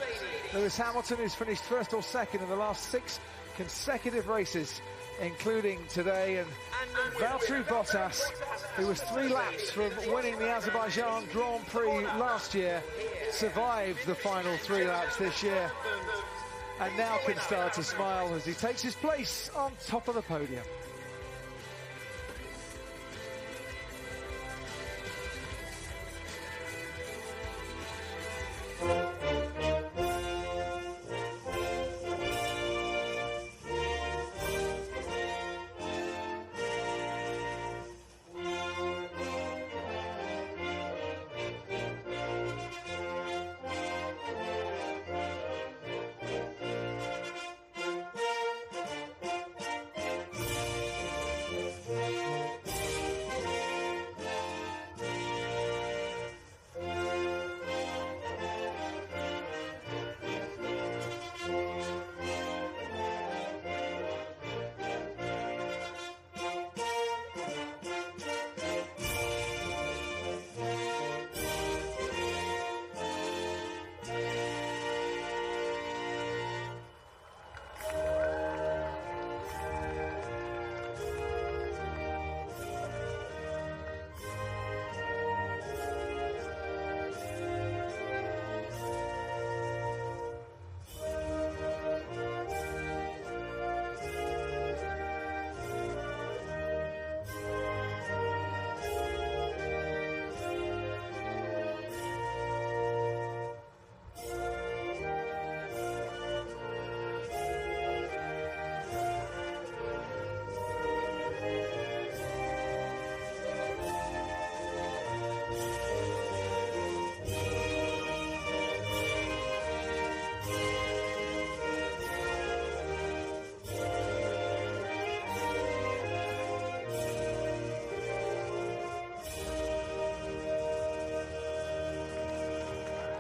Lewis Hamilton, who's finished first or second in the last 6 consecutive races, including today, and Valtteri Bottas, who was 3 laps from winning the Azerbaijan Grand Prix last year, survived the final 3 laps this year, and now can start to smile as he takes his place on top of the podium.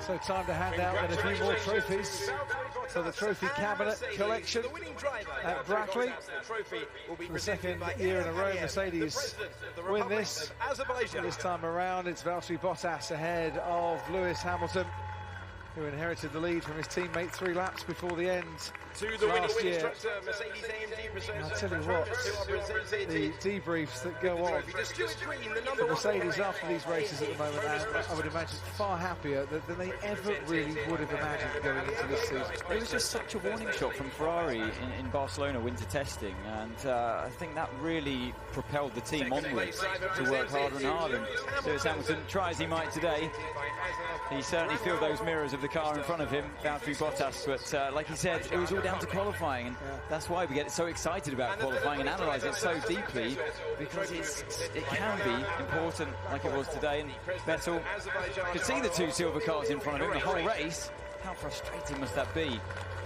So time to hand out then a few more trophies. So the trophy cabinet collection at Brackley. For the second year in a row, Mercedes win this. This time around, it's Valtteri Bottas ahead of Lewis Hamilton, who inherited the lead from his teammate 3 laps before the end last year. I'll tell you what, the debriefs that go on for Mercedes after these races at the moment, I would imagine far happier than they ever really would have imagined going into this season. It was just such a warning shot from Ferrari in Barcelona winter testing, and I think that really propelled the team onwards to work harder and harder. And Lewis Hamilton, try as he might today, he certainly filled those mirrors of the car in front of him, Valtteri Bottas, but like he said, it was all down to qualifying, and that's why we get so excited about qualifying and analyse it so deeply, because it can be important like it was today. And Vettel could see the 2 silver cars in front of him the whole race. How frustrating must that be?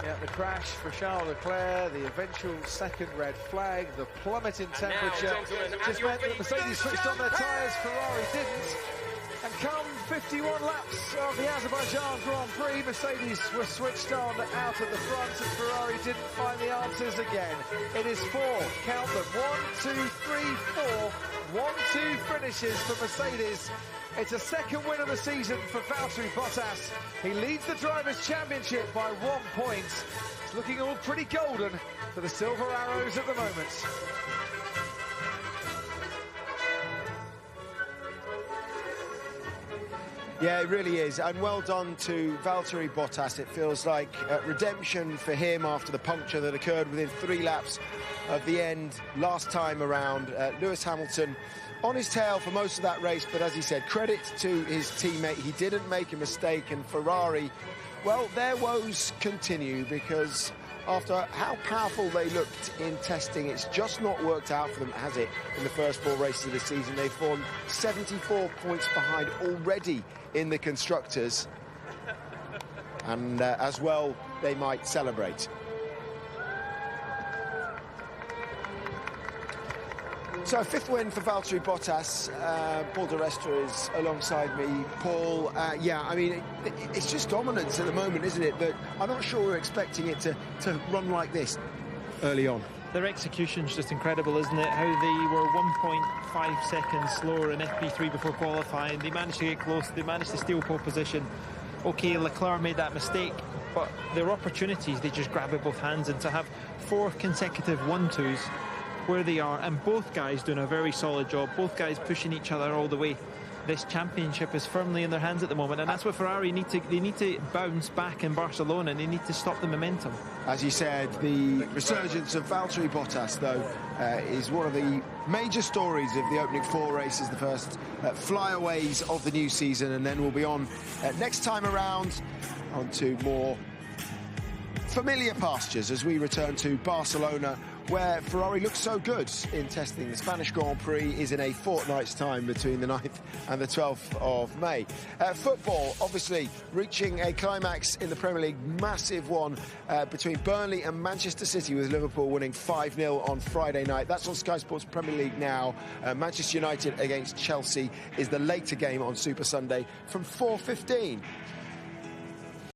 Yeah, the crash for Charles Leclerc, the eventual second red flag, the plummet in temperature just meant that Mercedes switched on their tyres, Ferrari didn't. And come 51 laps of the Azerbaijan Grand Prix, Mercedes were switched on out at the front, and Ferrari didn't find the answers again. It is 4, count them, 1, 2, 3, 4, 1, 2 finishes for Mercedes. It's a second win of the season for Valtteri Bottas. He leads the Drivers' Championship by 1 point. It's looking all pretty golden for the Silver Arrows at the moment. Yeah, it really is, and well done to Valtteri Bottas. It feels like redemption for him after the puncture that occurred within 3 laps of the end last time around. Lewis Hamilton on his tail for most of that race, but as he said, credit to his teammate. He didn't make a mistake, and Ferrari, well, their woes continue, because after how powerful they looked in testing, it's just not worked out for them, has it, in the first 4 races of the season. They've fallen 74 points behind already in the Constructors, and as well they might celebrate. So 5th win for Valtteri Bottas. Paul de Restre is alongside me. Paul, yeah, I mean, it's just dominance at the moment, isn't it? But I'm not sure we're expecting it to run like this early on. Their execution's just incredible, isn't it? How they were 1.5 seconds slower in FP3 before qualifying. They managed to get close. They managed to steal pole position. Okay, Leclerc made that mistake, but their opportunities, they just grab with both hands. And to have 4 consecutive 1-2s where they are, and both guys doing a very solid job, both guys pushing each other all the way. This championship is firmly in their hands at the moment, and that's what Ferrari need to bounce back in Barcelona, and they need to stop the momentum. As you said, the resurgence of Valtteri Bottas, though, is one of the major stories of the opening 4 races, the first flyaways of the new season, and then we'll be on next time around onto more familiar pastures as we return to Barcelona, where Ferrari looks so good in testing. The Spanish Grand Prix is in a fortnight's time between the 9th and the 12th of May. Football, obviously, reaching a climax in the Premier League, massive one between Burnley and Manchester City, with Liverpool winning 5-0 on Friday night. That's on Sky Sports Premier League now. Manchester United against Chelsea is the later game on Super Sunday from 4:15.